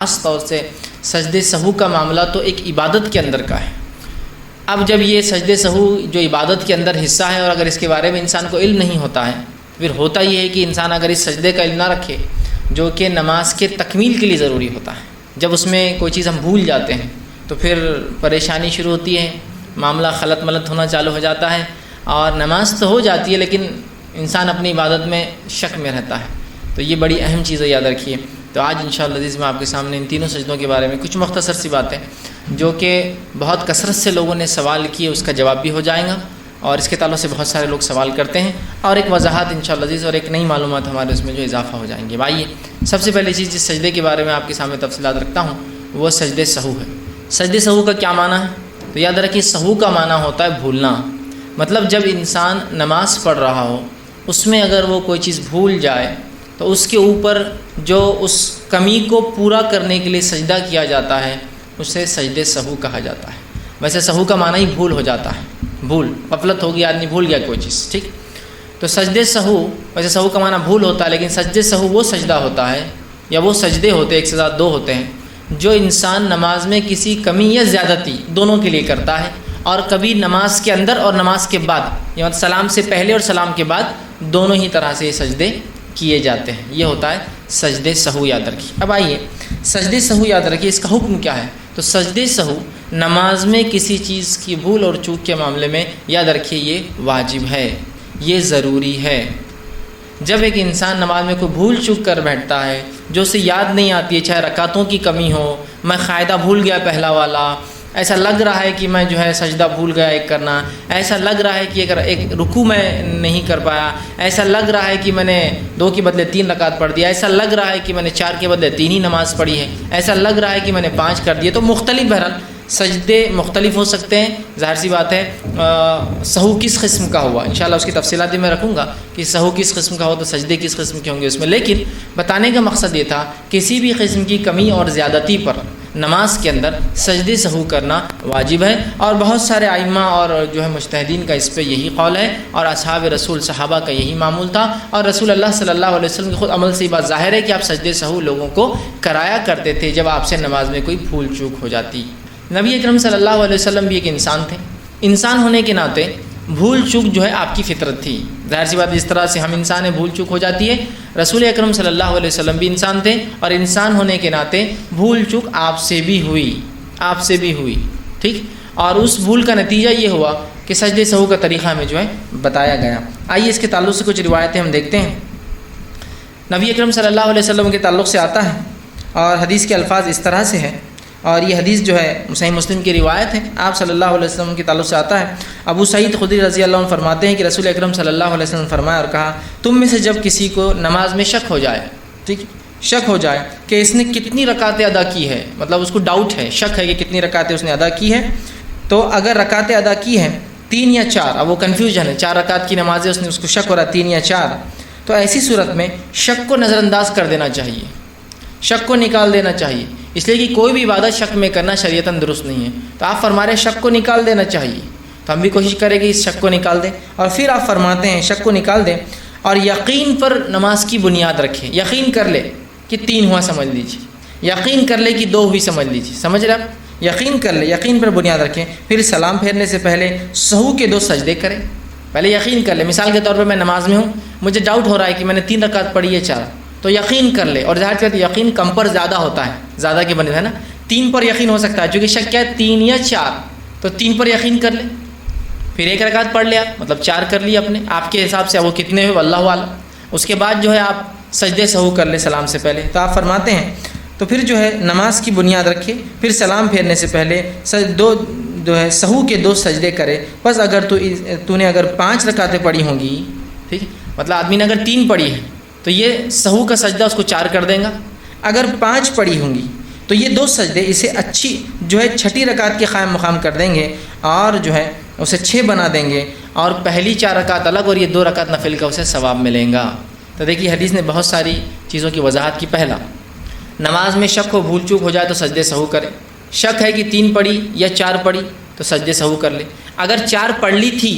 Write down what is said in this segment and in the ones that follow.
خاص طور سے سجدے سہو کا معاملہ تو ایک عبادت کے اندر کا ہے۔ اب جب یہ سجدے سہو جو عبادت کے اندر حصہ ہے اور اگر اس کے بارے میں انسان کو علم نہیں ہوتا ہے، پھر ہوتا یہ ہے کہ انسان اگر اس سجدے کا علم نہ رکھے جو کہ نماز کے تکمیل کے لیے ضروری ہوتا ہے، جب اس میں کوئی چیز ہم بھول جاتے ہیں تو پھر پریشانی شروع ہوتی ہے، معاملہ خلط ملط ہونا چالو ہو جاتا ہے اور نماز تو ہو جاتی ہے لیکن انسان اپنی عبادت میں شک میں رہتا ہے۔ تو یہ بڑی اہم چیز ہے، یاد رکھیے۔ تو آج انشاءاللہ عزیز میں آپ کے سامنے ان تینوں سجدوں کے بارے میں کچھ مختصر سی باتیں جو کہ بہت کثرت سے لوگوں نے سوال کیے، اس کا جواب بھی ہو جائے گا اور اس کے تعلق سے بہت سارے لوگ سوال کرتے ہیں اور ایک وضاحت انشاءاللہ عزیز اور ایک نئی معلومات ہمارے اس میں جو اضافہ ہو جائیں گے۔ آئیے سب سے پہلی چیز جس سجدے کے بارے میں آپ کے سامنے تفصیلات رکھتا ہوں وہ سجدے سہو ہے۔ سجدے سہو کا کیا معنی ہے؟ تو یاد رکھیے سہو کا معنی ہوتا ہے بھولنا، مطلب جب انسان نماز پڑھ رہا ہو اس میں اگر وہ کوئی چیز بھول جائے تو اس کے اوپر جو اس کمی کو پورا کرنے کے لیے سجدہ کیا جاتا ہے اسے سجدے سہو کہا جاتا ہے۔ ویسے سہو کا معنی ہی بھول ہو جاتا ہے، بھول، غفلت ہو گئی، آدمی بھول گیا کوئی چیز، ٹھیک۔ تو سجدے سہو، ویسے سہو کا معنی بھول ہوتا ہے لیکن سجدے سہو وہ سجدہ ہوتا ہے یا وہ سجدے ہوتے ہیں، ایک سے زیادہ دو ہوتے ہیں، جو انسان نماز میں کسی کمی یا زیادتی دونوں کے لیے کرتا ہے اور کبھی نماز کے اندر اور نماز کے بعد، یا سلام سے پہلے اور سلام کے بعد دونوں ہی طرح سے یہ سجدے کیے جاتے ہیں، یہ ہوتا ہے سجدے سہو، یاد رکھیے۔ اب آئیے سجدے سہو یاد رکھیے اس کا حکم کیا ہے۔ تو سجدے سہو نماز میں کسی چیز کی بھول اور چوک کے معاملے میں یاد رکھیے یہ واجب ہے، یہ ضروری ہے۔ جب ایک انسان نماز میں کوئی بھول چوک کر بیٹھتا ہے جو اسے یاد نہیں آتی ہے، چاہے رکعتوں کی کمی ہو، میں قاعدہ بھول گیا پہلا والا، ایسا لگ رہا ہے کہ میں جو ہے سجدہ بھول گیا ایک کرنا، ایسا لگ رہا ہے کہ اگر ایک رکوع میں نہیں کر پایا، ایسا لگ رہا ہے کہ میں نے 2 کے بدلے 3 رکعت پڑھ دیا، ایسا لگ رہا ہے کہ میں نے 4 کے بدلے 3 ہی نماز پڑھی ہے، ایسا لگ رہا ہے کہ میں نے 5 کر دیے۔ تو مختلف بہرحال سجدے مختلف ہو سکتے ہیں، ظاہر سی بات ہے۔ سہو کس قسم کا ہوا انشاءاللہ اس کی تفصیلات میں رکھوں گا کہ سہو کس قسم کا ہو تو سجدے کس قسم کے ہوں گے اس میں، لیکن بتانے کا مقصد یہ تھا کسی بھی قسم کی کمی اور زیادتی پر نماز کے اندر سجدے سہو کرنا واجب ہے، اور بہت سارے ائمہ اور جو ہے مجتہدین کا اس پہ یہی قول ہے اور اصحاب رسول صحابہ کا یہی معمول تھا، اور رسول اللہ صلی اللہ علیہ وسلم کے خود عمل سے یہ بات ظاہر ہے کہ آپ سجدے سہو لوگوں کو کرایا کرتے تھے جب آپ سے نماز میں کوئی بھول چوک ہو جاتی۔ نبی اکرم صلی اللہ علیہ وسلم بھی ایک انسان تھے، انسان ہونے کے ناطے بھول چوک جو ہے آپ کی فطرت تھی، ظاہر سی بات جس طرح سے ہم انسان ہیں بھول چوک ہو جاتی ہے، رسول اکرم صلی اللہ علیہ وسلم بھی انسان تھے اور انسان ہونے کے ناطے بھول چوک آپ سے بھی ہوئی، ٹھیک۔ اور اس بھول کا نتیجہ یہ ہوا کہ سجدے سہو کا طریقہ ہمیں جو ہے بتایا گیا۔ آئیے اس کے تعلق سے کچھ روایتیں ہم دیکھتے ہیں۔ نبی اکرم صلی اللہ علیہ وسلم کے تعلق سے آتا ہے اور حدیث کے الفاظ اس طرح سے ہیں، اور یہ حدیث جو ہے صحیح مسلم کی روایت ہے، آپ صلی اللہ علیہ وسلم کے تعلق سے آتا ہے۔ ابو سعید خدری رضی اللہ عنہ فرماتے ہیں کہ رسول اکرم صلی اللہ علیہ وسلم نے فرمایا اور کہا، تم میں سے جب کسی کو نماز میں شک ہو جائے، ٹھیک، شک ہو جائے کہ اس نے کتنی رکعتیں ادا کی ہے، مطلب اس کو ڈاؤٹ ہے، شک ہے کہ کتنی رکعتیں اس نے ادا کی ہے، تو اگر رکعتیں ادا کی ہیں 3 یا 4، اب وہ کنفیوژن ہے، 4 رکعت کی نماز ہے، اس کو شک ہو رہا 3 یا 4، تو ایسی صورت میں شک کو نظر انداز کر دینا چاہیے، شک کو نکال دینا چاہیے، اس لیے کہ کوئی بھی عبادت شک میں کرنا شریعتاً درست نہیں ہے۔ تو آپ فرما رہے ہیں شک کو نکال دینا چاہیے، تو ہم بھی کوشش کریں کہ اس شک کو نکال دیں، اور پھر آپ فرماتے ہیں شک کو نکال دیں اور یقین پر نماز کی بنیاد رکھیں، یقین کر لے کہ 3 ہوا سمجھ لیجیے، یقین کر لے کہ 2 ہوئی سمجھ لیجیے، سمجھ رہے آپ، یقین کر لے، یقین پر بنیاد رکھیں، پھر سلام پھیرنے سے پہلے سہو کے 2 سجدے کریں، پہلے یقین کر لے، مثال کے طور پر میں نماز میں ہوں، مجھے ڈاؤٹ ہو رہا ہے کہ میں نے 3 رکعت پڑھی ہے 4، تو یقین کر لے، اور ظاہر بات یقین کم پر زیادہ ہوتا ہے، زیادہ کے بنے ہے نا، 3 پر یقین ہو سکتا ہے چونکہ شک کیا ہے 3 یا 4، تو 3 پر یقین کر لے، پھر 1 رکعت پڑھ لیا مطلب 4 کر لی اپنے آپ کے حساب سے، وہ کتنے ہوئے اللہ عالم، اس کے بعد جو ہے آپ سجدے سہو کر لے سلام سے پہلے۔ تو آپ فرماتے ہیں تو پھر جو ہے نماز کی بنیاد رکھے، پھر سلام پھیرنے سے پہلے جو ہے سہو کے 2 سجدے کرے، بس اگر تو نے اگر 5 رکعتیں پڑھی ہوں گی، ٹھیک، مطلب آدمی نے اگر 3 پڑھی ہے تو یہ سہو کا سجدہ اس کو 4 کر دیں گا، اگر 5 پڑھی ہوں گی تو یہ 2 سجدے اسے اچھی جو ہے 6ٹھی رکعت کے قائم مقام کر دیں گے اور جو ہے اسے 6 بنا دیں گے، اور پہلی 4 رکعت الگ اور یہ 2 رکعت نفل کا اسے ثواب ملیں گا۔ تو دیکھیے حدیث نے بہت ساری چیزوں کی وضاحت کی۔ پہلا، نماز میں شک ہو، بھول چوک ہو جائے تو سجدے سہو کرے، شک ہے کہ 3 پڑھی یا 4 پڑھی تو سجدے سہو کر لے، اگر 4 پڑھ لی تھی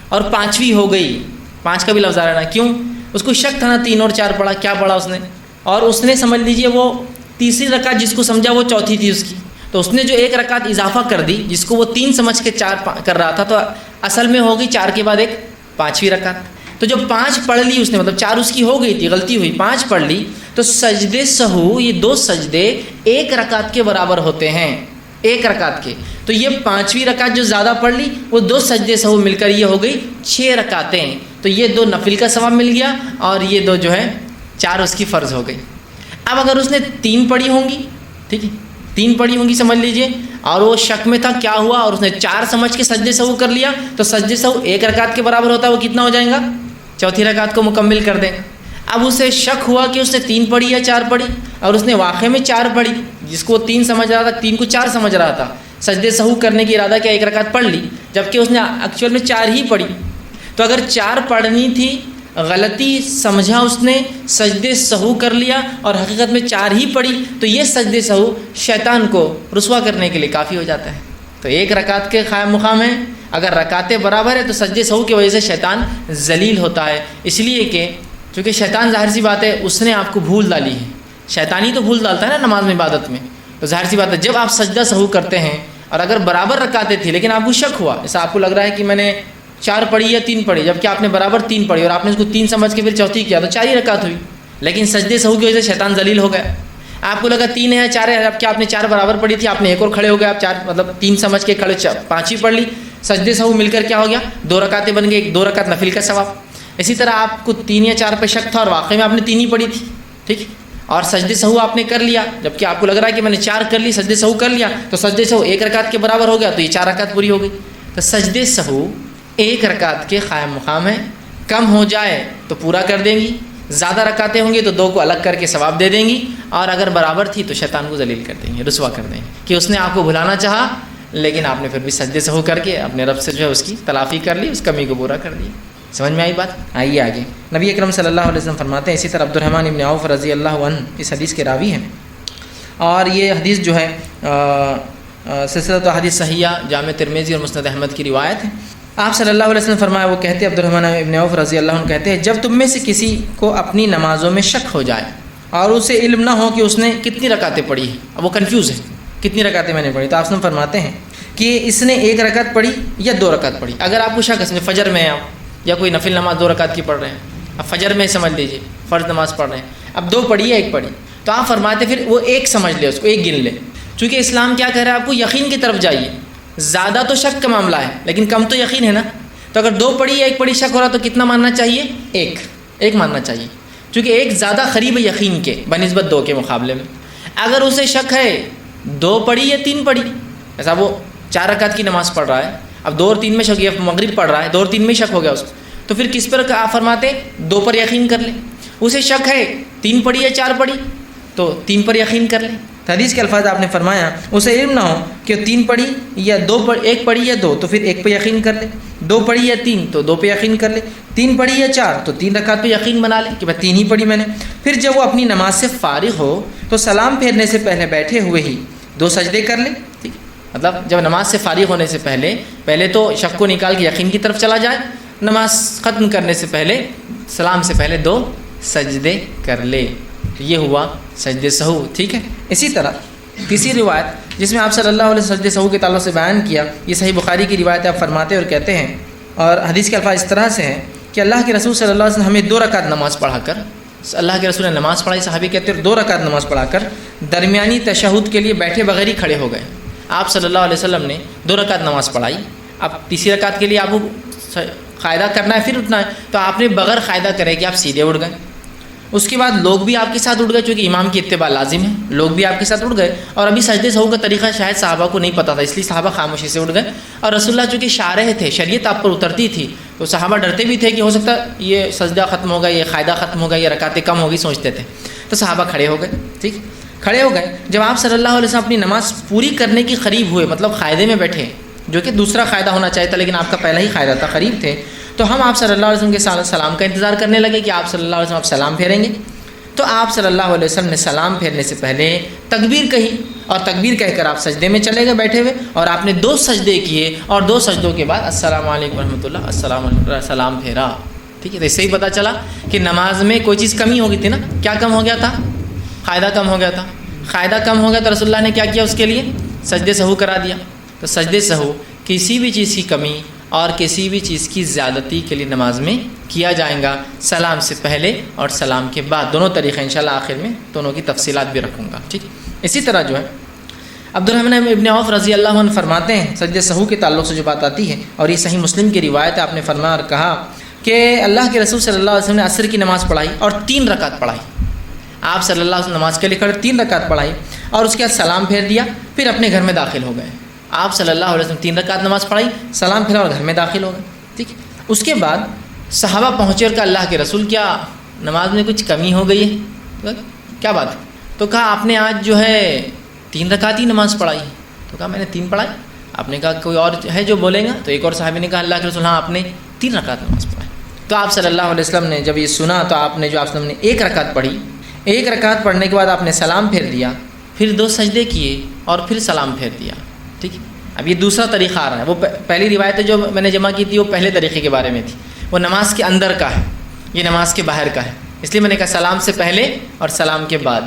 اور 5ویں ہو گئی، 5 کا بھی لفظ آ رہا ہے نا، کیوں؟ اس کو شک تھا نا 3 اور 4 پڑھا، کیا پڑھا اس نے، اور اس نے سمجھ لیجئے وہ تیسری رکعت جس کو سمجھا وہ چوتھی تھی اس کی، تو اس نے جو ایک رکعت اضافہ کر دی جس کو وہ 3 سمجھ کے 4 کر رہا تھا، تو اصل میں ہوگی 4 کے بعد ایک 5ویں رکعت۔ تو جب 5 پڑھ لی اس نے، مطلب 4 اس کی ہو گئی تھی، غلطی ہوئی، 5 پڑھ لی، تو سجدے سہو یہ 2 سجدے ایک رکعت کے برابر ہوتے ہیں، ایک رکعت کے۔ تو یہ 5ویں رکعت جو زیادہ پڑھ لی وہ 2 سجدے سہو مل کر یہ ہو گئی 6 رکعتیں، تو یہ 2 نفل کا ثواب مل گیا اور یہ 2 جو ہے 4 اس کی فرض ہو گئی۔ اب اگر اس نے 3 پڑھی ہوں گی، ٹھیک ہے، 3 پڑھی ہوں گی سمجھ لیجئے، اور وہ شک میں تھا کیا ہوا، اور اس نے 4 سمجھ کے سجدے سہو کر لیا، تو سجدے سہو ایک رکعت کے برابر ہوتا ہے، وہ کتنا ہو جائے گا، چوتھی رکعت کو مکمل کر دیں گے۔ اب اسے شک ہوا کہ اس نے 3 پڑھی یا 4 پڑھی، اور اس نے واقع میں 4 پڑھی، جس کو 3 سمجھ رہا تھا 3 کو 4 سمجھ رہا تھا، سجدے سہو کرنے کی ارادہ کیا ایک رکعت پڑھ لی، جبکہ اس نے ایکچوئل میں 4 ہی پڑھی۔ تو اگر 4 پڑھنی تھی، غلطی سمجھا اس نے، سجدے سہو کر لیا اور حقیقت میں 4 ہی پڑھی، تو یہ سجدے سہو شیطان کو رسوا کرنے کے لیے کافی ہو جاتا ہے۔ تو ایک رکعت کے قائم مقام ہے، اگر رکعتیں برابر ہے تو سجدے سہو کی وجہ سے شیطان ذلیل ہوتا ہے، اس لیے کہ چونکہ شیطان ظاہر سی بات ہے اس نے آپ کو بھول ڈالی ہے، شیطان ہی تو بھول ڈالتا ہے نا نماز میں، عبادت میں، تو ظاہر سی بات ہے جب آپ سجدہ سہو کرتے ہیں اور اگر برابر رکعتیں تھی لیکن آپ کو شک ہوا، ایسا آپ کو لگ رہا ہے کہ میں نے 4 پڑھی یا 3 پڑھی، جبکہ آپ نے برابر 3 پڑھی اور آپ نے اس کو 3 سمجھ کے پھر چوتھی کیا، تو 4 ہی رکعت ہوئی، لیکن سجدے سہو کی وجہ سے شیطان ذلیل ہو گیا۔ آپ کو لگا 3 ہے یا 4 ہے، جبکہ آپ نے 4 برابر پڑھی تھی، آپ نے ایک اور کھڑے ہو گئے، آپ 4 مطلب 3 سمجھ کے کھڑے 5 ہی پڑھ لی، سجدے سہو مل کر کیا ہو گیا 2 رکعتیں بن گئی، 2 رکعت نفل کا ثواب۔ اسی طرح آپ کو 3 یا 4 پہ شک تھا اور واقعی میں آپ نے 3 ہی پڑھی تھی، ٹھیک، اور سجدے سہو آپ نے کر لیا، جبکہ آپ کو لگ رہا ہے کہ میں نے 4 کر لی، سجدے سہو کر لیا، تو سجدے سہو ایک رکعت کے برابر ہو گیا، تو یہ 4 رکعت پوری ہو گئی۔ تو سجدے سہو ایک رکعت کے قائم مقام ہے، کم ہو جائے تو پورا کر دیں گی، زیادہ رکعتیں ہوں گی تو 2 کو الگ کر کے ثواب دے دیں گی، اور اگر برابر تھی تو شیطان کو ذلیل کر دیں گے، رسوا کر دیں گے کہ اس نے آپ کو بھلانا چاہا لیکن آپ نے پھر بھی سجدے سہو کر کے اپنے رب سے جو ہے اس کی تلافی کر لی، اس کمی کو پورا کر دیا۔ سمجھ میں آئی بات؟ آئیے آگے۔ نبی اکرم صلی اللہ علیہ وسلم فرماتے ہیں، اسی طرح عبدالرحمن ابن عوف رضی اللہ عنہ اس حدیث کے راوی ہیں، اور یہ حدیث جو ہے سلسلۃ احادیث صحیحہ جامع ترمذی اور مسند احمد کی روایت ہے۔ آپ صلی اللہ علیہ وسلم فرمایا، وہ کہتے ہیں عبدالرحمن ابن عوف رضی اللہ عنہ کہتے ہیں، جب تم میں سے کسی کو اپنی نمازوں میں شک ہو جائے اور اسے علم نہ ہو کہ اس نے کتنی رکعتیں پڑھی ہیں، اب وہ کنفیوز ہے کتنی رکعتیں میں نے پڑھی، تو آپ نے فرماتے ہیں کہ اس نے 1 رکعت پڑھی یا 2 رکعت پڑھی۔ اگر آپ کو شک ہے فجر میں آپ یا کوئی نفل نماز 2 رکعت کی پڑھ رہے ہیں، اب فجر میں سمجھ لیجیے فرض نماز پڑھ رہے ہیں، اب 2 پڑھی یا 1 پڑھی، تو آپ فرماتے پھر وہ 1 سمجھ لے، اس کو 1 گن لے، چونکہ اسلام کیا کہہ رہا ہے آپ کو یقین کی طرف جائیے، زیادہ تو شک کا معاملہ ہے لیکن کم تو یقین ہے نا، تو اگر 2 پڑھی یا 1 پڑھی شک ہو رہا تو کتنا ماننا چاہیے، 1 ماننا چاہیے، چونکہ 1 زیادہ قریب ہے یقین کے بنسبت 2 کے مقابلے میں۔ اگر اسے شک ہے 2 پڑھی یا 3 پڑھی، ایسا وہ 4 رکعت کی نماز پڑھ رہا ہے، اب 2 اور 3 میں شک، یا مغرب پڑھ رہا ہے 2 اور 3 میں شک ہو گیا اس کو، تو پھر کس پر آپ فرماتے 2 پر یقین کر لیں۔ اسے شک ہے 3 پڑھی یا 4 پڑھی تو 3 پر یقین کر لیں۔ حدیث کے الفاظ آپ نے فرمایا، اسے علم نہ ہو کہ 3 پڑھی یا 1 پڑھی یا 2 تو پھر 1 پہ یقین کر لے، 2 پڑھی یا 3 تو 2 پہ یقین کر لے، 3 پڑھی یا 4 تو 3 رکعت پہ یقین بنا لے کہ میں 3 ہی پڑھی میں نے۔ پھر جب وہ اپنی نماز سے فارغ ہو تو سلام پھیرنے سے بیٹھے ہوئے ہی 2 سجدے کر لے، ٹھیک ہے، مطلب جب نماز سے فارغ ہونے سے پہلے تو شک کو نکال کے یقین کی طرف چلا جائے، نماز ختم کرنے سے پہلے سلام سے پہلے 2 سجدے کر لے، یہ ہوا سجدے سہو، ٹھیک ہے۔ اسی طرح تیسری روایت جس میں آپ صلی اللہ علیہ وسلم سجدے سہو کے تعلق سے بیان کیا، یہ صحیح بخاری کی روایت ہے، آپ فرماتے اور کہتے ہیں، اور حدیث کے الفاظ اس طرح سے ہیں کہ اللہ کے رسول صلی اللہ علیہ وسلم ہمیں 2 رکعت نماز پڑھا کر، اللہ کے رسول نے نماز پڑھائی، صحابی کہتے ہیں 2 رکعت نماز پڑھا کر درمیانی تشہد کے لیے بیٹھے بغیر ہی کھڑے ہو گئے۔ آپ صلی اللہ علیہ وسلم نے 2 رکعت نماز پڑھائی، اب تیسری رکعت کے لیے آپ کو قاعدہ کرنا ہے، پھر اٹھنا ہے، تو آپ نے بغیر قاعدہ کرے کہ آپ سیدھے اٹھ گئے۔ اس کے بعد لوگ بھی آپ کے ساتھ اٹھ گئے، چونکہ امام کی اتباع لازم ہے، لوگ بھی آپ کے ساتھ اٹھ گئے، اور ابھی سجدے سہو کا طریقہ شاید صحابہ کو نہیں پتہ تھا، اس لیے صحابہ خاموشی سے اٹھ گئے، اور رسول اللہ چونکہ شارح تھے، شریعت آپ پر اترتی تھی، تو صحابہ ڈرتے بھی تھے کہ ہو سکتا ہے یہ سجدہ ختم ہوگا، یہ قاعدہ ختم ہوگا، یہ رکعتیں کم ہوگی، سوچتے تھے، تو صحابہ کھڑے ہو گئے، ٹھیک، کھڑے ہو گئے۔ جب آپ صلی اللہ علیہ وسلم اپنی نماز پوری کرنے کے قریب ہوئے، مطلب قاعدے میں بیٹھے، جو کہ دوسرا قاعدہ ہونا چاہیے تھا لیکن آپ کا پہلا ہی قاعدہ تھا، قریب تھے، تو ہم آپ صلی اللہ علیہ وسلم کے سلام کا انتظار کرنے لگے کہ آپ صلی اللہ علیہ وسلم آپ سلام پھیریں گے، تو آپ صلی اللہ علیہ وسلم نے سلام پھیرنے سے پہلے تکبیر کہی، اور تکبیر کہہ کر آپ سجدے میں چلے گئے بیٹھے ہوئے، اور آپ نے 2 سجدے کیے، اور 2 سجدوں کے بعد السلام علیکم ورحمۃ اللہ، السلام علیکم، سلام پھیرا، ٹھیک ہے۔ تو اس سے ہی پتہ چلا کہ نماز میں کوئی چیز کمی ہو گئی تھی نا، کیا کم ہو گیا تھا، قاعدہ کم ہو گیا تھا، قاعدہ کم ہو گیا تو رسول اللہ نے کیا کیا اس کے لیے سجدے سہو کرا دیا. تو سجدے سہو کسی بھی چیز کی کمی اور کسی بھی چیز کی زیادتی کے لیے نماز میں کیا جائے گا، سلام سے پہلے اور سلام کے بعد. دونوں طریقے انشاءاللہ آخر میں دونوں کی تفصیلات بھی رکھوں گا. ٹھیک. اسی طرح جو ہے عبدالرحمن ابن عوف رضی اللہ عنہ فرماتے ہیں سجدے سہو کے تعلق سے جو بات آتی ہے، اور یہ صحیح مسلم کی روایت ہے، آپ نے فرمایا اور کہا کہ اللہ کے رسول صلی اللہ علیہ وسلم نے عصر کی نماز پڑھائی اور 3 رکعت پڑھائی. آپ صلی اللہ علیہ وسلم نماز کے لیے کھڑے 3 رکعت پڑھائی اور اس کے بعد سلام پھیر دیا، پھر اپنے گھر میں داخل ہو گئے. آپ صلی اللہ علیہ وسلم 3 رکعت نماز پڑھائی، سلام پھیرا اور گھر میں داخل ہو گئے. ٹھیک. اس کے بعد صحابہ پہنچے اور کہا اللہ کے رسول کیا نماز میں کچھ کمی ہو گئی ہے؟ کیا بات ہے؟ تو کہا آپ نے آج جو ہے 3 رکعت ہی نماز پڑھائی. تو کہا میں نے 3 پڑھائی. آپ نے کہا کوئی اور ہے جو بولے گا؟ تو ایک اور صحابی نے کہا اللہ کے رسول ہاں آپ نے 3 رکعت نماز پڑھائی. تو آپ صلی اللہ علیہ وسلم نے جب یہ سنا تو آپ نے جو آپ نے 1 رکعت پڑھی، 1 رکعت پڑھنے کے بعد آپ نے سلام پھیر دیا، پھر 2 سجدے کیے اور پھر سلام پھیر دیا. ٹھیک. اب یہ دوسرا طریقہ آ رہا ہے. وہ پہلی روایت جو میں نے جمع کی تھی وہ پہلے طریقے کے بارے میں تھی، وہ نماز کے اندر کا ہے، یہ نماز کے باہر کا ہے. اس لیے میں نے کہا سلام سے پہلے اور سلام کے بعد.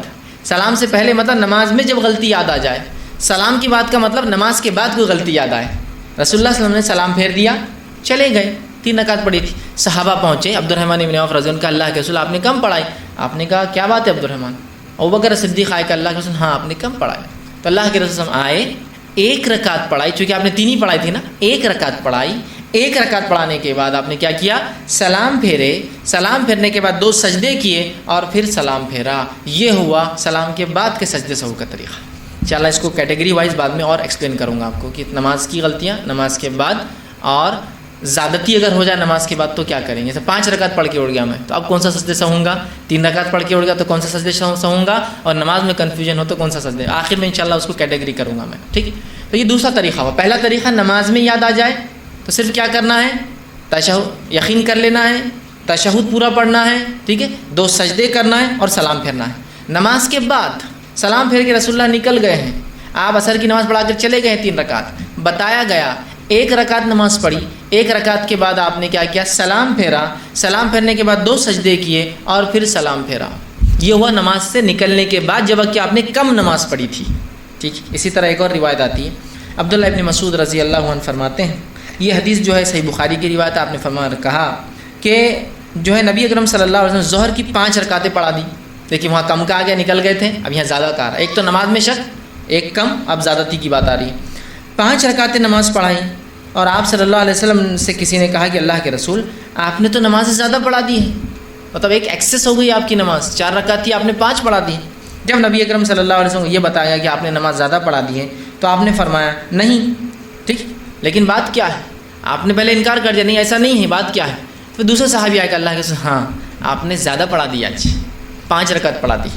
سلام سے پہلے مطلب نماز میں جب غلطی یاد آ جائے، سلام کی بات کا مطلب نماز کے بعد کوئی غلطی یاد آئے. رسول اللہ صلی اللہ علیہ وسلم نے سلام پھیر دیا، چلے گئے. 3 رکعت پڑھی تھی. صحابہ پہنچے، عبدالرحمن ابن عوف رضی اللہ عنہ کا اللہ کے رسول آپ نے کم پڑھائی. آپ نے کہا کیا بات ہے عبدالرحمن؟ ابوبکر صدیق آئے کہ اللہ کے رسول ہاں آپ نے کم پڑھائی. تو اللہ کے رسول آئے، 1 رکعت پڑھائی، چونکہ آپ نے 3 ہی پڑھائی تھی نا، 1 رکعت پڑھائی. 1 رکعت پڑھانے کے بعد آپ نے کیا کیا؟ سلام پھیرے. سلام پھیرنے کے بعد 2 سجدے کیے اور پھر سلام پھیرا. یہ ہوا سلام کے بعد کے سجدے سہو کا طریقہ. انشاءاللہ اس کو کیٹیگری وائز بعد میں اور ایکسپلین کروں گا آپ کو کہ نماز کی غلطیاں نماز کے بعد، اور زیادتی اگر ہو جائے نماز کے بعد تو کیا کریں گے. جیسے 5 رکعت پڑھ کے اڑ گیا میں تو اب کون سا سجدے سہوں گا؟ 3 رکعت پڑھ کے اڑ گیا تو کون سا سجدے سہوں گا؟ اور نماز میں کنفیوژن ہو تو کون سا سجدے؟ آخر میں انشاءاللہ اس کو کیٹیگری کروں گا میں. ٹھیک ہے. تو یہ دوسرا طریقہ ہوا. پہلا طریقہ نماز میں یاد آ جائے تو صرف کیا کرنا ہے؟ تشہد یقین کر لینا ہے، تشہد پورا پڑھنا ہے. ٹھیک ہے. 2 سجدے کرنا ہے اور سلام پھیرنا ہے. نماز کے بعد سلام پھیر کے رسول اللہ نکل گئے ہیں، آپ عصر کی نماز پڑھا کر چلے گئے 3 رکعت. بتایا گیا 1 رکعت نماز پڑھی، 1 رکعت کے بعد آپ نے کیا کیا؟ سلام پھیرا. سلام پھیرنے کے بعد 2 سجدے کیے اور پھر سلام پھیرا. یہ ہوا نماز سے نکلنے کے بعد، جبکہ آپ نے کم نماز پڑھی تھی. ٹھیک. اسی طرح ایک اور روایت آتی ہے، عبداللہ ابن مسعود رضی اللہ عنہ فرماتے ہیں، یہ حدیث جو ہے صحیح بخاری کی روایت ہے. آپ نے فرمایا کہا کہ جو ہے نبی اکرم صلی اللہ علیہ وسلم ظہر کی 5 رکعتیں پڑھا دی. لیکن وہاں کم کہا گیا، نکل گئے تھے، اب یہاں زیادہ کہا رہا ہے. ایک تو نماز میں شک، ایک کم، اب زیادتی کی بات آ رہی ہے. 5 رکعتیں نماز پڑھائی اور آپ صلی اللہ علیہ وسلم سے کسی نے کہا کہ اللہ کے رسول آپ نے تو نماز سے زیادہ پڑھا دی ہے، مطلب ایک ایکسیس ہو گئی آپ کی نماز. 4 رکعت تھی آپ نے 5 پڑھا دی. جب نبی اکرم صلی اللہ علیہ وسلم کو یہ بتایا کہ آپ نے نماز زیادہ پڑھا دی ہے تو آپ نے فرمایا نہیں. ٹھیک. لیکن بات کیا ہے؟ آپ نے پہلے انکار کر دیا نہیں ایسا نہیں ہے، بات کیا ہے؟ پھر دوسرے صحابی آئے کہ اللہ کے رسول ہاں آپ نے زیادہ پڑھا دی، آج 5 رکعت پڑھا دی.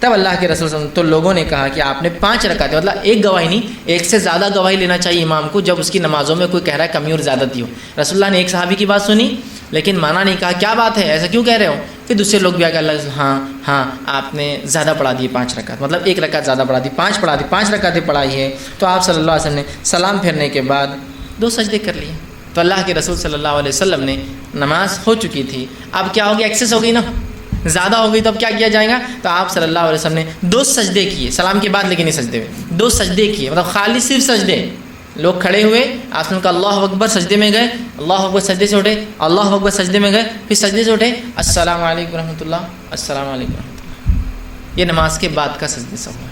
تب اللہ کے رسول صلی اللہ علیہ وسلم تو لوگوں نے کہا کہ آپ نے 5 رکعتیں، مطلب ایک گواہی نہیں، ایک سے زیادہ گواہی لینا چاہیے امام کو جب اس کی نمازوں میں کوئی کہہ رہا ہے کمی اور زیادتی ہو. رسول اللہ نے ایک صحابی کی بات سنی لیکن مانا نہیں، کہا کیا بات ہے ایسا کیوں کہہ رہے ہو؟ پھر دوسرے لوگ بھی آ کے اللہ کے رسول ہاں آپ نے زیادہ پڑھا دی 5 رکعت، مطلب 1 رکعت زیادہ پڑھا دی، 5 پڑھا دی، 5 رکعتیں پڑھائی ہے. تو آپ صلی اللہ علیہ وسلم نے سلام پھیرنے کے بعد 2 سجدے کر لیے. تو اللہ کے رسول صلی اللہ علیہ وسلم نے نماز ہو چکی تھی، اب کیا ہوگی؟ ایکسیس ہو گئی نا، زیادہ ہو گئی. تو اب کیا کیا جائے گا؟ تو آپ صلی اللہ علیہ وسلم نے 2 سجدے کیے سلام کے بعد، لیکن نہیں سجدے میں 2 سجدے کیے، مطلب خالی صرف سجدے. لوگ کھڑے ہوئے، آپ نے کہا اللہ اکبر، سجدے میں گئے، اللہ اکبر، سجدے سے اٹھے، اللہ اکبر، سجدے میں گئے، پھر سجدے سے اٹھے، السلام علیکم ورحمۃ اللہ، السلام علیکم ورحمۃ اللہ. یہ نماز کے بعد کا سجدے سہو ہے.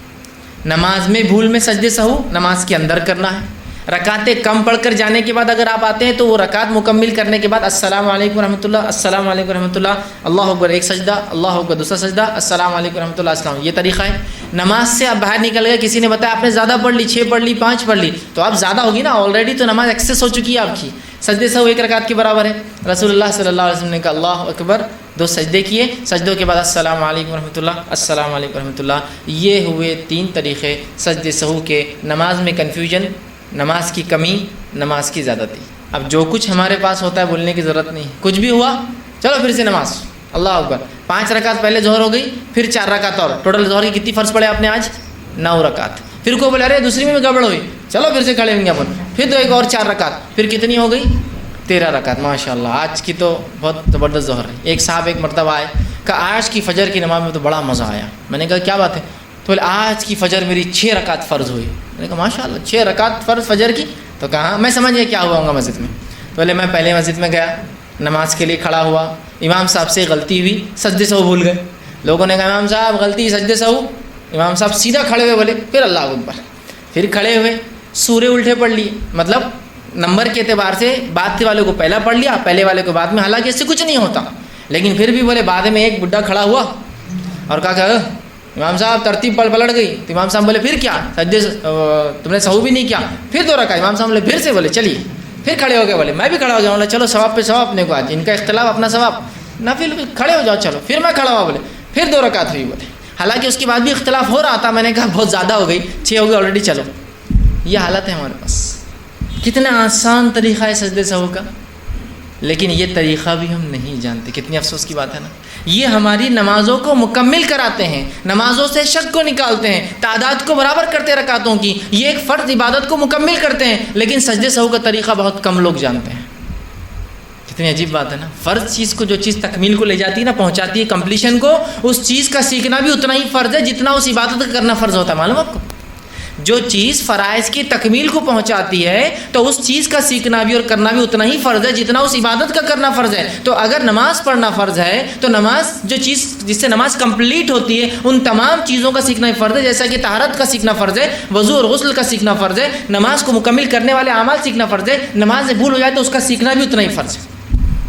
نماز میں بھول میں سجدے سہو نماز کے اندر کرنا ہے. رکعتیں کم پڑھ کر جانے کے بعد اگر آپ آتے ہیں تو وہ رکعت مکمل کرنے کے بعد السلام علیکم ورحمۃ اللہ، السلام علیکم ورحمۃ اللہ، اللہ اکبر، 1 سجدہ، اللہ اکبر، دوسرا سجدہ، السلام علیکم ورحمۃ اللہ، السلام. یہ طریقہ ہے. نماز سے آپ باہر نکل گئے، کسی نے بتایا آپ نے زیادہ پڑھ لی، 6 پڑھ لی، 5 پڑھ لی، تو اب زیادہ ہوگی نا، آلریڈی تو نماز ایکسیس ہو چکی ہے آپ کی. سجدے سہو 1 رکعت کے برابر ہے. رسول اللہ صلی اللہ علیہ وسلم نے کہا اللہ اکبر، 2 سجدے کیے، سجدوں کے بعد السلام علیکم ورحمۃ اللہ، السلام علیکم ورحمۃ اللہ. یہ ہوئے 3 طریقے سجدے سہو کے. نماز میں کنفیوژن، نماز کی کمی، نماز کی زیادتی. اب جو کچھ ہمارے پاس ہوتا ہے بولنے کی ضرورت نہیں، کچھ بھی ہوا چلو پھر سے نماز، اللہ اکبر. 5 رکعت پہلے ظہر ہو گئی، پھر 4 رکعت اور، ٹوٹل ظہر کی کتنی فرض پڑے آپ نے آج؟ 9 رکعت. پھر کوئی بولے ارے دوسری میں گڑبڑ ہوئی، چلو پھر سے کھڑے ہوں گے اپن، پھر تو ایک اور 4 رکعت، پھر کتنی ہو گئی؟ 13 رکعت. ماشاء اللہ آج کی تو بہت زبردست ظہر ہے. ایک صاحب ایک مرتبہ آئے، کہا آج کی فجر کی نماز میں تو بڑا مزہ آیا. میں نے کہا کیا بات ہے؟ تو بولے آج کی فجر میری 6 رکعت فرض ہوئی. میں نے کہا ماشاء اللہ 6 رکعت فرض فجر کی. تو کہا میں سمجھ گیا کیا ہوا ہوں گا مسجد میں. تو بولے میں پہلے مسجد میں گیا, نماز کے لیے کھڑا ہوا, امام صاحب سے غلطی ہوئی, سجدے سہو بھول گئے. لوگوں نے کہا امام صاحب غلطی, سجدے سہو. امام صاحب سیدھا کھڑے ہوئے, بولے پھر اللہ اکبر. پھر کھڑے ہوئے, سورے الٹے پڑھ لیے, مطلب نمبر کے اعتبار سے بعد والے کو پہلا پڑھ لیا, پہلے والے کو بعد میں. حالانکہ اس سے کچھ نہیں ہوتا, لیکن پھر بھی بولے. بعد میں ایک بڈھا کھڑا ہوا اور کہا کہ امام صاحب ترتیب پلٹ گئی. تو امام صاحب بولے پھر کیا, سجدے تم نے سہو بھی نہیں کیا. پھر 2 رکعت. امام صاحب بولے پھر سے, بولے چلیے. پھر کھڑے ہو گئے, بولے میں بھی کھڑا ہو گیا. بولے چلو ثواب پہ ثواب اپنے کو, آج ان کا اختلاف اپنا ثواب نہ, پھر کھڑے ہو جاؤ. چلو پھر میں کھڑا ہوا, بولے پھر 2 رکعت ہوئی. بولے حالانکہ اس کے بعد بھی اختلاف ہو رہا تھا. میں نے کہا بہت زیادہ ہو گئی, 6 ہو گئی آلریڈی, چلو. یہ حالت ہے ہمارے پاس. کتنا آسان طریقہ ہے سجدے سہو کا, لیکن یہ طریقہ بھی ہم نہیں جانتے. کتنی افسوس کی بات ہے نا. یہ ہماری نمازوں کو مکمل کراتے ہیں, نمازوں سے شک کو نکالتے ہیں, تعداد کو برابر کرتے رکعتوں کی. یہ ایک فرض عبادت کو مکمل کرتے ہیں, لیکن سجدے سہو کا طریقہ بہت کم لوگ جانتے ہیں. کتنی عجیب بات ہے نا. فرض چیز کو, جو چیز تکمیل کو لے جاتی ہے نا, پہنچاتی ہے کمپلیشن کو, اس چیز کا سیکھنا بھی اتنا ہی فرض ہے جتنا اس عبادت کا کرنا فرض ہوتا ہے. معلوم آپ کو, جو چیز فرائض کی تکمیل کو پہنچاتی ہے تو اس چیز کا سیکھنا بھی اور کرنا بھی اتنا ہی فرض ہے جتنا اس عبادت کا کرنا فرض ہے. تو اگر نماز پڑھنا فرض ہے تو نماز, جو چیز جس سے نماز کمپلیٹ ہوتی ہے, ان تمام چیزوں کا سیکھنا فرض ہے. جیسا کہ طہارت کا سیکھنا فرض ہے, وضو اور غسل کا سیکھنا فرض ہے, نماز کو مکمل کرنے والے اعمال سیکھنا فرض ہے. نماز سے بھول ہو جائے تو اس کا سیکھنا بھی اتنا ہی فرض ہے.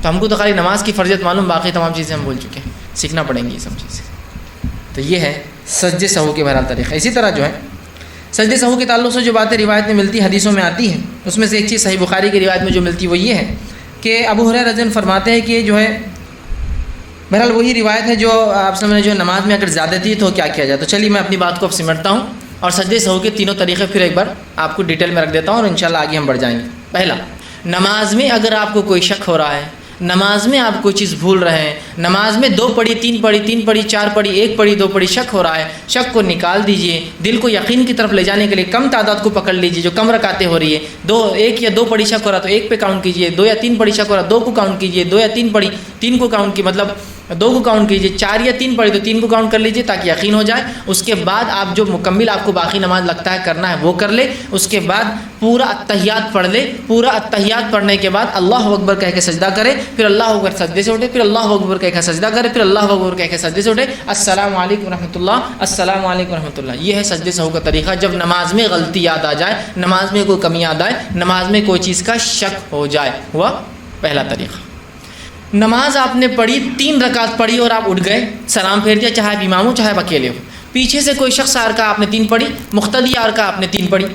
تو ہم کو تو خالی نماز کی فرضیت معلوم, باقی تمام چیزیں ہم بھول چکے ہیں. سیکھنا پڑیں گی یہ سب چیزیں. تو یہ ہے سجدے سہو کے بہرحال طریقہ. اسی طرح جو ہے سجدے سہو کے تعلق سے جو باتیں روایت میں ملتی, حدیثوں میں آتی ہیں, اس میں سے ایک چیز صحیح بخاری کی روایت میں جو ملتی وہ یہ ہے کہ ابو ہریرہ رضی اللہ عنہ فرماتے ہیں کہ جو ہے بہرحال وہی روایت ہے جو آپ سمجھیں جو نماز میں اگر زیادتی تو کیا کیا جائے. تو چلیے میں اپنی بات کو اب سمٹتا ہوں اور سجدے سہو کے تینوں طریقے پھر ایک بار آپ کو ڈیٹیل میں رکھ دیتا ہوں, اور انشاءاللہ آگے ہم بڑھ جائیں گے. پہلا, نماز میں اگر آپ کو کوئی شک ہو رہا ہے, نماز میں آپ کوئی چیز بھول رہے ہیں, نماز میں 2 پڑھی 3 پڑھی 3 پڑھی 4 پڑھی 1 پڑھی 2 پڑھی, شک ہو رہا ہے, شک کو نکال دیجئے. دل کو یقین کی طرف لے جانے کے لیے کم تعداد کو پکڑ لیجئے جو کم رکعتیں ہو رہی ہے. 1 یا 2 پڑھی شک ہو رہا تو 1 پہ کاؤنٹ کیجئے, 2 یا 3 پڑھی شک ہو رہا 2 کو کاؤنٹ کیجئے, 2 یا 3 پڑھی 3 کو کاؤنٹ کی, مطلب 2 کو کاؤنٹ کیجئے, 4 یا 3 پڑھی تو 3 کو کاؤنٹ کر لیجئے تاکہ یقین ہو جائے. اس کے بعد آپ جو مکمل آپ کو باقی نماز لگتا ہے کرنا ہے وہ کر لے. اس کے بعد پورا التحیات پڑھ لے. پورا التحیات پڑھنے کے بعد اللہ اکبر کہہ کے سجدہ کرے, پھر اللہ اکبر سجدے سے اٹھے, پھر اللہ اکبر کہہ کے سجدہ کرے, پھر اللہ اکبر کہہ کے سجدے سے اٹھے. السلام علیکم ورحمۃ اللہ, السلام علیکم ورحمۃ اللہ. یہ ہے سجدے سہو کا طریقہ. جب نماز میں غلطی یاد آ جائے, نماز میں کوئی کمی یاد آئے, نماز میں کوئی چیز کا شک ہو جائے, ہوا پہلا طریقہ. نماز آپ نے پڑھی 3 رکعت پڑھی اور آپ اٹھ گئے, سلام پھیر دیا, چاہے آپ امام ہو چاہے آپ اکیلے ہو. پیچھے سے کوئی شخص آر کا آپ نے 3 پڑھی, مقتدی آر کا آپ نے 3 پڑھی.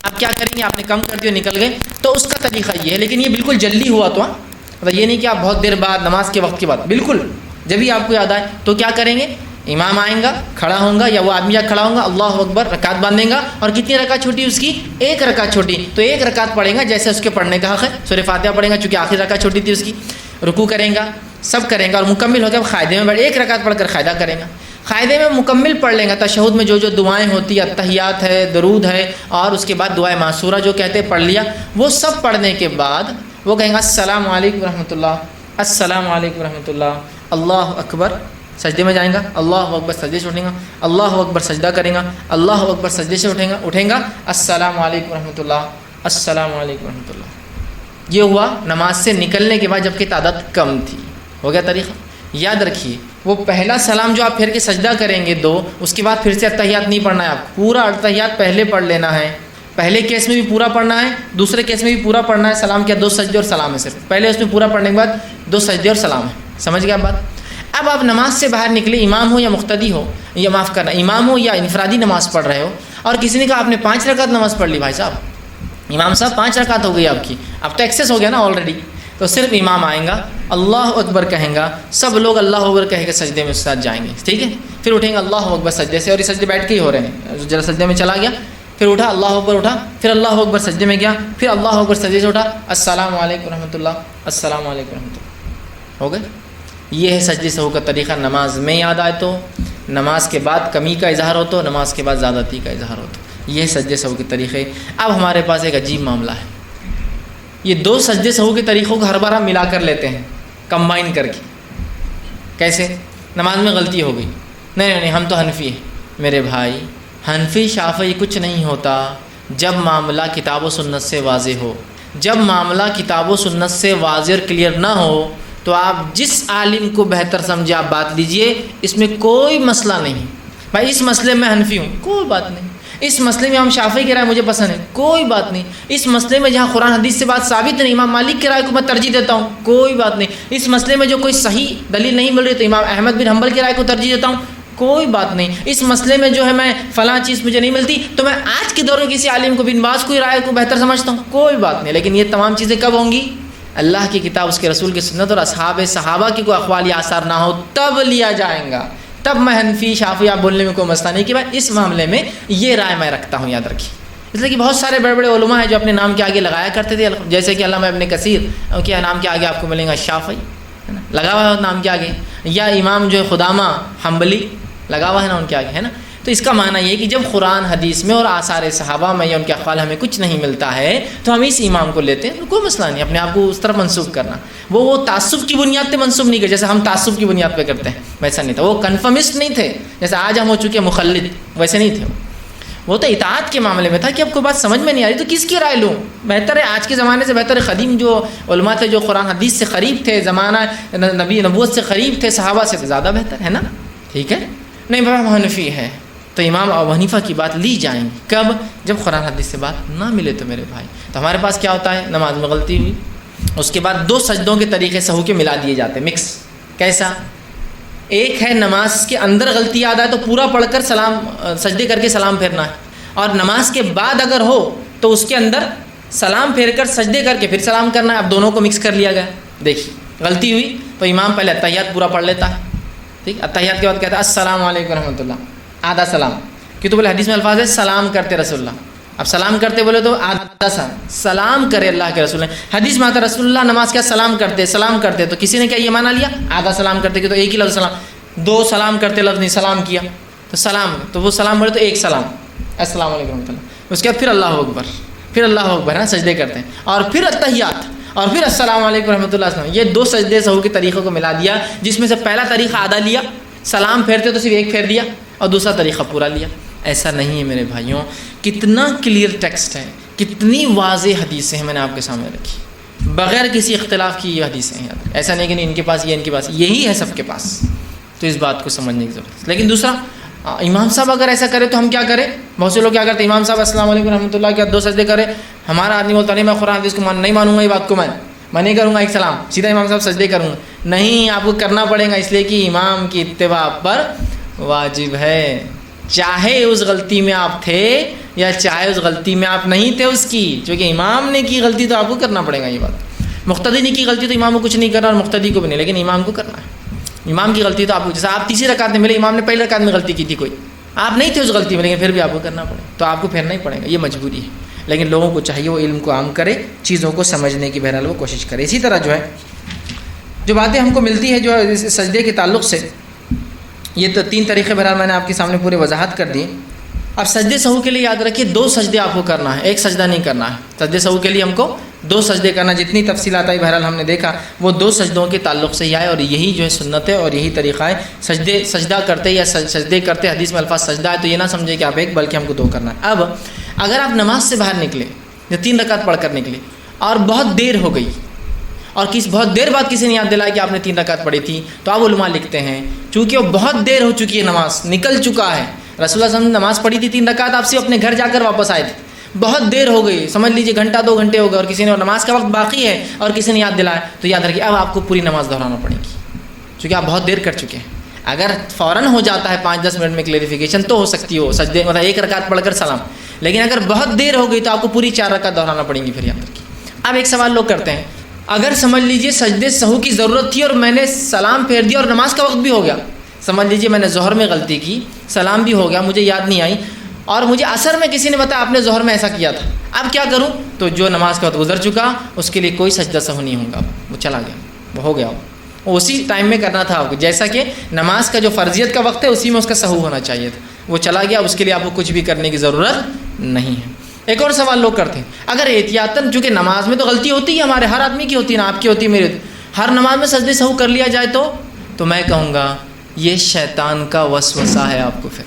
آپ کیا کریں گے, آپ نے کم کر دیا نکل گئے. تو اس کا طریقہ یہ ہے, لیکن یہ بالکل جلدی ہوا تو مطلب یہ نہیں کہ آپ بہت دیر بعد نماز کے وقت کے بعد, بالکل جب بھی آپ کو یاد آئے تو کیا کریں گے, امام آئیں گا, کھڑا ہوں گا یا وہ آدمی جا کھڑا ہوں گا, اللہ اکبر رکعت باندھیں گا. اور کتنی رکعت چھوٹی اس کی, 1 رکعت چھوٹی, تو 1 رکعت پڑھیں گا جیسے اس کے پڑھنے کا حق ہے. سورہ فاتحہ پڑھیں گا چونکہ آخری رکعت چھوٹی تھی اس کی, رکوع کریں گا, سب کریں گا, اور مکمل ہو گیا قاعدے میں بیٹھ 1 رکعت پڑھ کر قاعدہ کریں گا. قاعدے میں مکمل پڑھ لیں گا. تشہد میں جو دعائیں ہوتی ہیں, التحیات ہے, درود ہے, اور اس کے بعد دعائے معصورہ جو کہتے ہیں پڑھ لیا. وہ سب پڑھنے کے بعد وہ کہیں گا السلام علیکم ورحمۃ اللہ, السلام علیکم ورحمۃ اللہ, اللہ اکبر, سجدے میں جائیں گا, اللہ اکبر سجدے سے اٹھیں گا, اللہ اکبر سجدہ کریں گا, اللہ اکبر سجدے سے اٹھیں گا, السلام علیکم ورحمۃ اللہ, السلام علیکم ورحمۃ اللہ. یہ ہوا نماز سے نکلنے کے بعد, جبکہ تعداد کم تھی. ہو گیا طریقہ. یاد رکھیے وہ پہلا سلام جو آپ پھر کے سجدہ کریں گے 2, اس کے بعد پھر سے التحیات نہیں پڑھنا ہے. آپ پورا التحیات پہلے پڑھ لینا ہے. پہلے کیس میں بھی پورا پڑھنا ہے, دوسرے کیس میں بھی پورا پڑھنا ہے. سلام کیا 2 سجدے اور سلام ہے صرف. پہلے اس میں پورا پڑھنے کے بعد 2 سجدے اور سلام ہے. سمجھ گئے آپ بات. اب آپ نماز سے باہر نکلے, امام ہو یا مقتدی ہو, یا معاف کرنا امام ہو یا انفرادی نماز پڑھ رہے ہو, اور کسی نے کہا آپ نے 5 رکعت نماز پڑھ لی. بھائی صاحب, امام صاحب 5 رکعت ہو گئی آپ کی, اب تو ایکسیس ہو گیا نا آلریڈی. تو صرف امام آئیں گا, اللہ اکبر کہیں گا, سب لوگ اللہ اکبر کہہ کے سجدے میں ساتھ جائیں گے. ٹھیک ہے, پھر اٹھیں گے اللہ اکبر سجدے سے, اور یہ سجدے بیٹھ کے ہی ہو رہے ہیں. ذرا سجدے میں چلا گیا, پھر اٹھا, اللہ اکبر اٹھا, پھر اللہ اکبر سجدے میں گیا, پھر اللہ اکبر سجدے سے اٹھا, السلام علیکم ورحمۃ اللہ, السلام علیکم ورحمۃ اللہ. ہو گئے. یہ ہے سجدے سہو کا طریقہ. نماز میں یاد آئے تو, نماز کے بعد کمی کا اظہار ہو تو, نماز کے بعد زیادتی کا اظہار ہو تو. یہ ہے سجدے سہو کے طریقے. اب ہمارے پاس ایک عجیب معاملہ ہے. یہ 2 سجدے سہو کے طریقوں کو ہر بار ہم ملا کر لیتے ہیں, کمبائن کر کے. کیسے؟ نماز میں غلطی ہو گئی, نہیں ہم تو حنفی ہیں, میرے بھائی حنفی شافعی کچھ نہیں ہوتا جب معاملہ کتاب و سنت سے واضح ہو. جب معاملہ کتاب و سنت سے واضح اور کلیئر نہ ہو تو آپ جس عالم کو بہتر سمجھے آپ بات لیجئے، اس میں کوئی مسئلہ نہیں. بھائی اس مسئلے میں حنفی ہوں، کوئی بات نہیں. اس مسئلے میں ہم شافعی کی رائے مجھے پسند ہے، کوئی بات نہیں. اس مسئلے میں جہاں قرآن حدیث سے بات ثابت نہیں، امام مالک کی رائے کو میں ترجیح دیتا ہوں، کوئی بات نہیں. اس مسئلے میں جو کوئی صحیح دلیل نہیں مل رہی تو امام احمد بن حنبل کی رائے کو ترجیح دیتا ہوں، کوئی بات نہیں. اس مسئلے میں جو ہے میں فلاں چیز مجھے نہیں ملتی تو میں آج کے دور میں کسی عالم کو بن باز کی رائے کو بہتر سمجھتا ہوں، کوئی بات نہیں. لیکن یہ تمام چیزیں کب ہوں گی؟ اللہ کی کتاب، اس کے رسول کی سنت اور اصحاب صحابہ کی کوئی اقوال یا آثار نہ ہو تب لیا جائے گا. تب میں حنفی شافعی آپ بولنے میں کوئی مسئلہ نہیں کہ بھائی اس معاملے میں یہ رائے میں رکھتا ہوں. یاد رکھیے، اس لیے کہ بہت سارے بڑے بڑے علماء ہیں جو اپنے نام کے آگے لگایا کرتے تھے، جیسے کہ علامہ ابن کثیر کے نام کے آگے آپ کو ملیں گا شافعی، ہے نا، لگا ہوا ہے نام کے آگے، یا امام جو ہے خدامہ حنبلی لگا ہوا ہے نا ان کے آگے، ہے نا. تو اس کا معنی یہ کہ جب قرآن حدیث میں اور آثار صحابہ میں یا ان کے اقوال ہمیں کچھ نہیں ملتا ہے تو ہم اس امام کو لیتے ہیں، کوئی مسئلہ نہیں. اپنے آپ کو اس طرف منسوخ کرنا وہ تعصب کی بنیاد پہ منسوخ نہیں کرتے جیسے ہم تعصب کی بنیاد پہ کرتے ہیں، ویسا نہیں تھا. وہ کنفرمسٹ نہیں تھے جیسے آج ہم ہو چکے مخلد، ویسے نہیں تھے. وہ تو اطاعت کے معاملے میں تھا کہ اب کوئی بات سمجھ میں نہیں آ رہی تو کس کی رائے لوں. بہتر ہے آج کے زمانے سے بہتر ہے قدیم جو علماء تھے جو قرآن حدیث سے قریب تھے، زمانہ نبی نبوت سے قریب تھے، صحابہ سے زیادہ بہتر ہے نا. ٹھیک ہے، نہیں بھائی ہم حنفی ہے تو امام ابو حنیفہ کی بات لی جائیں گی. کب؟ جب قرآن حدیث سے بات نہ ملے تو میرے بھائی. تو ہمارے پاس کیا ہوتا ہے؟ نماز میں غلطی ہوئی، اس کے بعد 2 سجدوں کے طریقے سہو کے ملا دیے جاتے ہیں، مکس. کیسا؟ ایک ہے نماز کے اندر غلطی یاد آئے تو پورا پڑھ کر سلام سجدے کر کے سلام پھیرنا ہے، اور نماز کے بعد اگر ہو تو اس کے اندر سلام پھیر کر سجدے کر کے پھر سلام کرنا ہے. اب دونوں کو مکس کر لیا گیا. دیکھیے غلطی ہوئی تو امام پہلے اتحیات پورا پڑھ لیتا ہے، ٹھیک. اتحیات کے بعد کہتا ہے السلام علیکم ورحمۃ اللہ، آدھا سلام، کیوں تو بولے حدیث میں الفاظ ہے سلام کرتے رسول اللہ. اب سلام کرتے بولے تو آدھا سلام کرے اللہ کے رسول نے. حدیث میں آتا رسول اللہ نماز کیا سلام کرتے تو کسی نے کیا یہ مانا لیا آدھا سلام کرتے کہ تو ایک ہی لفظ سلام، 2 سلام کرتے لفظ نہیں سلام کیا تو سلام، تو وہ سلام بولے تو ایک سلام السلام علیکم ورحمۃ اللہ. اس کے بعد پھر اللہ اکبر، پھر اللہ اکبر ہے سجدے کرتے ہیں، اور پھر اتحیات، اور پھر السلام علیکم ورحمۃ اللہ. یہ 2 سجدے سہو کے طریقوں کو ملا دیا، جس میں سے پہلا طریقہ آدھا لیا، سلام پھیرتے تو صرف ایک پھیر دیا، اور دوسرا طریقہ پورا لیا. ایسا نہیں ہے میرے بھائیوں. کتنا کلیئر ٹیکسٹ ہے، کتنی واضح حدیثیں ہیں میں نے آپ کے سامنے رکھی، بغیر کسی اختلاف کی یہ حدیثیں ہیں. ایسا نہیں کہ ان کے پاس یہ ان کے پاس یہی ہے سب کے پاس. تو اس بات کو سمجھنے کی ضرورت ہے. لیکن دوسرا، امام صاحب اگر ایسا کرے تو ہم کیا کریں؟ بہت سے لوگ کیا کرتے ہیں، امام صاحب السلام علیکم ورحمۃ اللہ کے 2 سجدے کرے، ہمارا آدمی بولتا نہیں میں قرآن حدیث کو نہیں مانوں گا، یہ بات کو میں نہیں کروں گا، ایک سلام سیدھا امام صاحب سجدے کروں گا. نہیں، آپ کو کرنا پڑے گا، اس لیے کہ امام کی اتباع پر واجب ہے، چاہے اس غلطی میں آپ تھے یا چاہے اس غلطی میں آپ نہیں تھے اس کی. چونکہ امام نے کی غلطی تو آپ کو کرنا پڑے گا. یہ بات مقتدی نے کی غلطی تو امام کو کچھ نہیں کرنا اور مقتدی کو بھی نہیں، لیکن امام کو کرنا ہے. امام کی غلطی تو آپ کو، جیسے آپ تیسری رکعت میں ملے، امام نے پہلی رکعت میں غلطی کی تھی کوئی، آپ نہیں تھے اس غلطی میں، لیکن پھر بھی آپ کو کرنا پڑے تو آپ کو پھیرنا ہی پڑے گا. یہ مجبوری ہے. لیکن لوگوں کو چاہیے وہ علم کو عام کرے، چیزوں کو سمجھنے کی بہرحال وہ کوشش کرے. اسی طرح جو ہے جو باتیں ہم کو ملتی ہے جو سجدے کے تعلق سے، یہ تو 3 طریقے بہرحال میں نے آپ کے سامنے پورے وضاحت کر دیے. اب سجدے سہو کے لیے یاد رکھیے 2 سجدے آپ کو کرنا ہے، ایک سجدہ نہیں کرنا ہے. سجدے سہو کے لیے ہم کو 2 سجدے کرنا، جتنی تفصیلات آئی بہرحال ہم نے دیکھا وہ 2 سجدوں کے تعلق سے ہی آئے، اور یہی جو ہے سنت ہے اور یہی طریقہ ہے. سجدہ کرتے یا سجدے کرتے حدیث میں الفاظ سجدہ ہے تو یہ نہ سمجھے کہ آپ ایک، بلکہ ہم کو 2 کرنا ہے. اب اگر آپ نماز سے باہر نکلے یا 3 رکعت پڑھ کر نکلے اور بہت دیر ہو گئی اور بہت دیر بعد کسی نے یاد دلایا کہ آپ نے 3 رکعت پڑھی تھی، تو آپ علماء لکھتے ہیں چونکہ وہ بہت دیر ہو چکی ہے، نماز نکل چکا ہے، رسول اللہ صلی اللہ علیہ وسلم نے نماز پڑھی تھی 3 رکعت، آپ صرف اپنے گھر جا کر واپس آئے تھے، بہت دیر ہو گئی، سمجھ لیجیے گھنٹہ 2 گھنٹے ہو گئے، اور کسی نے نماز کا وقت باقی ہے اور کسی نے یاد دلایا، تو یاد رکھیے اب آپ کو پوری نماز دہرانا پڑے گی، چونکہ آپ بہت دیر کر چکے ہیں. اگر فوراً ہو جاتا ہے 5-10 منٹ میں کلیریفیکیشن تو ہو سکتی ہو سجدے، مطلب 1 رکعت پڑھ کر سلام، لیکن اگر بہت دیر ہو گئی تو آپ کو پوری 4 رکعت دہرانا پڑیں گی. پھر یاد رکھیے. اب ایک سوال لوگ کرتے ہیں، اگر سمجھ لیجیے سجدے سہو کی ضرورت تھی اور میں نے سلام پھیر دیا اور نماز کا وقت بھی ہو گیا، سمجھ لیجیے میں نے ظہر میں غلطی کی، سلام بھی ہو گیا، مجھے یاد نہیں آئی، اور مجھے عصر میں کسی نے بتایا آپ نے ظہر میں ایسا کیا تھا، اب کیا کروں؟ تو جو نماز کا وقت گزر چکا اس کے لیے کوئی سجدہ سہو نہیں ہوگا، وہ چلا گیا، وہ ہو گیا، وہ اسی ٹائم میں کرنا تھا آپ کو، جیسا کہ نماز کا جو فرضیت کا وقت ہے اسی میں اس کا سہو ہونا چاہیے تھا، وہ چلا گیا، اس کے لیے آپ کو کچھ بھی کرنے کی ضرورت نہیں ہے. ایک اور سوال لوگ کرتے ہیں، اگر احتیاطاً، چونکہ نماز میں تو غلطی ہوتی ہے، ہمارے ہر آدمی کی ہوتی ہے نا، آپ کی ہوتی ہے، میری ہوتی ہے، ہر نماز میں سجدے سہو کر لیا جائے تو میں کہوں گا یہ شیطان کا وسوسہ ہے آپ کو. پھر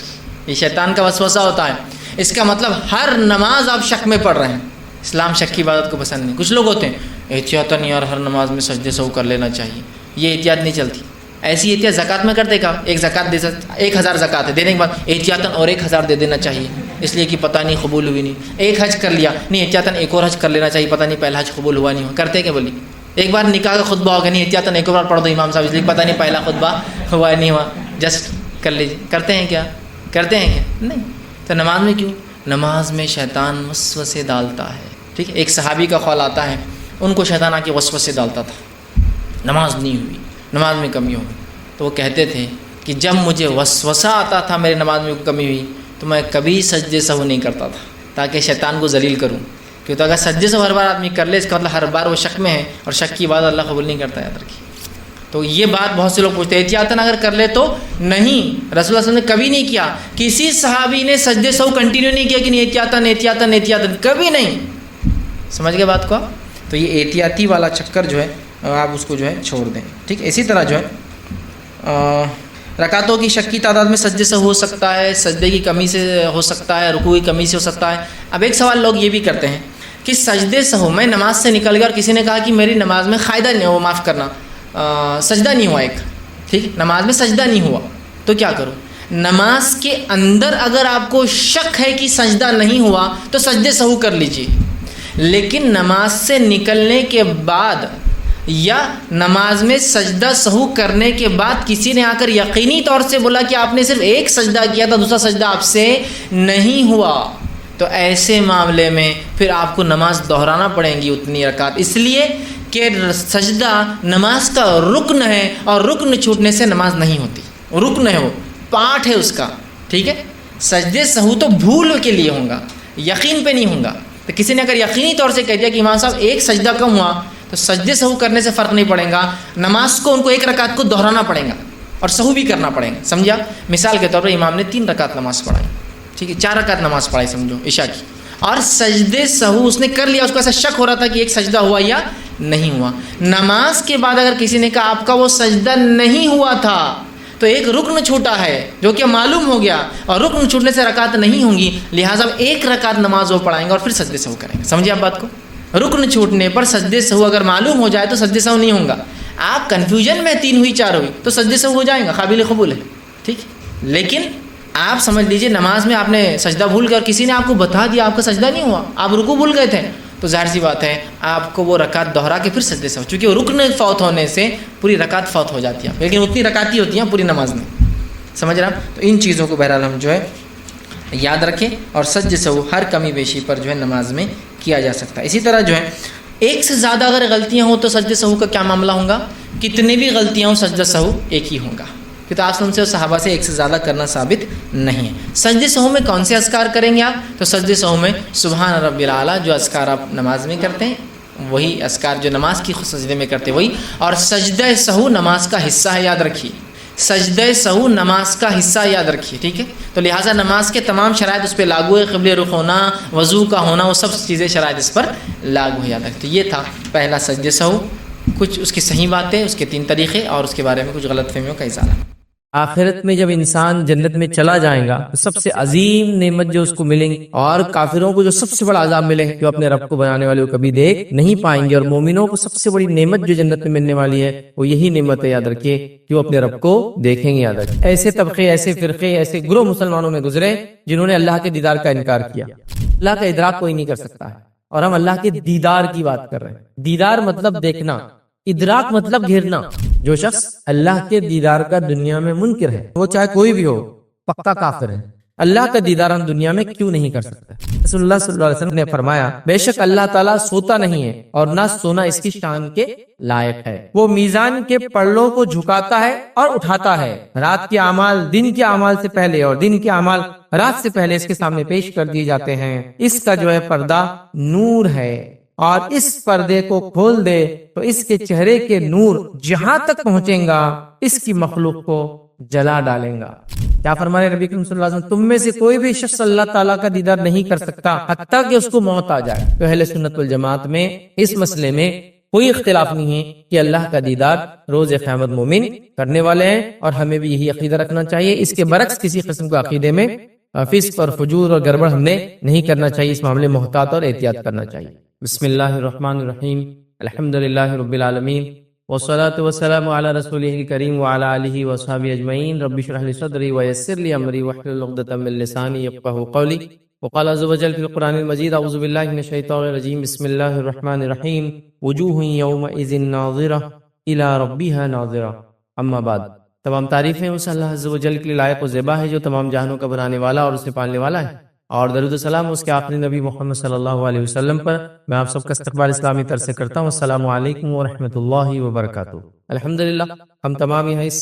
یہ شیطان کا وسوسہ ہوتا ہے. اس کا مطلب ہر نماز آپ شک میں پڑھ رہے ہیں. اسلام شک کی عبادت کو پسند نہیں. کچھ لوگ ہوتے ہیں احتیاطاً یار ہر نماز میں سجدے سہو کر لینا چاہیے. یہ احتیاط نہیں چلتی. ایسی احتیاط زکوٰۃ میں کرتے کا ایک زکوٰۃ دے 1000 زکوٰۃ ہے, دینے کے بعد احتیاطاً اور 1000 دے دینا چاہیے, اس لیے کہ پتہ نہیں قبول ہوئی نہیں. ایک حج کر لیا, نہیں احتیاطاً ایک اور حج کر لینا چاہیے, پتہ نہیں پہلا حج قبول ہوا نہیں ہوا. کرتے کیا بولی؟ ایک بار نکاح کا خطبہ ہوگا, نہیں احتیاطاً ایک بار پڑھ دو امام صاحب, اس لیے پتہ نہیں پہلا خطبہ ہوا نہیں ہوا, جسٹ کر لیجیے. کرتے ہیں کیا؟ کرتے ہیں کیا؟ نہیں. تو نماز میں کیوں؟ نماز میں شیطان وسوسے ڈالتا ہے. ٹھیک ہے, ایک صحابی کا قول آتا ہے ان کو شیطان آ کے وسوسے ڈالتا تھا, نماز نہیں ہوئی, نماز میں کمی ہو گئی. تو وہ کہتے تھے کہ جب مجھے وسوسہ آتا تھا میرے نماز میں کمی ہوئی تو میں کبھی سجدے سہو نہیں کرتا تھا, تاکہ شیطان کو ذلیل کروں. کیوں؟ تو اگر سجدے سہو ہر بار آدمی کر لے, اس کا مطلب ہر بار وہ شک میں ہے, اور شک کی بات اللہ قبول نہیں کرتا, یاد رکھیے. تو یہ بات بہت سے لوگ پوچھتے ہیں احتیاطاً اگر کر لے تو نہیں. رسول اللہ صلی اللہ علیہ وسلم نے کبھی نہیں کیا. کسی صحابی نے سجدے سہو کنٹینیو نہیں کیا کہ نہیں احتیاطاً احتیاطاً احتیاطاً, کبھی نہیں. سمجھ گئے بات کو؟ تو یہ احتیاطی والا چکر جو ہے آپ اس کو جو ہے چھوڑ دیں. ٹھیک ہے. اسی طرح جو ہے رکعتوں کی شک کی تعداد میں سجدے سے ہو سکتا ہے, سجدے کی کمی سے ہو سکتا ہے, رکوع کی کمی سے ہو سکتا ہے. اب ایک سوال لوگ یہ بھی کرتے ہیں کہ سجدے سہو میں نماز سے نکل گیا اور کسی نے کہا کہ میری نماز میں قاعدہ نہیں ہوا, معاف کرنا سجدہ نہیں ہوا ایک, ٹھیک, نماز میں سجدہ نہیں ہوا, تو کیا کروں؟ نماز کے اندر اگر آپ کو شک ہے کہ سجدہ نہیں ہوا تو سجدے سہو کر لیجیے. لیکن نماز سے نکلنے کے بعد یا نماز میں سجدہ سہو کرنے کے بعد کسی نے آ کر یقینی طور سے بولا کہ آپ نے صرف ایک سجدہ کیا تھا, دوسرا سجدہ آپ سے نہیں ہوا, تو ایسے معاملے میں پھر آپ کو نماز دہرانا پڑیں گی اتنی رکعت, اس لیے کہ سجدہ نماز کا رکن ہے, اور رکن چھوٹنے سے نماز نہیں ہوتی. رکن ہے, وہ پارٹ ہے اس کا. ٹھیک ہے. سجدے سہو تو بھول کے لیے ہوں گا, یقین پہ نہیں ہوں گا. تو کسی نے اگر یقینی طور سے کہہ دیا کہ امام صاحب ایک سجدہ کم ہوا, تو سجدے سہو کرنے سے فرق نہیں پڑے گا, نماز کو ان کو ایک رکعت کو دہرانا پڑے گا اور سہو بھی کرنا پڑے گا. سمجھا؟ مثال کے طور پر امام نے 3 رکعت نماز پڑھائی, ٹھیک ہے, 4 رکعت نماز پڑھائی سمجھو عشاء کی, اور سجدے سہو اس نے کر لیا, اس کو ایسا شک ہو رہا تھا کہ ایک سجدہ ہوا یا نہیں ہوا. نماز کے بعد اگر کسی نے کہا آپ کا وہ سجدہ نہیں ہوا تھا, تو ایک رکن چھوٹا ہے جو کہ معلوم ہو گیا, اور رکن چھوٹنے سے رکعت نہیں ہوں گی, لہٰذا ایک رکعت نماز وہ پڑھائیں گے اور پھر سجدے سہو کریں گے. سمجھے آپ بات کو؟ رکن چھوٹنے پر سجدے سہو اگر معلوم ہو جائے تو سجدے سہو نہیں ہوں گا. آپ کنفیوژن میں 3 ہوئی 4 ہوئی تو سجدے سہو ہو جائیں گا, قابل قبول ہے. ٹھیک. لیکن آپ سمجھ لیجئے نماز میں آپ نے سجدہ بھول گئے اور کسی نے آپ کو بتا دیا آپ کا سجدہ نہیں ہوا, آپ رکوع بھول گئے تھے, تو ظاہر سی بات ہے آپ کو وہ رکعت دہرا کے پھر سجدے سہو, چونکہ وہ رکن فوت ہونے سے پوری رکعت فوت ہو جاتی ہے, لیکن اتنی رکعت ہی ہوتی ہیں پوری نماز میں. سمجھ رہا؟ تو ان چیزوں کو بہرحال ہم جو ہے یاد رکھیں, اور سجدے سہو ہر کمی بیشی پر جو ہے نماز میں کیا جا سکتا ہے. اسی طرح جو ہے ایک سے زیادہ اگر غلطیاں ہوں تو سجدے سہو کا کیا معاملہ ہوگا؟ کتنے بھی غلطیاں ہوں سجدہ سہو ایک ہی ہوگا, کہ تو آپ سے اور صحابہ سے ایک سے زیادہ کرنا ثابت نہیں ہے. سجدے سہو میں کون سے اذکار کریں گے آپ؟ تو سجدے سہو میں سبحان ربی الاعلیٰ جو اذکار آپ نماز میں کرتے ہیں وہی اذکار جو نماز کی خود سجدے میں کرتے وہی, اور سجدہ سہو نماز کا حصہ ہے, یاد رکھیے. سجدہ سہو نماز کا حصہ یاد رکھیے. ٹھیک ہے. تو لہٰذا نماز کے تمام شرائط اس پہ لاگو ہے, قبلہ رخ ہونا, وضو کا ہونا, وہ سب چیزیں شرائط اس پر لاگو ہے, یاد رکھتے. یہ تھا پہلا سجدہ سہو, کچھ اس کی صحیح باتیں, اس کے 3 طریقے, اور اس کے بارے میں کچھ غلط فہمیوں کا اظہار. آخرت میں جب انسان جنت میں چلا جائے گا تو سب سے عظیم نعمت جو اس کو ملیں گی, اور کافروں کو جو سب سے بڑا عذاب ملے جو اپنے رب کو بنانے والے کو کبھی دیکھ نہیں پائیں گے, اور مومنوں کو سب سے بڑی نعمت جو جنت میں ملنے والی ہے وہ یہی نعمت ہے, یاد رکھیے, کہ وہ اپنے رب کو دیکھیں گے. یاد رکھیے ایسے طبقے, ایسے فرقے, ایسے گروہ مسلمانوں میں گزرے جنہوں نے اللہ کے دیدار کا انکار کیا. اللہ کا ادراک کوئی نہیں کر سکتا ہے, اور ہم اللہ کے دیدار کی بات کر رہے ہیں. دیدار مطلب دیکھنا, ادراک مطلب گھیرنا. جو شخص اللہ کے دیدار کا دنیا میں منکر ہے وہ چاہے کوئی بھی ہو پکا کافر ہے. اللہ کا دیدار ہم دنیا میں کیوں نہیں کر سکتے؟ رسول اللہ صلی اللہ علیہ وسلم نے فرمایا بے شک اللہ تعالیٰ سوتا نہیں ہے اور نہ سونا اس کی شان کے لائق ہے. وہ میزان کے پلڑوں کو جھکاتا ہے اور اٹھاتا ہے. رات کے اعمال دن کے اعمال سے پہلے اور دن کے اعمال رات سے پہلے اس کے سامنے پیش کر دیے جاتے ہیں. اس کا جو ہے پردہ نور ہے, اور اس پردے کو کھول دے تو اس کے چہرے کے نور جہاں تک پہنچیں گا اس کی مخلوق کو جلا ڈالیں گا. کیا فرمانے نبی کریم صلی اللہ علیہ وسلم, تم میں سے کوئی بھی شخص اللہ تعالیٰ کا دیدار نہیں کر سکتا حتیٰ کہ اس کو موت آ جائے. تو اہل سنت والجماعت میں اس مسئلے میں کوئی اختلاف نہیں ہے کہ اللہ کا دیدار روز قیامت مومن کرنے والے ہیں، اور ہمیں بھی یہی عقیدہ رکھنا چاہیے۔ اس کے برعکس کسی قسم کا عقیدے میں فسق اور فجور اور گڑبڑ ہم نے نہیں کرنا چاہیے، اس معاملے میں محتاط اور احتیاط کرنا چاہیے۔ بسم اللہ الرحمن الرحیم، الحمدللہ رب العالمین، والصلاة والسلام علی رسولہ الکریم وعلی آلہ وصحبہ اجمعین۔ رب اشرح لی صدری ویسر لی امری واحلل عقدۃ من لسانی یفقہوا قولی۔ وقال عز وجل فی القرآن المجید اعوذ باللہ من الشیطان الرجیم بسم اللہ الرحمن الرحیم، وجوہ یومئذ ناظرہ الی ربها ناظرہ۔ اما بعد، تمام تعریفیں اس اللہ عز و جل کے لیے لائق و زیبا ہے جو تمام جہانوں کا بنانے والا اور اسے پالنے والا ہے، اور درود و سلام اس کے آخری نبی محمد صلی اللہ علیہ وسلم پر۔ میں آپ سب کا استقبال اسلامی طرز سے کرتا ہوں۔ السلام علیکم ورحمۃ اللہ وبرکاتہ۔ الحمدللہ ہم تمام یہاں اس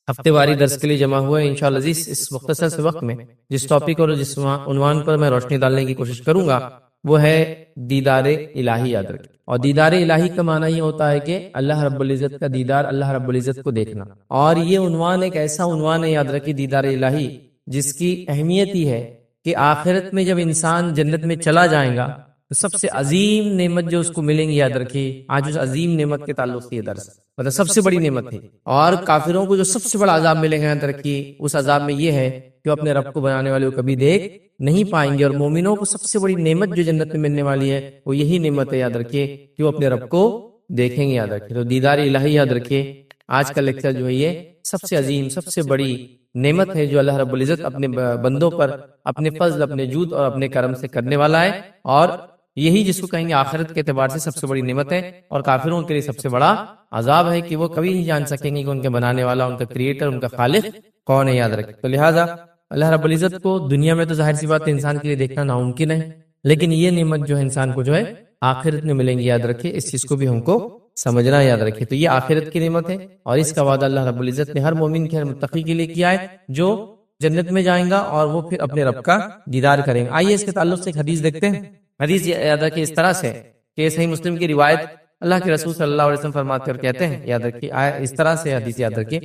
ہفتے واری درس کے لیے جمع ہوئے ہیں۔ انشاءاللہ عزیز، اس مختصر سے وقت میں جس ٹاپک اور جس عنوان پر میں روشنی ڈالنے کی کوشش کروں گا وہ ہے دیدار الہی۔ یاد رکھیں، اور دیدار الہی کا معنی یہ ہوتا ہے کہ اللہ رب العزت کا دیدار، اللہ رب العزت کو دیکھنا۔ اور یہ عنوان ایک ایسا عنوان ہے، یاد رکھیں، دیدار الہی، جس کی اہمیت یہ ہے کہ آخرت میں جب انسان جنت میں چلا جائے گا تو سب سے عظیم نعمت جو اس کو ملیں گی، یاد رکھیے آج اس عظیم نعمت کے تعلق سے یہ درس مطلب سب سے بڑی نعمت ہے۔ اور کافروں کو جو سب سے بڑا عذاب ملے گا، یاد رکھیے اس عذاب میں یہ ہے کہ وہ اپنے رب کو بنانے والے کو کبھی دیکھ نہیں پائیں گے۔ اور مومنوں کو سب سے بڑی نعمت جو جنت میں ملنے والی ہے وہ یہی نعمت ہے، یاد رکھیے، کہ وہ اپنے رب کو دیکھیں گے۔ یاد رکھیے، تو دیدار الہی، یاد رکھیے آج کا لیکچر جو ہے یہ سب سے عظیم، سب سے بڑی نعمت ہے جو اللہ رب العزت اپنے بندوں پر اپنے فضل، اپنے جود اور اپنے کرم سے کرنے والا ہے، اور یہی جس کو کہیں گے آخرت کے اعتبار سے سب سے بڑی نعمت ہے، اور کافروں کے لیے سب سے بڑا عذاب ہے کہ وہ کبھی نہیں جان سکیں گے کہ ان کے بنانے والا، ان کا کریٹر، ان کا خالق کون ہے۔ یاد رکھیں، تو لہٰذا اللہ رب العزت کو دنیا میں تو ظاہر سی بات ہے انسان کے لیے دیکھنا ناممکن ہے، لیکن یہ نعمت جو ہے انسان کو جو ہے آخرت میں ملیں گی۔ یاد رکھیں، اس چیز کو بھی ہم کو سمجھنا ہے۔ یاد رکھیں، تو یہ آخرت کی نعمت ہے، اور اس کا وعدہ اللہ رب العزت نے ہر مومن کے، ہر متقی کے لیے کیا ہے جو جنت میں جائیں گا اور وہ پھر اپنے رب کا دیدار کریں گے۔ آئیے اس کے تعلق سے ایک حدیث دیکھتے ہیں۔ حدیث یاد رکھیں اس طرح سے کہ صحیح مسلم کی روایت، اللہ کے رسول صلی اللہ علیہ وسلم فرماتے اور کہتے ہیں، یاد رکھیے اس طرح سے حدیث یاد رکھیے،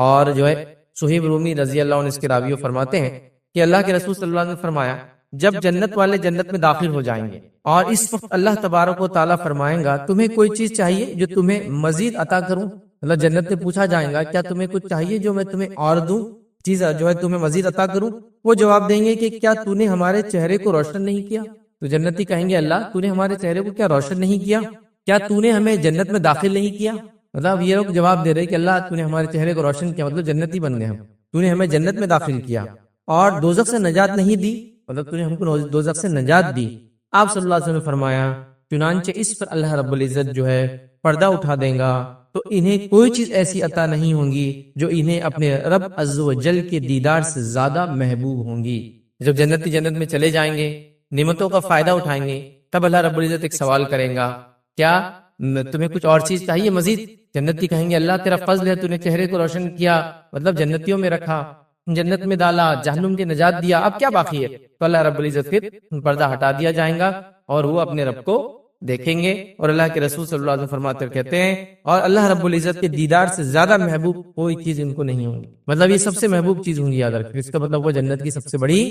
اور جو ہے صہیب رومی رضی اللہ عنہ اس کے راویوں فرماتے ہیں کہ اللہ کے رسول صلی اللہ علیہ وسلم نے فرمایا، جب جنت والے جنت میں داخل ہو جائیں گے اور اس وقت اللہ تبارک و تعالیٰ فرمائیں گا، تمہیں کوئی چیز چاہیے جو تمہیں مزید عطا کروں؟ اللہ جنت میں پوچھا جائے گا، کیا تمہیں کچھ چاہیے جو میں تمہیں اور دوں، چیز جو ہے تمہیں مزید عطا کروں؟ وہ جواب دیں گے کہ کیا تو نے ہمارے چہرے کو روشن نہیں کیا؟ تو جنتی کہیں گے، اللہ تو نے ہمارے چہرے کو کیا روشن نہیں کیا؟ کیا تو نے ہمیں جنت میں داخل نہیں کیا؟ مطلب یہ لوگ جواب دے رہے کہ اللہ تو نے ہمارے چہرے کو روشن کیا، مطلب جنتی بن گئے ہم، تو نے ہمیں جنت میں داخل کیا، اور دوزخ سے نجات نہیں دی، مطلب تو نے ہم کو دوزخ سے نجات دی۔ آپ صلی اللہ علیہ وسلم نے فرمایا، چنانچہ اس پر اللہ رب العزت جو ہے پردہ اٹھا دیں گا، تو انہیں کوئی چیز ایسی عطا نہیں ہوں گی جو انہیں اپنے رب عز و جل کے دیدار سے زیادہ محبوب ہوں گی۔ جب جنتی جنت میں چلے جائیں گے، نعمتوں کا فائدہ اٹھائیں گے، تب اللہ رب العزت ایک سوال کریں گا، کیا تمہیں کچھ اور چیز چاہیے مزید؟ جنتی کہیں گے، اللہ تیرا فضل ہے، تو نے چہرے کو روشن کیا، مطلب جنتیوں میں رکھا، جنت میں ڈالا، جہنم کے نجات دیا، اب کیا باقی ہے؟ تو اللہ رب العزت پھر پردہ ہٹا دیا جائے گا اور وہ اپنے رب کو دیکھیں گے۔ اور اللہ کے رسول صلی اللہ علیہ وسلم فرماتے کہتے ہیں، اور اللہ رب العزت کے دیدار سے زیادہ محبوب کوئی چیز ان کو نہیں ہوگی، مطلب یہ سب سے محبوب چیز ہوں گی۔ یاد رکھیں، اس کا مطلب وہ جنت کی سب سے بڑی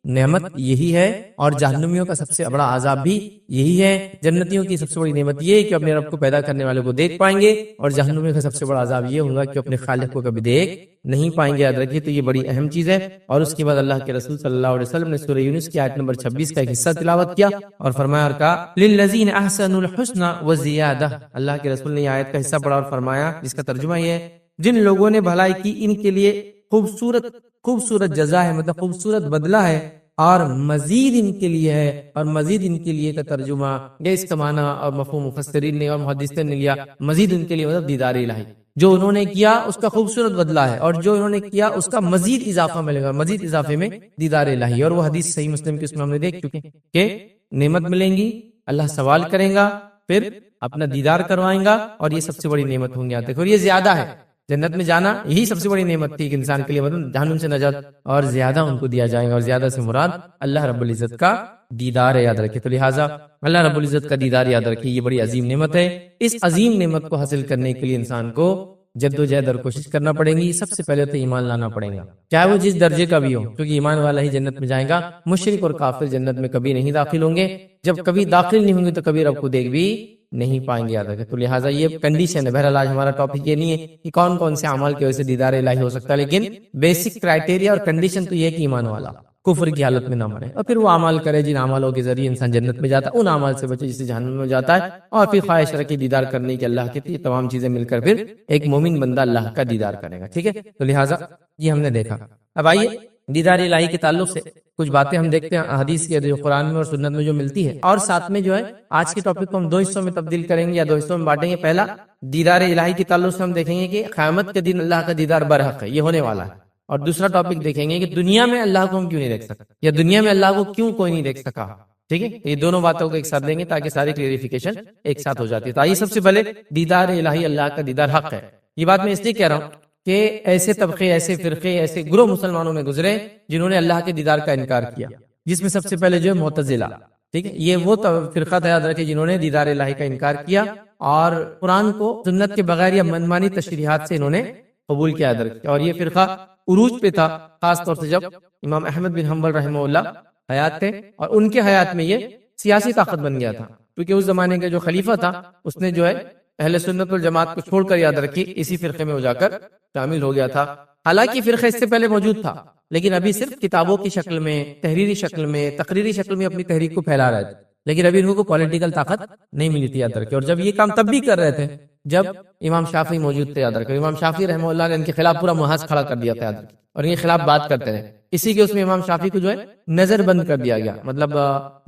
نعمت یہی ہے، اور جہنمیوں کا سب سے بڑا عذاب بھی یہی ہے۔ جنتیوں کی سب سے بڑی نعمت یہ ہے کہ اپنے رب کو پیدا کرنے والے کو دیکھ پائیں گے، اور جہنمیوں کا سب سے بڑا عذاب یہ ہوگا کہ اپنے خالق کو کبھی دیکھ نہیں پائیں گے۔ یاد رکھیے، تو یہ بڑی اہم چیز ہے۔ اور اس کے بعد اللہ کے رسول صلی اللہ علیہ وسلم نے سورہ یونس کی آیت نمبر 26 کا ایک حصہ تلاوت کیا اور فرمایا اور کہا، للذین احسنوا الحسنى وزیادہ۔ اللہ کے رسول نے یہ آیت کا حصہ پڑھا اور فرمایا، جس کا ترجمہ یہ ہے، جن لوگوں نے بھلائی کی ان کے لیے خوبصورت جزا ہے، مطلب خوبصورت بدلہ ہے، اور مزید ان کے لیے ہے۔ اور مزید ان کے لیے کا ترجمہ یہ اس کا معنی اور مفہوم مفسرین نے اور محدثین نے لیا، مزید ان کے لیے مطلب دیدار الہی، جو انہوں نے کیا اس کا خوبصورت بدلہ ہے، اور جو انہوں نے کیا اس کا مزید اضافہ ملے گا، مزید اضافے میں دیدار الہی۔ اور وہ حدیث صحیح مسلم کی اس میں ہم نے دیکھ چکے کہ نعمت ملیں گی، اللہ سوال کریں گا، پھر اپنا دیدار کروائیں گا، اور یہ سب سے بڑی نعمت ہوں گی۔ آتے اور یہ زیادہ ہے، جنت میں جانا یہی سب سے بڑی نعمت تھی کہ انسان کے لیے، مطلب جہنم سے نجات، اور زیادہ ان کو دیا جائے گا، اور زیادہ سے مراد اللہ رب العزت کا دیدار ہے۔ یاد رکھے، تو لہٰذا اللہ رب العزت کا دیدار یاد رکھے، یہ بڑی عظیم نعمت ہے۔ اس عظیم نعمت کو حاصل کرنے کے لیے انسان کو جد و جہد اور کوشش کرنا پڑے گی۔ سب سے پہلے تو ایمان لانا پڑے گا، چاہے وہ جس درجے کا بھی ہو، کیونکہ ایمان والا ہی جنت میں جائے گا، مشرک اور کافر جنت میں کبھی نہیں داخل ہوں گے۔ جب کبھی داخل نہیں ہوں گے تو کبھی رب کو دیکھ بھی نہیں پائیں گے، یاد رکھیں۔ تو لہٰذا یہ کنڈیشن ہے۔ بہرحال آج ہمارا ٹاپک یہ نہیں ہے کہ کون کون سے اعمال کی وجہ سے دیدار الہی ہو سکتا ہے، لیکن بیسک کرائٹیریا اور کنڈیشن تو یہ ہے کہ ایمان والا کفر کی حالت میں نہ مرے، اور پھر وہ اعمال کرے جن اعمالوں کے ذریعے انسان جنت میں جاتا ہے، ان اعمال سے بچے جس سے جہنم میں جاتا ہے، اور پھر خواہش رکھے دیدار کرنے کی اللہ کی، یہ تمام چیزیں مل کر پھر ایک مومن بندہ اللہ کا دیدار کرے گا، ٹھیک ہے۔ تو لہٰذا یہ ہم نے دیکھا۔ اب آئیے دیدار الہی کے تعلق سے کچھ باتیں ہم دیکھتے ہیں حدیث کے جو قرآن میں اور سنت میں جو ملتی ہے، اور ساتھ میں جو ہے آج کے ٹاپک کو ہم 2 حصوں میں تبدیل کریں گے یا 2 حصوں میں بانٹیں گے۔ پہلا دیدار الہی کے تعلق سے ہم دیکھیں گے کہ قیامت کے دن اللہ کا دیدار برحق ہے، یہ ہونے والا ہے، اور دوسرا ٹاپک دیکھیں گے کہ دنیا میں اللہ کو ہم کیوں نہیں دیکھ سکتے، یا دنیا میں اللہ کو کیوں کوئی نہیں دیکھ سکا، ٹھیک ہے۔ یہ دونوں باتوں کو ایک ساتھ دیں گے تاکہ ساری کلیریفیکیشن ایک ساتھ ہو جاتی ہے۔ تو آئیے سب سے پہلے دیدار الہی، اللہ کا دیدار حق ہے۔ یہ بات میں اس لیے کہہ رہا ہوں کہ ایسے طبقے، ایسے فرقے، ایسے گروہ مسلمانوں میں گزرے جنہوں نے اللہ کے دیدار کا انکار کیا، جس میں سب سے پہلے جو ہے معتزلہ، ٹھیک ہے۔ یہ وہ فرقہ تھا، یاد رکھے، جنہوں نے دیدار الہی کا انکار کیا اور قرآن کو سنت کے بغیر یا منمانی تشریحات سے انہوں نے قبول کیا، یاد رکھے۔ اور یہ فرقہ عروج پہ تھا، خاص طور سے جب امام احمد بن حنبل رحمہ اللہ حیات تھے، اور ان کے حیات میں یہ سیاسی طاقت بن گیا تھا، کیونکہ اس زمانے کا جو خلیفہ تھا اس نے جو ہے اہل سنت والجماعت کو چھوڑ کر، یاد رکھیے، اسی فرقے میں ہو جا کر شامل ہو گیا تھا۔ حالانکہ فرقہ اس سے پہلے موجود تھا، لیکن ابھی صرف کتابوں کی شکل میں، تحریری شکل میں، تقریری شکل میں اپنی تحریک کو پھیلا رہے تھے، لیکن ابھی ان کو پولیٹیکل طاقت نہیں ملی تھی، یاد رکھیے۔ اور جب یہ کام تب بھی کر رہے تھے جب امام شافعی موجود تھے، یاد رکھیے۔ امام شافعی رحمہ اللہ نے ان کے خلاف پورا محاذ کھڑا کر دیا تھا، یاد رکھیے، اور ان کے خلاف بات کرتے رہے۔ اسی کے اس میں امام شافعی کو جو ہے نظر بند کر دیا گیا، مطلب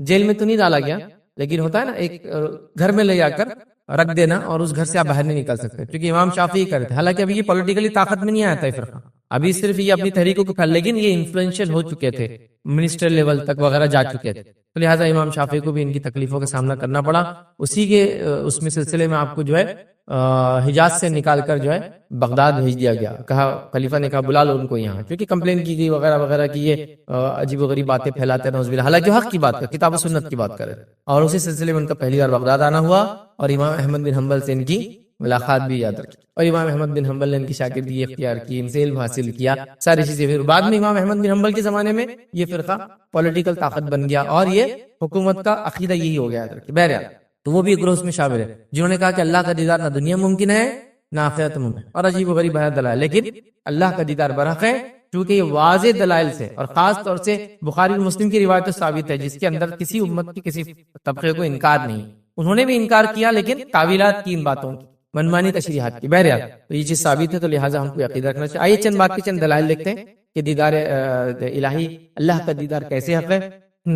جیل میں تو نہیں ڈالا گیا، لیکن ہوتا ہے نا ایک گھر میں لے جا کر رکھ دینا، اور اس گھر سے آپ باہر نہیں نکل سکتے، کیونکہ امام شافعی کرتے تھے۔ حالانکہ ابھی یہ پولیٹیکلی طاقت میں نہیں آیا تھا یہ فرقہ، ابھی صرف یہ اپنی تحریکوں کو پھیل، لیکن یہ انفلوئنشل ہو چکے تھے، منسٹر لیول تک وغیرہ جا چکے تھے، تو لہٰذا امام شافعی کو بھی ان کی تکلیفوں کا سامنا کرنا پڑا۔ اسی کے اس میں سلسلے میں آپ کو جو ہے حجاز سے نکال کر جو ہے بغداد بھیج دیا گیا، کہا، خلیفہ نے کہا بلا لو ان کو یہاں، کیونکہ کمپلین کی گئی وغیرہ وغیرہ کی یہ عجیب و غریب باتیں پھیلاتے ہیں، نعوذ باللہ، حالانکہ حق کی بات کر، کتاب و سنت کی بات کرے۔ اور اسی سلسلے میں ان کا پہلی بار بغداد آنا ہوا، اور امام احمد بن حنبل سے ان کی ملاقات بھی، یاد رکھی، اور امام احمد بن حنبل نے ان کی شاگردی اختیار کی، ان سے علم حاصل کیا، ساری چیزیں۔ پھر بعد میں امام احمد بن حنبل کے زمانے میں یہ فرقہ پولیٹیکل طاقت بن گیا، اور یہ حکومت کا عقیدہ یہی ہو گیا، یاد رکھیے۔ بہرحال تو وہ بھی گروہ میں شامل ہے جنہوں نے کہا کہ اللہ کا دیدار نہ دنیا ممکن ہے نہ آخرت ممکن ہے، اور عجیب و غریب دلائل، لیکن اللہ کا دیدار برحق ہے، کیونکہ یہ واضح دلائل سے، اور خاص طور سے بخاری اور مسلم کی روایت ثابت ہے، جس کے اندر کسی امت کی کسی طبقے کو انکار نہیں، انہوں نے بھی انکار کیا، لیکن تعویلات کی، ان باتوں کی، منمانی تشریحات کی۔ بہرحال تو یہ چیز ثابت ہے، تو لہٰذا ہم کو عقیدہ رکھنا چاہیے۔ آئیے چند بات کے چند دلائل دیکھتے ہیں کہ دیدار الہی، اللہ کا دیدار کیسے حق ہے۔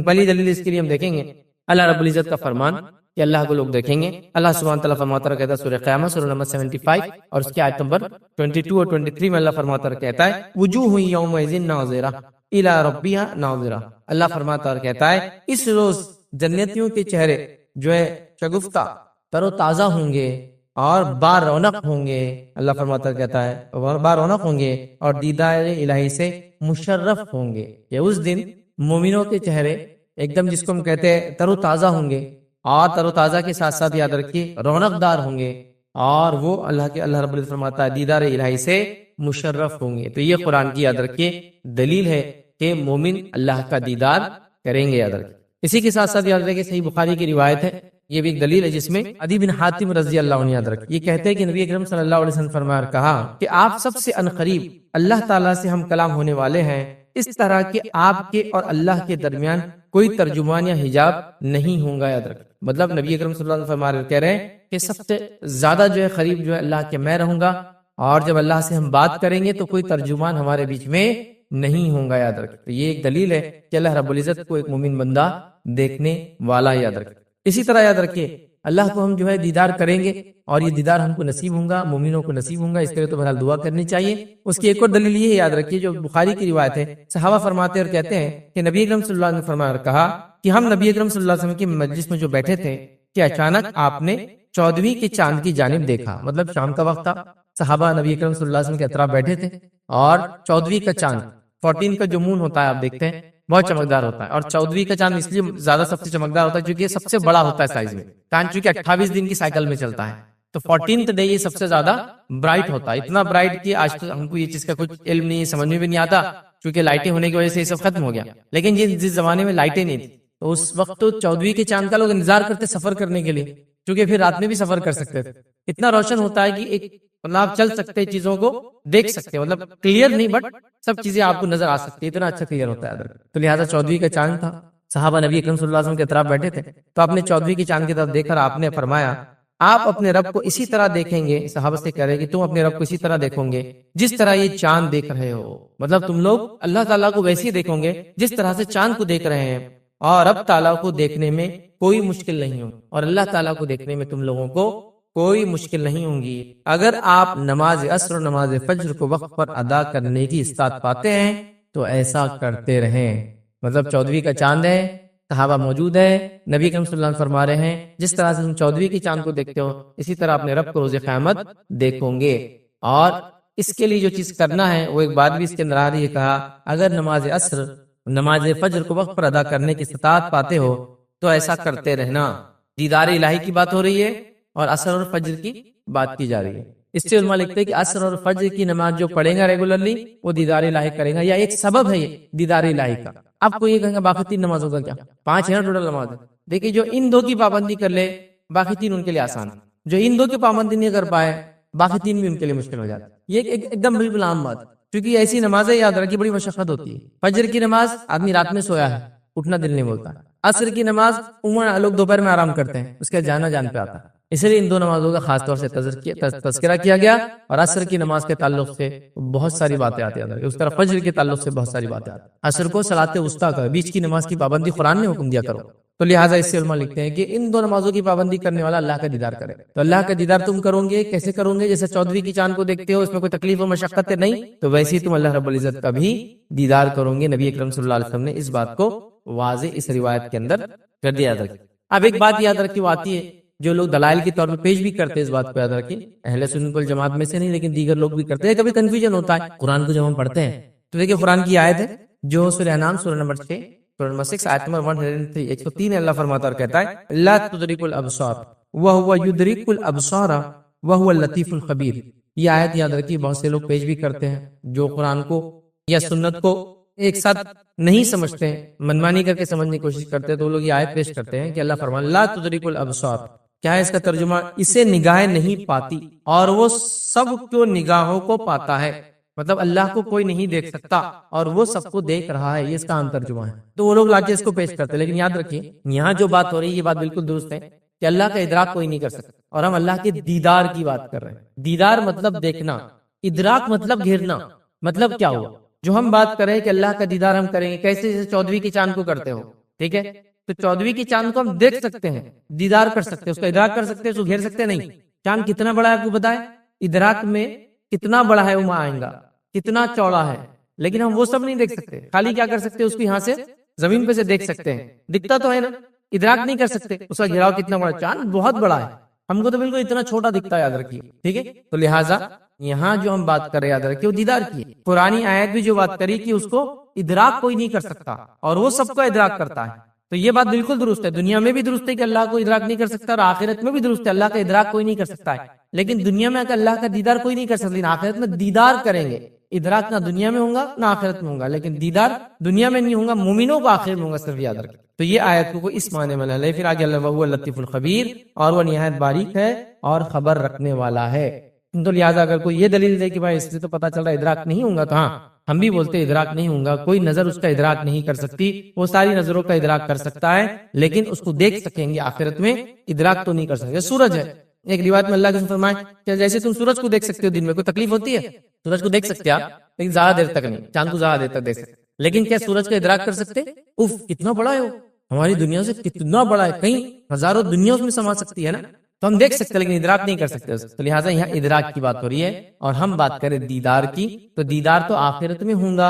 پہلی دلیل اس کے لیے ہم دیکھیں گے اللہ رب العزت کا فرمان کہ اللہ کو لوگ دیکھیں گے۔ اللہ سبحانہ تعالیٰ فرماتا کہتا ہے سورہ قیامت سورہ نمبر 75 اور اس کی آیت نمبر 22 اور 23 میں اللہ فرماتا کہتا ہے وجوہ یومئذ ناظرہ الی ربہا ناظرہ۔ اللہ فرماتا کہتا ہے اس روز جنتیوں کے چہرے جو ہے شگفتہ، تر و تازہ ہوں گے اور با رونق ہوں گے۔ اللہ فرماتا کہتا ہے با رونق ہوں گے اور دیدار الہی سے مشرف ہوں گے۔ یہ اس دن مومنوں کے چہرے ایک دم، جس کو ہم کہتے ہیں، تر و تازہ ہوں گے، اور تر و تازہ کے ساتھ ساتھ یاد رکھیے رونق دار ہوں گے، اور وہ اللہ رب العزت فرماتا ہے دیدار الہی سے مشرف ہوں گے۔ تو یہ قرآن کی یاد رکھیے دلیل ہے کہ مومن اللہ کا دیدار کریں گے، یاد رکھیے۔ اسی کے ساتھ ساتھ یاد رکھیے صحیح بخاری کی روایت ہے، یہ بھی ایک دلیل ہے، جس میں عدی بن حاتم رضی اللہ عنہ یاد رکھیے، یہ کہتے ہیں کہ نبی اکرم صلی اللہ علیہ وسلم فرمایا، کہا کہ آپ سب سے عنقریب اللہ تعالیٰ سے ہم کلام ہونے والے ہیں، اس طرح کہ آپ کے اور اللہ کے درمیان کوئی ترجمان یا حجاب نہیں ہوں گا، یاد رکھیں۔ مطلب نبی اکرم صلی اللہ علیہ وسلم کہہ رہے ہیں کہ سب سے زیادہ جو ہے قریب جو ہے اللہ کے میں رہوں گا، اور جب اللہ سے ہم بات کریں گے تو کوئی ترجمان ہمارے بیچ میں نہیں ہوں گا، یاد رکھیں۔ تو یہ ایک دلیل ہے کہ اللہ رب العزت کو ایک مومن بندہ دیکھنے والا، یاد رکھیں۔ اسی طرح یاد رکھیے اللہ کو ہم جو ہے دیدار کریں گے، اور یہ دیدار ہم کو نصیب ہوں گا، مومنوں کو نصیب ہوں گا، اس کے لیے تو بہرحال دعا کرنی چاہیے۔ اس کی ایک اور دلیل یہ ہے، یاد رکھیے، جو بخاری کی روایت ہے، صحابہ فرماتے اور کہتے ہیں کہ نبی اکرم صلی اللہ علیہ وسلم نے فرمایا اور کہا کہ ہم نبی اکرم صلی اللہ علیہ وسلم کی مجلس میں جو بیٹھے تھے کہ اچانک آپ نے 14ویں کے چاند کی جانب دیکھا، مطلب شام کا وقت تھا، صحابہ نبی اکرم صلی اللہ علیہ وسلم کے اطراف بیٹھے تھے، اور 14ویں کا چاند، 14 کا جو مون ہوتا ہے آپ دیکھتے ہیں بہت چمکدار ہوتا ہے، اور 14ویں کا چاند اس لیے زیادہ سب سے چمکدار ہوتا ہے کیونکہ یہ سب سے بڑا ہوتا ہے سائز میں، چاند چونکہ 28 دن کی سائیکل میں چلتا ہے، تو 14th ڈے یہ سب سے زیادہ برائٹ ہوتا ہے، اتنا برائٹ کہ آج تو ہم کو یہ چیز کا کچھ علم نہیں، سمجھ میں بھی نہیں آتا، کیونکہ لائٹیں ہونے کی وجہ سے یہ سب ختم ہو گیا۔ لیکن جس زمانے میں لائٹیں نہیں تھی تو اس وقت تو 14ویں کے چاند کا لوگ انتظار کرتے سفر کرنے کے لیے، چونکہ پھر رات میں بھی سفر کر سکتے تھے. اتنا روشن ہوتا ہے کہ ایک مطلب آپ چل سکتے ہیں، چیزوں کو دیکھ سکتے ہیں، مطلب کلیئر نہیں بٹ سب چیزیں آپ کو نظر آ سکتی ہے، اتنا اچھا کلیئر ہوتا ہے. تو لہٰذا 14ویں کا چاند تھا. صحابہ نبی اکرم صلی اللہ علیہ وسلم کے اطراف بیٹھے تھے، تو آپ نے 14ویں کی چاند کی طرف دیکھ کر آپ نے فرمایا آپ اپنے رب کو اسی طرح دیکھیں گے. صحابہ سے کہہ رہے کہ تم اپنے رب کو اسی طرح دیکھو گے جس طرح یہ چاند دیکھ رہے ہو. مطلب تم لوگ اللہ تعالیٰ کو ویسے ہی دیکھو گے جس طرح سے چاند کو دیکھ رہے ہیں، اور رب تعالیٰ کو دیکھنے میں کوئی مشکل نہیں ہو، اور اللہ تعالیٰ کو دیکھنے میں تم لوگوں کو کوئی مشکل نہیں ہوں گی اگر آپ نماز عصر اور نماز فجر کو وقت پر ادا کرنے کی استطاعت پاتے ہیں تو ایسا کرتے رہیں. مطلب 14ویں کا چاند ہے، صحابہ موجود ہے، نبی کریم صلی اللہ علیہ وسلم فرما رہے ہیں جس طرح سے تم 14ویں کی چاند کو دیکھتے ہو اسی طرح اپنے رب کو روز قیامت دیکھو گے. اور اس کے لیے جو چیز کرنا ہے وہ ایک بات بھی اس کے اندر آ رہی ہے، کہا اگر نماز عصر نماز فجر کو وقت پر ادا کرنے کی استطاعت پاتے ہو تو ایسا کرتے رہنا. دیدار الہی کی بات ہو رہی ہے اور عصر اور فجر کی بات کی جا رہی ہے. اس سے علماء لکھتے ہیں کہ عصر اور فجر کی نماز جو پڑھے گا ریگولرلی وہ دیدار الہی کرے گا، یا ایک سبب ہے یہ دیدار الہی کا. آپ کو یہ کہیں گے باقی 3 نمازوں کا کیا؟ 5 ہے نا ٹوٹل نماز. دیکھیے جو ان 2 کی پابندی کر لے باقی 3 ان کے لیے آسان ہے، جو ان 2 کی پابندی نہیں کر پائے باقی 3 بھی ان کے لیے مشکل ہو جاتا ہے. یہ ایک دم بالکل عام بات، کیونکہ ایسی نمازیں یاد رکھیے بڑی مشقت ہوتی ہے. فجر کی نماز آدمی رات میں سویا ہے، اٹھنا دل نہیں بولتا. عصر کی نماز عموماً لوگ دوپہر میں آرام کرتے ہیں، اس کا جانا جان پہ آتا ہے. اس لیے ان 2 نمازوں کا خاص طور سے تذکرہ کیا گیا. اور عصر کی نماز کے تعلق سے بہت ساری باتیں آتی ہیں، اس طرح فجر کے تعلق سے بہت ساری باتیں آتی ہیں. عصر کو صلاۃ وسطیٰ کا بیچ کی نماز کی پابندی قرآن نے حکم دیا کرو. تو لہٰذا اس سے علماء لکھتے ہیں کہ ان 2 نمازوں کی پابندی کرنے والا اللہ کا دیدار کرے. تو اللہ کا دیدار تم کرو گے کیسے کرو گے؟ جیسے 14ویں کی چاند کو دیکھتے ہو، اس میں کوئی تکلیف و مشقت نہیں، تو ویسے ہی تم اللہ رب العزت کا بھی دیدار کرو گے. نبی اکرم صلی اللہ علیہ وسلم نے اس بات کو واضح اس روایت کے اندر کر دیا تھا. اب ایک بات یاد رکھی وہ آتی ہے جو لوگ دلائل کے طور پہ پیش بھی کرتے ہیں، اس بات کو یاد رکھیں اہل سنت والجماعت میں سے نہیں لیکن دیگر لوگ بھی کرتے ہیں. کبھی کنفیوژن ہوتا ہے قرآن کو جب ہم پڑھتے ہیں تو دیکھیں قرآن کی آیت ہے جو سورہ انعام سورہ نمبر 6 سورہ نمبر 6 آیت نمبر 103 103 اللہ فرماتا اور کہتا ہے لا تدرک الابصار وهو يدرك الابصار وهو اللطيف الخبير. یہ آیت یاد رکھیے بہت سے لوگ پیش بھی کرتے ہیں جو قرآن کو یا سنت کو ایک ساتھ نہیں سمجھتے ہیں، منمانی کر کے سمجھنے کی کوشش کرتے ہیں، تو وہ لوگ یہ آیت پیش کرتے ہیں کہ اللہ فرماتا لا تدرک الابصار. کیا ہے اس کا ترجمہ؟ اسے نگاہیں نہیں پاتی اور وہ سب کو نگاہوں کو پاتا ہے. مطلب اللہ کو کوئی نہیں دیکھ سکتا اور وہ سب کو دیکھ رہا ہے، یہ اس کا عام ترجمہ ہے. تو وہ لوگ لا کے اس کو پیش کرتے ہیں، لیکن یاد رکھیے یہاں جو بات ہو رہی ہے یہ بات بالکل درست ہے کہ اللہ کا ادراک کوئی نہیں کر سکتا، اور ہم اللہ کے دیدار کی بات کر رہے ہیں. دیدار مطلب دیکھنا، ادراک مطلب گھیرنا. مطلب کیا ہوا؟ جو ہم بات کریں کہ اللہ کا دیدار ہم کریں گے کیسے؟ جیسے 14ویں کی چاند کو کرتے ہو، ٹھیک ہے، تو 14ویں کی چاند کو ہم دیکھ سکتے ہیں، دیدار کر سکتے ہیں، اس کا ادراک کر سکتے ہیں، اس کو گھیر سکتے نہیں. چاند کتنا بڑا ہے آپ کو بتائے، ادراک میں کتنا بڑا ہے وہ آئیں گا، کتنا چوڑا ہے، لیکن ہم وہ سب نہیں دیکھ سکتے. خالی کیا کر سکتے؟ اس کو یہاں سے زمین پہ سے دیکھ سکتے ہیں، دکھتا تو ہے نا، ادراک نہیں کر سکتے اس کا گھیراؤ کتنا بڑا. چاند بہت بڑا ہے، ہم کو تو بالکل اتنا چھوٹا دکھتا ہے، یاد رکھیے، ٹھیک ہے. تو لہٰذا یہاں جو ہم بات کر رہے یاد رکھیے وہ دیدار کی ہے. پرانی آیت بھی جو بات کری کہ اس کو ادراک کوئی نہیں کر سکتا اور وہ سب کو ادراک کرتا ہے، تو یہ بات بالکل درست ہے. دنیا میں بھی درست ہے کہ اللہ کو ادراک نہیں کر سکتا، اور آخرت میں بھی درست ہے اللہ کا ادراک کوئی نہیں کر سکتا ہے. لیکن دنیا میں اللہ کا دیدار کوئی نہیں کر سکتا، لیکن آخرت میں دیدار کریں گے. ادراک نہ دنیا میں ہوگا نہ آخرت میں ہوگا، لیکن دیدار دنیا میں نہیں ہوگا، مومنوں کو آخرت میں ہوگا، صرف یاد رکھیں. تو یہ آیت کو اس معنی میں لے. پھر آگے اللہ وہو اللطیف الخبیر، اور وہ نہایت باریک ہے اور خبر رکھنے والا ہے. تو لہٰذا اگر کوئی یہ دلیل دے کہ بھائی اس سے تو پتہ چل رہا ہے ادراک نہیں ہوگا، تو ہاں ہم بھی بولتے ادراک نہیں ہوگا، کوئی نظر اس کا ادراک نہیں کر سکتی، وہ ساری نظروں کا ادراک کر سکتا ہے لیکن اس کو دیکھ سکیں گے آخرت میں، ادراک تو نہیں کر سکتے. سورج ہے، ایک روایت میں اللہ کے فرمائے کہ جیسے تم سورج کو دیکھ سکتے ہو دن میں، کوئی تکلیف ہوتی ہے؟ سورج کو دیکھ سکتے آپ لیکن زیادہ دیر تک نہیں، چاند کو زیادہ دیر تک دیکھ سکتے، لیکن کیا سورج کا ادراک کر سکتے؟ اف کتنا بڑا ہے وہ، ہماری دنیا سے کتنا بڑا ہے، کئی ہزاروں دنیا میں سما سکتی ہے نا، تو ہم دیکھ سکتے لیکن ادراک نہیں کر سکتے. تو لہٰذا یہاں ادراک کی بات ہو رہی ہے. اور ہم بات کریں دیدار کی، تو دیدار تو آخرت میں ہوگا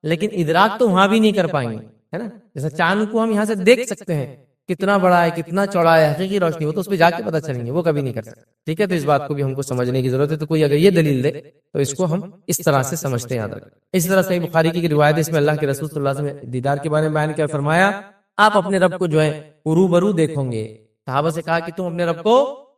لیکن ادراک تو وہاں بھی نہیں کر پائیں گے، ہے نا. جیسے چاند کو ہم یہاں سے دیکھ سکتے ہیں کتنا بڑا ہے، کتنا چوڑا ہے، حقیقی روشنی ہو تو اس پہ جا کے پتہ چلیں گے، وہ کبھی نہیں کر سکتے، ٹھیک ہے. تو اس بات کو بھی ہم کو سمجھنے کی ضرورت ہے. تو کوئی اگر یہ دلیل دے تو اس کو ہم اس طرح سے سمجھتے ہیں، یاد رکھیں. اس طرح صحیح بخاری کی روایت ہے، اس میں اللہ کے رسول صلی اللہ علیہ وسلم نے دیدار کے بارے میں بیان کیا، فرمایا آپ اپنے رب کو جو ہے روبرو دیکھو گے. صحابہ سے کہا کہ تم اپنے رب کو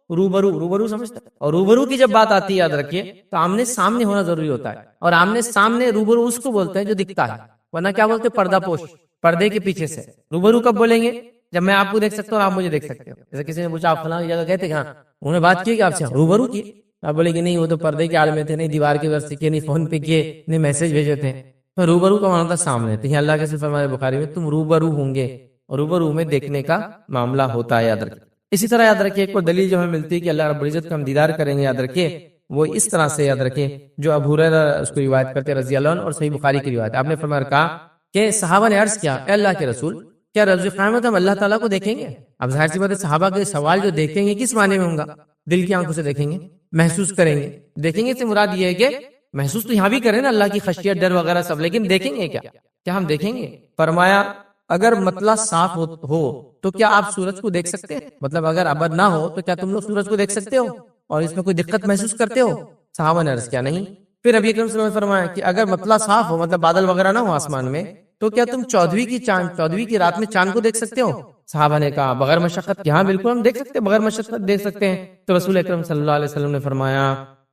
روبرو سمجھتا ہے. اور روبرو کی جب بات آتی ہے یاد رکھیے تو آمنے سامنے ہونا ضروری ہوتا ہے، اور آمنے سامنے روبرو اس کو بولتے ہیں جو دکھتا ہے، ورنہ کیا بولتے ہیں؟ پردہ پوش، پردے کے پیچھے سے. روبرو کب بولیں گے؟ جب میں آپ کو دیکھ سکتا ہوں اور آپ مجھے دیکھ سکتے ہو. جیسے کسی نے پوچھا آپ فلاں جگہ گئے تھے کہاں, انہوں نے بات کی کہ آپ سے روبرو کی, آپ بولے کہ نہیں وہ تو پردے کے عالم میں تھے, نہیں دیوار کے واسطے کیے, نہیں فون پہ کیے, نہیں میسج بھیجے تھے. تو روبرو کا معنی تھا سامنے. تو یہ اللہ کے فرمان بخاری میں تم روبرو ہوں گے, اور روبرو میں دیکھنے کا معاملہ ہوتا ہے, یاد رکھیں. اسی طرح یاد رکھیے ایک اور دلیل جو ہمیں ملتی ہے کہ اللہ رب العزت کا ہم دیدار کریں گے, یاد رکھیے وہ اس طرح سے, یاد رکھیے جو ابو ہریرہ اس کو روایت کرتے رضی اللہ عنہ, اور صحیح بخاری کی روایت. آپ نے فرمایا کہا کہ صحابہ نے عرض کیا, اے اللہ کے رسول کیا روز قیامت ہم اللہ تعالیٰ کو دیکھیں گے؟ اب ظاہر سی بات ہے صحابہ کے سوال جو دیکھیں گے کس معنی میں ہوں گا؟ دل کی آنکھوں سے دیکھیں گے, محسوس کریں گے. دیکھیں گے سے مراد یہ ہے کہ محسوس تو یہاں بھی کریں نا اللہ کی خشیت, ڈر وغیرہ سب, لیکن دیکھیں گے کیا ہم دیکھیں گے؟ فرمایا اگر مطلع صاف ہو تو کیا آپ سورج کو دیکھ سکتے ہیں؟ مطلب اگر ابد نہ ہو تو کیا تم لوگ سورج کو دیکھ سکتے ہو اور اس میں کوئی دقت محسوس کرتے ہو؟ صحابہ نے عرض کیا نہیں. پھر نبی اکرم صلی اللہ علیہ وسلم نے فرمایا کہ اگر مطلع صاف ہو, مطلب بادل وغیرہ نہ ہو آسمان میں, تو کیا تم 14ویں کی رات میں چاند کو دیکھ سکتے ہو؟ صحابہ نے کہا بغیر مشقت. ہاں بالکل ہم دیکھ سکتے ہیں, بغیر مشقت دیکھ سکتے ہیں. تو رسول اکرم صلی اللہ علیہ وسلم نے فرمایا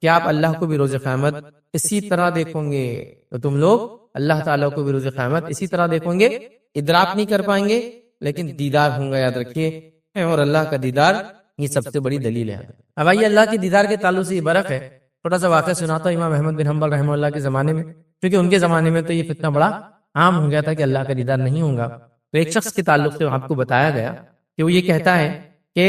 کہ آپ اللہ کو بھی روز قیامت اسی طرح دیکھو گے, تو تم لوگ اللہ تعالیٰ کو بھی روز قیامت اسی طرح دیکھو گے. ادراک نہیں کر پائیں گے لیکن دیدار ہوں گا, یاد رکھیے. اور اللہ کا دیدار یہ سب سے بڑی دلیل ہے. اب آئیے اللہ کے دیدار کے تعلق سے یہ برق ہے. چھوٹا سا واقعہ سناتا ہوں امام احمد بن حنبل رحمہ اللہ کے زمانے میں, کیونکہ ان کے زمانے میں تو یہ فتنہ بڑا عام ہو گیا تھا کہ اللہ کا دیدار نہیں ہوگا. تو ایک شخص کے تعلق سے آپ کو بتایا گیا کہ وہ یہ کہتا ہے کہ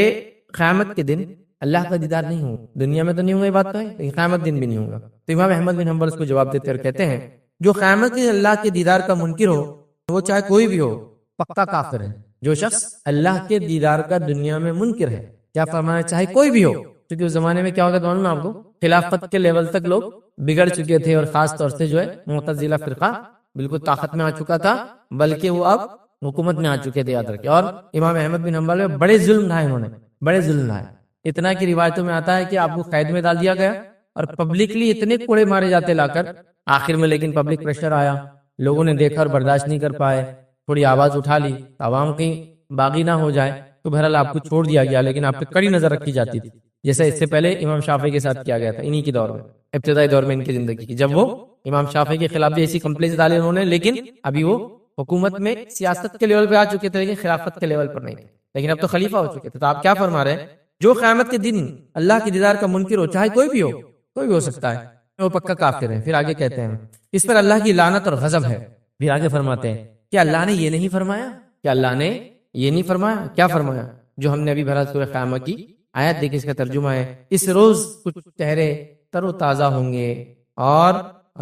قیامت کے دن اللہ کا دیدار نہیں ہوگا. دنیا میں تو نہیں ہوگا, یہ بات تو ہے, لیکن قیامت دن بھی نہیں ہوگا. تو امام احمد بن حنبل اس کو جواب دیتے اور کہتے ہیں جو قیامت کے اللہ کے دیدار کا منکر ہو, وہ چاہے کوئی بھی ہو, پکا کافر ہے. جو شخص اللہ کے دیدار کا دنیا میں منکر ہے, کیا فرمانا, چاہے کوئی بھی ہو. کیونکہ اس زمانے میں کیا ہوتا تھا معلوم ہے آپ کو, خلافت کے لیول تک لوگ بگڑ چکے تھے, اور خاص طور سے جو ہے معتزلہ فرقہ بالکل طاقت میں آ چکا تھا, بلکہ وہ اب حکومت میں آ چکے تھے, یاد رکھیں. اور امام احمد بن حنبل میں بڑے ظلم ڈھائے, انہوں نے بڑے ظلم ڈھائے. اتنا کی روایتوں میں آتا ہے کہ آپ کو قید میں ڈال دیا گیا اور پبلکلی اتنے کوڑے مارے جاتے لا کر. آخر میں لیکن پبلک پریشر آیا, لوگوں نے دیکھا اور برداشت نہیں کر پائے, تھوڑی آواز اٹھا لی, عوام کہیں باغی نہ ہو جائے, تو بہرحال آپ کو چھوڑ دیا گیا, لیکن آپ پہ کڑی نظر رکھی جاتی تھی, جیسے اس سے پہلے امام شافعی کے ساتھ کیا گیا تھا, انہی کی دور میں, ابتدائی دور میں ان کی زندگی کی, جب وہ امام شافعی کے خلاف بھی ایسی کمپلینس ڈالے انہوں نے, لیکن ابھی وہ حکومت میں سیاست کے لیول پہ آ چکے تھے, لیکن خلافت کے لیول پر نہیں تھے, لیکن اب تو خلیفہ ہو چکے تھے. تو آپ کیا فرما رہے ہیں, جو قیامت کے دن اللہ کے دیدار کا منکر ہو, چاہے کوئی بھی ہو, کوئی بھی ہو سکتا ہے, وہ پکا کافر ہے. پھر آگے کہتے ہیں اس پر اللہ کی لعنت اور غضب ہے. پھر آگے فرماتے ہیں کہ اللہ نے یہ نہیں فرمایا, کہ اللہ نے یہ نہیں فرمایا, کیا فرمایا, جو ہم نے ابھی بھرا سورہ قیامہ کی آیت دیکھیں, اس کا ترجمہ ہے اس روز کچھ چہرے تر و تازہ ہوں گے اور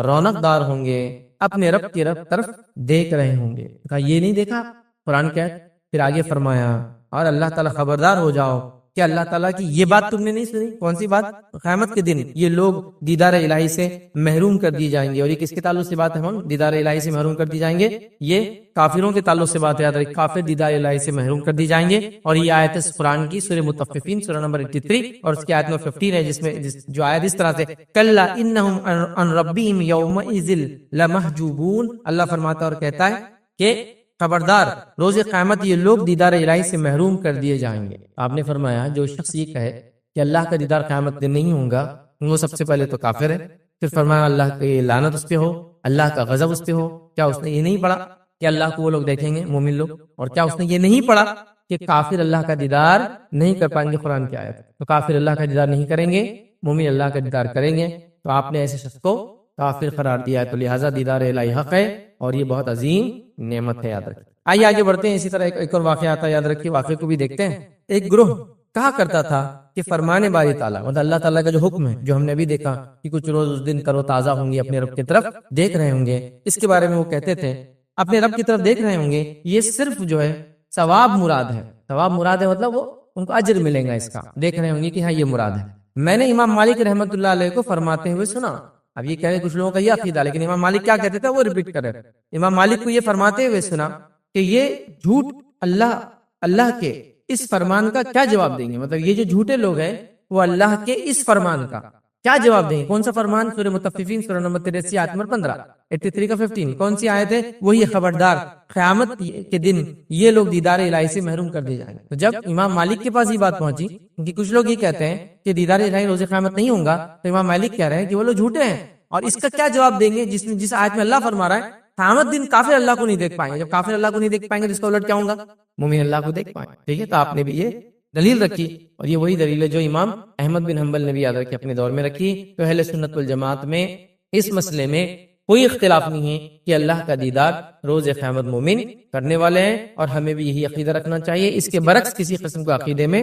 رونق دار ہوں گے, اپنے رب کی طرف دیکھ رہے ہوں گے. کہا یہ نہیں دیکھا قرآن کہتا. پھر آگے فرمایا اور اللہ تعالیٰ خبردار ہو جاؤ کہ اللہ تعالیٰ کی یہ بات تم نے نہیں سنی. کون سی بات؟ قیامت کے دن یہ لوگ دیدار الہی سے محروم کر دی جائیں گے. اور یہ کس کے تعلق سے بات ہے, ہم دیدار الہی سے محروم کر دی جائیں گے, یہ کافروں کے تعلق سے بات ہے, یاد رکھیں, کافر دیدار الہی سے محروم کر دی جائیں گے. اور یہ آیت ہے قرآن کی سورہ مطففین سورہ نمبر 83 اور اس کی آیت نمبر 15 ہے, جس میں جو آیت اس طرح سے کلا انہم عن ربہم یومئذ لمحجوبون, اللہ فرماتا اور کہتا ہے کہ خبردار روز قیامت یہ لوگ دیدار الہی سے محروم کر دیے جائیں گے. آپ نے فرمایا جو شخص یہ کہے کہ اللہ کا دیدار قیامت دن نہیں ہوگا, وہ سب سے پہلے تو کافر ہے. پھر فرمایا اللہ کی لعنت اس پہ ہو, اللہ کا غضب اس پہ ہو. کیا اس نے یہ نہیں پڑھا کہ اللہ کو وہ لوگ دیکھیں گے, مومن لوگ؟ اور کیا اس نے یہ نہیں پڑھا کہ کافر اللہ کا دیدار نہیں کر پائیں گے؟ قرآن کی آیت. تو کافر اللہ کا دیدار نہیں کریں گے, مومن اللہ کا دیدار کریں گے. تو آپ نے ایسے شخص کو کافر قرار دیا ہے. تو لہٰذا دیدار الہی حق ہے اور یہ بہت عظیم نعمت ہے, یاد رکھیں. آئیے آگے بڑھتے ہیں. اسی طرح ایک اور واقعہ آتا ہے, یاد رکھیے, واقعے کو بھی دیکھتے ہیں. ایک گروہ کہا کرتا تھا کہ فرمان باری تعالیٰ, مطلب اللہ تعالیٰ کا جو حکم ہے, جو ہم نے ابھی دیکھا کہ کچھ روز اس دن کرو تازہ ہوں گے, اپنے رب کی طرف دیکھ رہے ہوں گے, اس کے بارے میں وہ کہتے تھے اپنے رب کی طرف دیکھ رہے ہوں گے, یہ صرف جو ہے ثواب مراد ہے. ثواب مراد ہے مطلب وہ ان کو اجر ملے گا اس کا, دیکھ رہے ہوں گے کہ ہاں یہ مراد ہے. میں نے امام مالک رحمۃ اللہ علیہ کو فرماتے ہوئے سنا. اب یہ کہہ رہے کچھ لوگوں کا یہ عقیدہ, لیکن امام مالک کیا کہتے تھے وہ ریپیٹ کرے. امام مالک کو یہ فرماتے ہوئے سنا کہ یہ جھوٹ اللہ کے اس فرمان کا کیا جواب دیں گے. مطلب یہ جو جھوٹے لوگ ہیں وہ اللہ کے اس فرمان کا کیا جواب دیں گے. کون سا فرمان؟ سورہ مطففین سورہ نمبر 83 آیت نمبر 15, 83 کا 15. کون سی آیت ہے؟ وہی خبردار قیامت کے دن یہ لوگ دیدار الہی سے محروم کر دیے جائیں گے. تو جب امام مالک کے پاس یہ بات پہنچی کہ کچھ لوگ یہ کہتے ہیں کہ دیدار الہی روز قیامت نہیں ہوگا, تو امام مالک کہہ رہے ہیں کہ وہ لوگ جھوٹے ہیں. اور اس کا کیا جواب دیں گے جس آیت میں اللہ فرما رہا ہے قیامت دن کافر اللہ کو نہیں دیکھ پائیں گے. جب کافر اللہ کو نہیں دیکھ پائیں گے تو اس کا الٹ کیا ہوگا؟ مومن اللہ کو دیکھ پائیں. ٹھیک ہے، تو آپ نے بھی یہ دلیل رکھی، اور یہ وہی دلیل ہے جو امام احمد بن حنبل نے بھی یاد رکھی اپنے دور میں رکھی. تو اہل سنت والجماعت میں اس مسئلے میں کوئی اختلاف نہیں ہے کہ اللہ کا دیدار روز قیامت مومن کرنے والے ہیں، اور ہمیں بھی یہی عقیدہ رکھنا چاہیے. اس کے برعکس کسی قسم کا عقیدے میں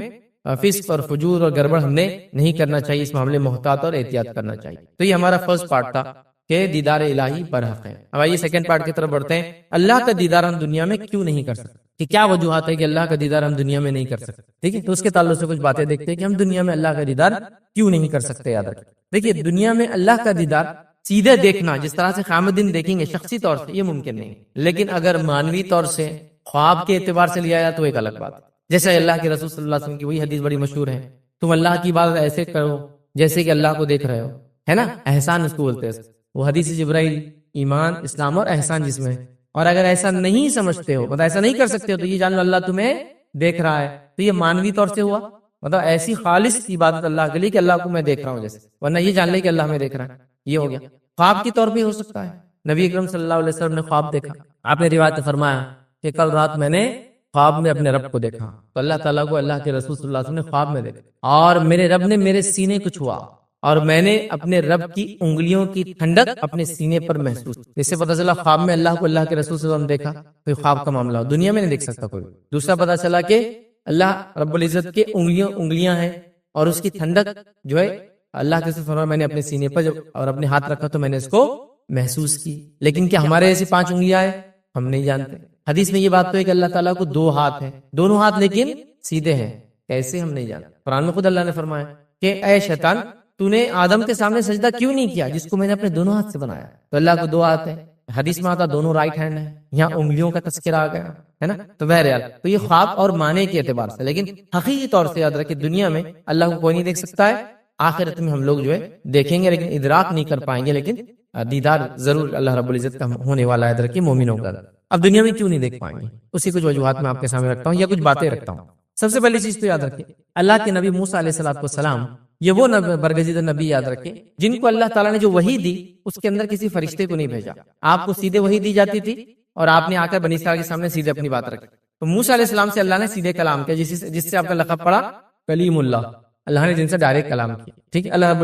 فسق اور فجور اور گڑبڑ ہم نے نہیں کرنا چاہیے. اس معاملے میں محتاط اور احتیاط کرنا چاہیے. تو یہ ہمارا فرسٹ پارٹ تھا کہ دیدار الہی برحق ہے. اب آئیے سیکنڈ پارٹ کی طرف بڑھتے ہیں. اللہ کا دیدار ہم دنیا میں کیوں نہیں کر سکتے؟ کہ کیا وجوہات ہے کہ اللہ کا دیدار ہم دنیا میں نہیں کر سکتے؟ ٹھیک ہے، تو اس کے تعلق سے کچھ باتیں دیکھتے ہیں کہ ہم دنیا میں اللہ کا دیدار کیوں نہیں کر سکتے. یاد رکھیں، دیکھیے دنیا میں اللہ کا دیدار سیدھے دیکھنا جس طرح سے قیامت دن دیکھیں گے شخصی طور سے، یہ ممکن نہیں. لیکن اگر مانوی طور سے خواب کے اعتبار سے لیا جائے تو ایک الگ بات ہے. جیسے اللہ کے رسول صلی اللہ علیہ وسلم کی وہی حدیث بڑی مشہور ہے، تم اللہ کی عبادت ایسے کرو جیسے کہ اللہ کو دیکھ رہے ہو، ہے نا، احسان اس کو بولتے ہیں. وہ حدیث جبرائیل ایمان، اسلام اور احسان جس میں ہے. اور اگر ایسا نہیں سمجھتے ہو، مطلب ایسا نہیں کر سکتے ہو، تو یہ جان لو اللہ تمہیں دیکھ رہا ہے. تو یہ مانوی طور سے ہوا، مطلب ایسی خالص عبادت اللہ کے لیے کہ اللہ کو میں دیکھ رہا ہوں جیسے، ورنہ یہ جان لے کہ اللہ میں دیکھ رہا ہے، یہ ہو گیا. خواب کی طور پہ ہو سکتا ہے. نبی اکرم صلی اللہ علیہ وسلم نے خواب دیکھا، آپ نے روایت فرمایا کہ کل رات میں نے خواب میں اپنے رب کو دیکھا. تو اللہ تعالیٰ کو اللہ کے رسول صلی اللہ علیہ وسلم نے خواب میں دیکھا، اور میرے رب نے میرے سینے کو چھوا، اور میں نے اپنے رب کی انگلیوں کی ٹھنڈک اپنے سینے پر محسوس. اس سے پتہ چلا خواب میں اللہ کو اللہ کے رسول صلی اللہ علیہ وسلم دیکھا. تو خواب کا معاملہ ہو، دنیا میں نہیں دیکھ سکتا کوئی. دوسرا پتہ چلا کہ اللہ رب العزت کے انگلیاں ہیں، اور اس کی ٹھنڈک جو ہے اللہ کے رسول فرمایا میں نے اپنے سینے پر جب اور اپنے ہاتھ رکھا تو میں نے اس کو محسوس کی. لیکن کیا ہمارے ایسی 5 انگلیاں ہیں؟ ہم نہیں جانتے. حدیث میں یہ بات تو ہے کہ اللہ تعالیٰ کو 2 ہاتھ ہیں، دونوں ہاتھ لیکن سیدھے ہیں. کیسے؟ ہم نہیں جانتے. قرآن میں خود اللہ نے فرمایا کہ اے شیطان، تو نے آدم کے سامنے سجدہ کیوں نہیں کیا جس کو میں نے اپنے دونوں ہاتھ سے بنایا؟ تو اللہ کو 2 ہاتھ ہیں. حدیث میں آتا دونوں رائٹ ہینڈ ہیں، یہاں انگلیوں کا تذکرہ آ گیا ہے نا. تو بہرحال تو یہ خواب اور معنی کے اعتبار سے، لیکن حقیقی طور سے یاد رکھیں دنیا میں اللہ کو کوئی نہیں دیکھ سکتا ہے. آخرت میں ہم لوگ جو ہے دیکھیں گے لیکن ادراک نہیں کر پائیں گے، لیکن دیدار ضرور اللہ رب العزت کا ہونے والا ہے یاد رکھیں مومنوں کا. اب دنیا میں کیوں نہیں دیکھ پائیں گے؟ اسی کچھ وجوہات میں آپ کے سامنے رکھتا ہوں یا کچھ باتیں رکھتا ہوں. سب سے پہلی چیز تو یاد رکھیں اللہ کے نبی موسیٰ علیہ السلام یہ وہ برگزیدہ نبی یاد رکھیں جن کو اللہ تعالیٰ نے جو وحی دی اس کے اندر کسی فرشتے کو نہیں بھیجا. آپ کو سیدھے وحی دی جاتی تھی اور آپ نے آ کر بنی اسرائیل کے سامنے سیدھے اپنی بات رکھی. تو موسیٰ علیہ السلام سے اللہ نے سیدھے کلام کیا، جس سے آپ کا لقب پڑا کلیم اللہ. اللہ نے جن سے ڈائریکٹ کلام کیا. ٹھیک ہے، اللہ رب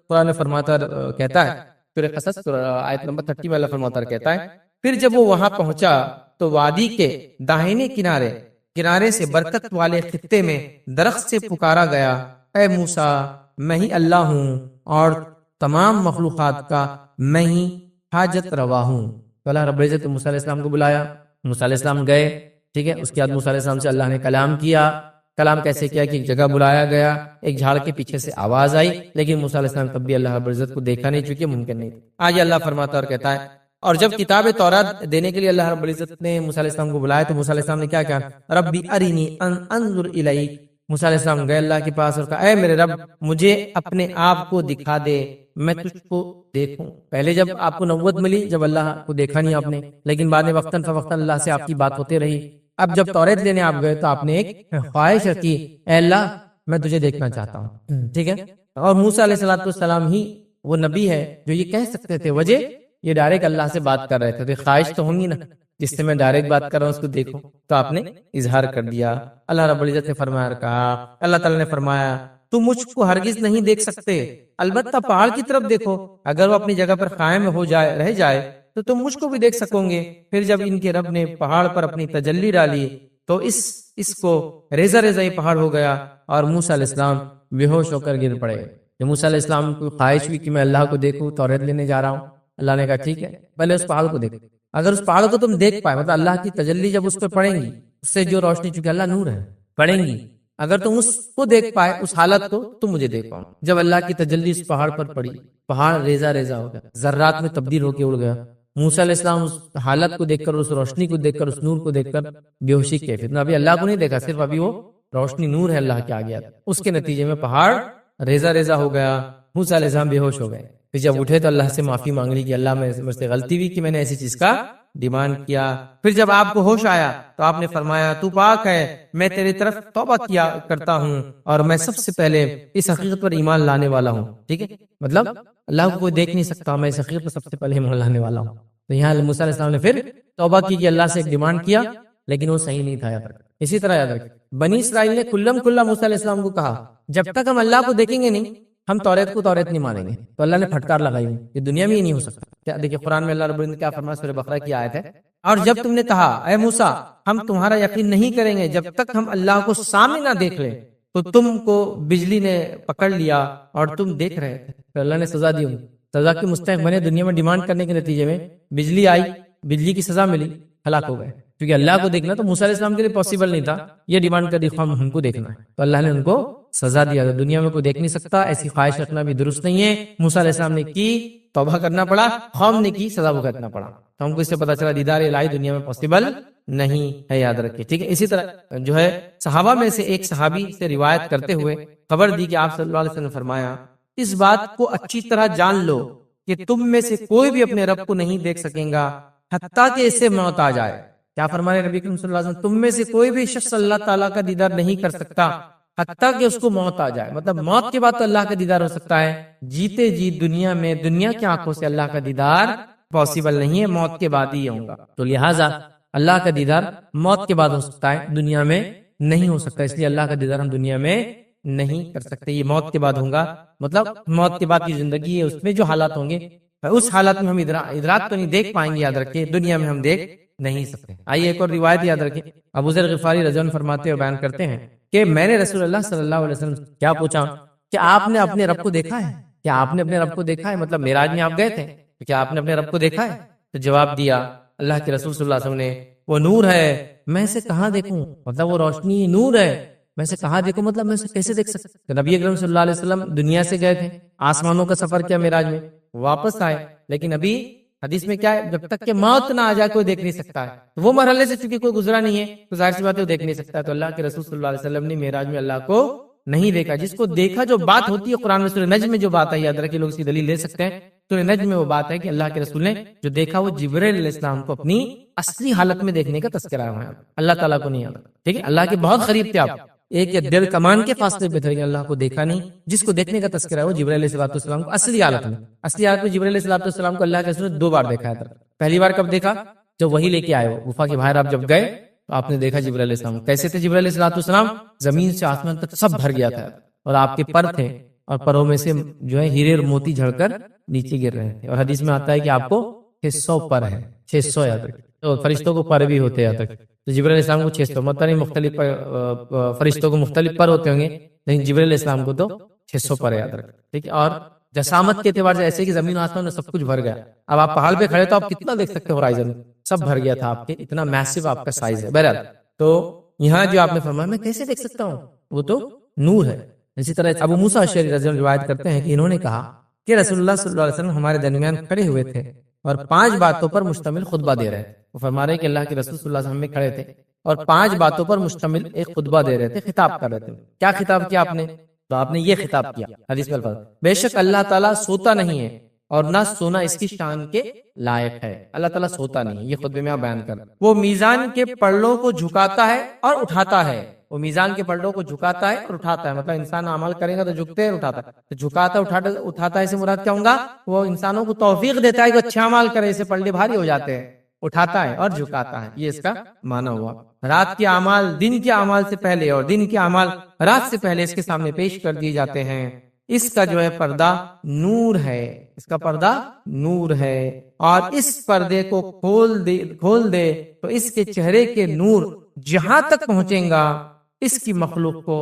قرآن میں فرماتا کہتا ہے سورہ قصص آیت نمبر 30 میں اللہ فرماتا کہتا ہے پھر جب وہ وہاں پہنچا تو وادی کے داہنے کنارے سے برکت والے خطے میں درخت سے پکارا گیا، اے موسیٰ میں ہی اللہ ہوں اور تمام مخلوقات کا میں ہی حاجت روا ہوں. تو اللہ رب العزت موسیٰ علیہ السلام کو بلایا، موسیٰ علیہ السلام گئے. ٹھیک ہے، اس کے بعد موسیٰ علیہ السلام سے اللہ نے کلام کیا. کلام کیسے کیا کہ ایک جگہ بلایا گیا، ایک جھاڑ کے پیچھے سے آواز آئی، لیکن موسیٰ علیہ السلام تب بھی اللہ رب العزت کو دیکھا نہیں چونکہ ممکن نہیں تھا. آج اللہ فرماتا اور کہتا ہے اور جب کتاب تورات دینے کے لیے اللہ رب العزت نے موسیٰ علیہ السلام کو بلایا تو موسیٰ علیہ السلام نے کیا کہا؟ ربی ارینی انظر الیک. موسیٰ علیہ السلام گئے اللہ کے پاس اور کہا اے میرے رب مجھے اپنے آپ کو دکھا دے، میں تجھ کو دیکھوں. پہلے جب آپ کو نبوت ملی جب اللہ کو دیکھا نہیں آپ نے، لیکن بعد میں وقتاً فوقتاً اللہ سے آپ کی بات ہوتے رہی. اب جب توریت لینے آپ گئے تو آپ نے ایک خواہش رکھی، اے اللہ میں تجھے دیکھنا چاہتا ہوں. ٹھیک ہے، اور موسیٰ علیہ السلام ہی وہ نبی ہے جو یہ کہہ سکتے تھے، وجہ یہ ڈائریکٹ اللہ سے بات کر رہے تھے. تو خواہش تو ہوں گی نا جس سے میں ڈائریکٹ بات کر رہا ہوں اس کو دیکھو، تو آپ نے اظہار کر دیا. اللہ رب العزت نے فرمایا کہا، اللہ تعالیٰ نے فرمایا تم مجھ کو ہرگز نہیں دیکھ سکتے، البتہ پہاڑ کی طرف دیکھو، اگر وہ اپنی جگہ پر قائم رہ جائے تو تم مجھ کو بھی دیکھ سکو گے. پھر جب ان کے رب نے پہاڑ پر اپنی تجلی ڈالی تو اس کو ریزہ یہ پہاڑ ہو گیا اور موسیٰ علیہ السلام بے ہوش ہو کر گر پڑے. جب موسیٰ علیہ السلام کو خواہش ہوئی کہ میں اللہ کو دیکھوں، توریت لینے جا رہا ہوں، اللہ نے کہا ٹھیک ہے پہلے اس پہاڑ کو دیکھو. اگر اس پہاڑ کو تم دیکھ پائے، مطلب اللہ کی تجلی جب اس پہ پڑیں گی، اس سے جو روشنی، چونکہ اللہ نور ہے، پڑیں گی، اگر تم اس کو دیکھ پائے اس حالت کو تم مجھے دیکھ پاؤ. جب اللہ کی تجلی اس پہاڑ پر پڑی، پہاڑ ریزہ ہو گیا، ذرات میں تبدیل ہو کے اڑ گیا. موسیٰ علیہ السلام اس حالت کو دیکھ کر، اس روشنی کو دیکھ کر، اس نور کو دیکھ کر بے ہوشی کی کیفیت میں، ابھی اللہ کو نہیں دیکھا، صرف ابھی وہ روشنی نور ہے اللہ کے آگے. اس کے نتیجے میں پہاڑ ریزہ ہو گیا، موسیٰ علیہ السلام بے ہوش ہو گئے. پھر جب اٹھے تو اللہ سے معافی مانگ لی کہ اللہ مجھ سے غلطی ہوئی کہ میں نے ایسی چیز کا ڈیمانڈ کیا. پھر جب آپ کو ہوش آیا تو آپ نے فرمایا تو پاک ہے، میں تیری طرف توبہ کیا کرتا ہوں اور میں سب سے پہلے اس حقیقت پر ایمان لانے والا ہوں. ٹھیک ہے، مطلب اللہ کو کوئی دیکھ نہیں سکتا، میں اس حقیقت پر سب سے پہلے ایمان لانے والا ہوں. تو یہاں موسیٰ علیہ السلام نے پھر توبہ کی کہ اللہ سے ایک ڈیمانڈ کیا، لیکن وہ صحیح نہیں تھا. یاد رکھ. اسی طرح یاد رکھ بنی اسرائیل نے کھلم کھلا موسیٰ علیہ السلام کو کہا جب تک ہم اللہ کو دیکھیں گے نہیں ہم توریت کو توریت نہیں مانیں گے. تو اللہ نے پھٹکار لگائی یہ دنیا میں ہی نہیں ہو سکتا. کیا دیکھیں قرآن میں اللہ رب العزت نے کیا فرمایا، سورہ بقرہ کی آیت ہے، اور جب تم نے کہا اے موسیٰ ہم تمہارا یقین نہیں کریں گے جب تک ہم اللہ کو سامنے نہ دیکھ لیں، تو تم کو بجلی نے پکڑ لیا اور تم دیکھ رہے تھے. تو اللہ نے سزا دی، سزا کی مستحق بنے. دنیا میں ڈیمانڈ کرنے کے نتیجے میں بجلی آئی، بجلی کی سزا ملی، ہلاک ہو گئے. کیونکہ اللہ کو دیکھنا تو موسیٰ علیہ السلام کے لیے پاسبل نہیں تھا. یہ ڈیمانڈ کر دی ہم کو دیکھنا ہے، تو اللہ نے ان کو سزا دیا. دنیا میں کوئی دیکھ نہیں سکتا، ایسی خواہش رکھنا بھی درست نہیں ہے. موسیٰ علیہ السلام نے کی، توبہ کرنا پڑا، قوم نے کی، سزا بھگتنا پڑا. تو ہم کو اس سے پتہ چلا دیدار الہی دنیا میں پاسبل نہیں ہے. یاد رکھیے ٹھیک ہے. اسی طرح جو ہے صحابہ میں سے ایک صحابی سے روایت کرتے ہوئے خبر دی کہ آپ صلی اللہ علیہ وسلم نے فرمایا اس بات کو اچھی طرح جان لو کہ تم میں سے کوئی بھی اپنے رب کو نہیں دیکھ سکیں گا حتیٰ کہ اسے موت آ جائے. کیا فرمانے نبی کریم صلی اللہ علیہ وسلم، تم میں سے کوئی بھی شخص اللہ تعالیٰ کا دیدار نہیں کر سکتا حتیٰ کہ اس کو موت آ جائے. مطلب موت کے بعد تو اللہ کا دیدار ہو سکتا ہے، جیتے جی دنیا میں دنیا کی آنکھوں سے اللہ کا دیدار پاسبل نہیں ہے، موت کے بعد ہی ہوگا. تو لہٰذا اللہ کا دیدار موت کے بعد ہو سکتا ہے، دنیا میں نہیں ہو سکتا. اس لیے اللہ کا دیدار ہم دنیا میں نہیں کر سکتے، یہ موت کے بعد ہوگا. مطلب موت کے بعد کی زندگی ہے، اس میں جو حالات ہوں گے اس حالات میں ہم ادراک تو نہیں دیکھ پائیں گے. یاد رکھیں دنیا میں ہم دیکھ نہیں سکتے. آئیے ایک اور روایت یاد رکھیں. ابو ذر غفاری رضی اللہ عنہ فرماتے اور بیان کرتے ہیں کہ میں نے رسول اللہ صلی اللہ علیہ وسلم کیا پوچھا کہ آپ نے اپنے رب کو دیکھا ہے؟ کیا آپ نے اپنے رب کو دیکھا ہے؟ مطلب معراج میں آپ گئے تھے، کیا آپ نے اپنے رب کو دیکھا ہے؟ تو جواب دیا اللہ کے رسول صلی اللہ علیہ وسلم نے وہ نور ہے، میں اسے کہاں دیکھوں؟ مطلب وہ روشنی نور ہے، میں اسے کہاں دیکھوں؟ مطلب میں اسے کیسے دیکھ سکتا؟ نبی اکرم صلی اللہ علیہ وسلم دنیا سے گئے تھے، آسمانوں کا سفر کیا معراج میں، واپس آئے، لیکن ابھی حدیث میں کیا ہے، جب تک کہ موت نہ آ جائے کوئی دیکھ نہیں سکتا ہے. وہ مرحلے سے چونکہ کوئی گزرا نہیں ہے تو ظاہر سی بات ہے وہ دیکھ نہیں سکتا. تو اللہ کے رسول صلی اللہ علیہ وسلم نے معراج میں اللہ کو نہیں دیکھا. جس کو دیکھا جو بات ہوتی ہے قرآن میں سورہ نجم میں جو بات ہے، یاد رکھیں لوگ اس کی دلیل لے سکتے ہیں. سورہ نجم میں وہ بات ہے کہ اللہ کے رسول نے جو دیکھا وہ جبرائیل علیہ السلام کو اپنی اصلی حالت میں دیکھنے کا تذکرہ ہے، اللہ تعالیٰ کو نہیں آتا. ٹھیک ہے، اللہ کے بہت قریب تھے آپ، ایک یا ڈیڑھ کمان کے فاصلے پہ تھے، اللہ کو دیکھا نہیں. جس کو دیکھنے کا تذکرہ ہے وہ جبرائیل علیہ السلام کو اصلی حالت میں جبرائیل علیہ السلام کو اللہ کے رسول نے 2 بار دیکھا ہے. پہلی بار کب دیکھا؟ جب وہی لے کے آئے، وہ غفا کے باہر آپ جب گئے تو آپ نے دیکھا جبرائیل علیہ السلام. کیسے تھے جبرائیل علیہ السلام؟ زمین سے آسمان تک سب بھر گیا تھا اور آپ کے پر تھے اور پروں میں سے جو ہے ہیرے اور موتی جھڑ کر نیچے گر رہے تھے. اور حدیث میں آتا ہے کہ آپ کو 600 پر ہے، 600 یاد رکھیں. تو فرشتوں کو پر بھی ہوتے ہیں تک. تو جبرائیل علیہ السلام کو 600 مطلب نہیں، مختلف فرشتوں کو مختلف پر ہوتے ہوں گے، لیکن جبرائیل علیہ السلام کو تو 600 پر یاد رکھیں. ٹھیک ہے. اور جسامت کے اعتبار سے ایسے کہ زمین آسمان میں سب کچھ بھر گیا. اب آپ پہاڑ پہ کھڑے تو آپ کتنا دیکھ سکتے ہو، ہورائزن سب بھر گیا تھا آپ کے، اتنا میسو آپ کا سائز ہے. بہرحال تو یہاں جو آپ نے فرمایا میں کیسے دیکھ سکتا ہوں، وہ تو نور ہے. اسی طرح ابو موسیٰ اشعری رضی اللہ عنہ روایت کرتے ہیں کہ انہوں نے کہا کہ رسول اللہ صلی اللہ علیہ وسلم ہمارے درمیان کھڑے ہوئے تھے اور 5 باتوں پر مشتمل خطبہ دے رہے تھے. وہ فرما رہے کہ اللہ کے رسول صلی اللہ علیہ وسلم میں کھڑے تھے اور 5 باتوں پر مشتمل ایک خطبہ دے رہے تھے، خطاب کر رہے تھے. کیا خطاب کیا آپ نے؟ تو آپ نے یہ خطاب کیا، حدیث میں الفاظ بے شک اللہ تعالیٰ سوتا نہیں ہے اور نہ سونا اس کی شان کے لائق ہے. اللہ تعالیٰ سوتا نہیں ہے، یہ خطبے میں آپ بیان کر. وہ میزان کے پلڑوں کو جھکاتا ہے اور اٹھاتا ہے. وہ میزان کے پلڑوں کو جھکاتا ہے اور اٹھاتا ہے، مطلب انسان عمل کرے گا تو جھکتے ہیں، اٹھاتا ہے. تو جھکاتا اٹھاتا ہے سے مراد کیا ہوگا؟ وہ انسانوں کو توفیق دیتا ہے کہ اچھا عمل کرے، اسے پلڑے بھاری ہو جاتے ہیں. اٹھاتا ہے اور جھکاتا ہے، یہ اس کا معنی ہوا. رات کے اعمال دن کے اعمال سے پہلے اور دن کے اعمال رات سے پہلے اس کے سامنے پیش کر دیے جاتے ہیں. اس کا جو ہے پردہ نور ہے، اس کا پردہ نور ہے، اور اس پردے کو کھول دے تو اس کے چہرے کے نور جہاں تک پہنچیں گا اس کی مخلوق کو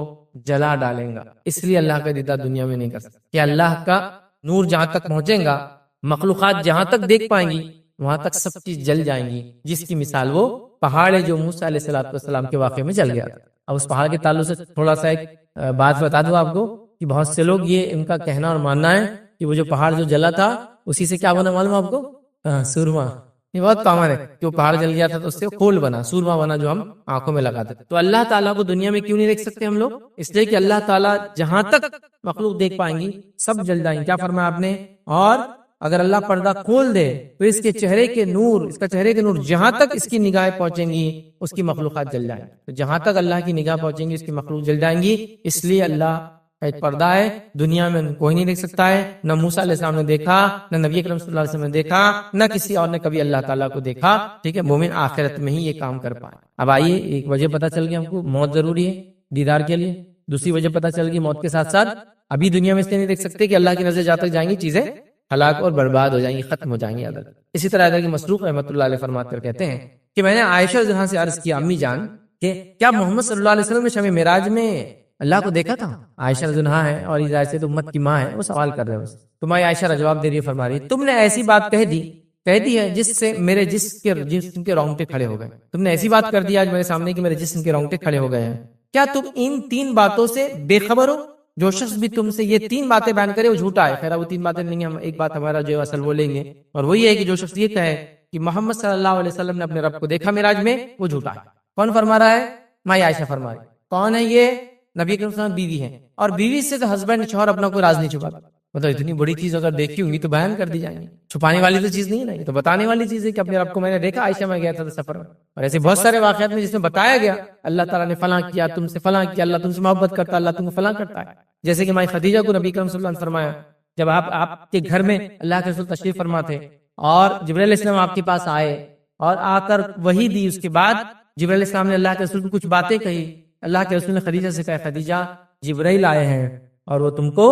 جلا ڈالیں گا. اس لیے اللہ کا دیدار دنیا میں نہیں کر سکتا کہ اللہ کا نور جہاں تک پہنچے گا، مخلوقات جہاں تک دیکھ پائیں گی وہاں تک سب چیز جل جائیں گی. جس کی مثال وہ پہاڑ ہے جو موسیٰ علیہ السلام کے واقعے میں جل گیا تھا. اب اس پہاڑ کے تعلق سے تھوڑا سا ایک بات بتا دوں آپ کو کہ بہت سے لوگ یہ ان کا کہنا اور ماننا ہے کہ وہ جو پہاڑ جو جلا تھا اسی سے کیا بنا معلوم آپ کو؟ سورما. یہ بہت کامن ہے کہ وہ پہاڑ جل گیا تھا تو اس سے کھول بنا، سورما بنا جو ہم آنکھوں میں لگاتے تھے. تو اللہ تعالیٰ کو دنیا میں کیوں نہیں دیکھ سکتے ہم لوگ؟ اس لیے کہ اللہ تعالیٰ جہاں تک مخلوق دیکھ پائیں گی سب جل جائیں گی. کیا فرمایا آپ نے؟ اور اگر اللہ پردہ کھول دے تو اس کے چہرے کے نور، اس کا چہرے کے نور جہاں تک اس کی نگاہیں پہنچیں گی اس کی مخلوقات جل جائیں گی. تو جہاں تک اللہ کی نگاہ پہنچیں گی اس کی مخلوق جل جائیں گی. اس لیے اللہ ایک پردہ ہے، دنیا میں کوئی نہیں دیکھ سکتا ہے، نہ موسیٰ علیہ السلام نے دیکھا، نہ نبی اکرم صلی اللہ علیہ وسلم نے دیکھا، نہ کسی اور نے کبھی اللہ تعالیٰ کو دیکھا، ٹھیک ہے، مومن آخرت میں ہی یہ کام کر پائے۔ اب آئیے ایک وجہ پتہ چل گئی ہم کو، موت ضروری ہے دیدار کے لیے، دوسری وجہ پتہ چل گئی موت کے ساتھ ساتھ ابھی دنیا میں اس لیے نہیں دیکھ سکتے کہ اللہ کی نظر جہاں تک جائیں گی چیزیں ہلاک اور برباد ہو جائیں گی، ختم ہو جائیں گی۔ اسی طرح حضرت مسروق رحمۃ اللہ علیہ فرماتے ہوئے کہتے ہیں کہ میں نے عائشہ رضی اللہ عنہا سے عرض کیا، امی جان کہ کیا محمد صلی اللہ علیہ وسلم نے شب معراج میں اللہ کو دیکھا تھا؟ عائشہ رضی اللہ عنہا ہے اور ظاہر سے تو امت کی ماں ہے، وہ سوال کر رہے ہیں، تو ماں عائشہ جواب دے رہی ہے، فرما رہی ہے تم نے ایسی بات کہہ دی ہے جس سے میرے جسم کے رونگٹے کھڑے ہو گئے۔ تم نے ایسی بات کر دی آج میرے سامنے کہ میرے جسم کے رونگٹے کھڑے ہو گئے ہیں۔ کیا تم ان 3 باتوں سے بے خبر ہو؟ جو شخص بھی تم سے یہ 3 باتیں بیان کرے وہ جھوٹا ہے۔ خیر وہ 3 باتیں نہیں، ہم ایک بات ہمارا جو اصل وہ لیں گے، اور وہی ہے کہ جو شخص یہ کہے کہ محمد صلی اللہ علیہ وسلم نے اپنے رب کو دیکھا معراج میں، وہ جھوٹا ہے۔ کون فرما رہا ہے؟ ماں عائشہ فرما رہی ہے۔ کون ہے یہ؟ نبی اکرم صلی اللہ علیہ وسلم بیوی ہے، اور بیوی سے تو ہسبینڈ شوہر اپنا کوئی راز نہیں چھپاتا۔ مطلب اتنی بڑی چیز اگر دیکھی ہوں گی تو بیان کر دی جائیں گی، چھپانے والی تو چیز نہیں ہے نا، یہ تو بتانے والی چیز ہے کہ اپنے رب کو میں نے دیکھا، عائشہ میں گیا تھا سفر میں، اور ایسے بہت سارے واقعات میں جس میں بتایا گیا اللہ تعالیٰ نے فلاں کیا، تم سے فلاں کیا، اللہ تم سے محبت کرتا ہے، اللہ تم کو فلاں کرتا ہے۔ جیسے کہ مائی خدیجہ کو نبی اکرم صلی اللہ علیہ وسلم نے فرمایا، جب آپ کے گھر میں اللہ کے رسول تشریف فرما تھے اور جبرائیل علیہ السلام آپ کے پاس آئے اور آ کر وحی دی، اس کے بعد جبرائیل علیہ السلام نے اللہ کے رسول کو کچھ باتیں کہی، اللہ کے رسول نے خدیجہ سے کہا، خدیجہ جبرائیل آئے ہیں اور وہ تم کو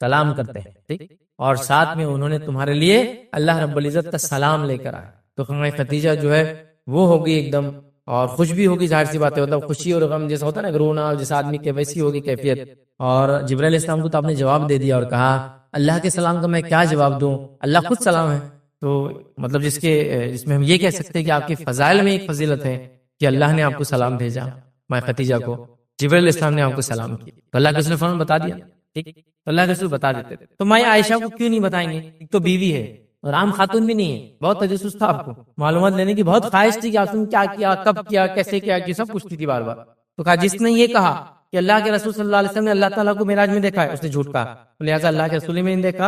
سلام کرتے ہیں، ٹھیک، اور ساتھ میں انہوں نے تمہارے لیے اللہ رب العزت کا سلام لے کر آئے۔ تو خدیجہ جو ہے وہ ہوگی ایک دم، اور خوش بھی ہوگی، ظاہر سی بات ہے، مطلب خوشی اور غم جیسا ہوتا ہے نا، رونا جس آدمی کے، ویسی ہوگی کیفیت۔ اور جبرائیل علیہ السلام کو تو آپ نے جواب دے دیا اور کہا اللہ کے سلام کا میں کیا جواب دوں، اللہ خود سلام ہے۔ تو مطلب جس میں ہم یہ کہہ سکتے ہیں کہ آپ کے فضائل میں ایک فضیلت ہے کہ اللہ نے آپ کو سلام بھیجا، ماں خدیجہ کو جبرائیل علیہ السلام نے آپ کو سلام کیا، تو اللہ کے رسول نے فوراً بتا دیا، ٹھیک، تو اللہ کے رسول بتا دیتے تھے۔ تو ماں عائشہ کو کیوں نہیں بتائیں گے؟ ایک تو بیوی ہے اور عام خاتون بھی نہیں ہے، بہت تجسس تھا، آپ کو معلومات لینے کی بہت خواہش تھی کہ آپ نے کیا کیا، کب کیا، کیسے کیا، سب پوچھتی تھی بار بار۔ تو کہا جس نے یہ کہا کہ اللہ کے رسول صلی اللہ علیہ وسلم نے اللہ تعالیٰ کو معراج میں دیکھا ہے، اس نے جھوٹ کہا، لہٰذا اللہ کے رسول نے نہیں دیکھا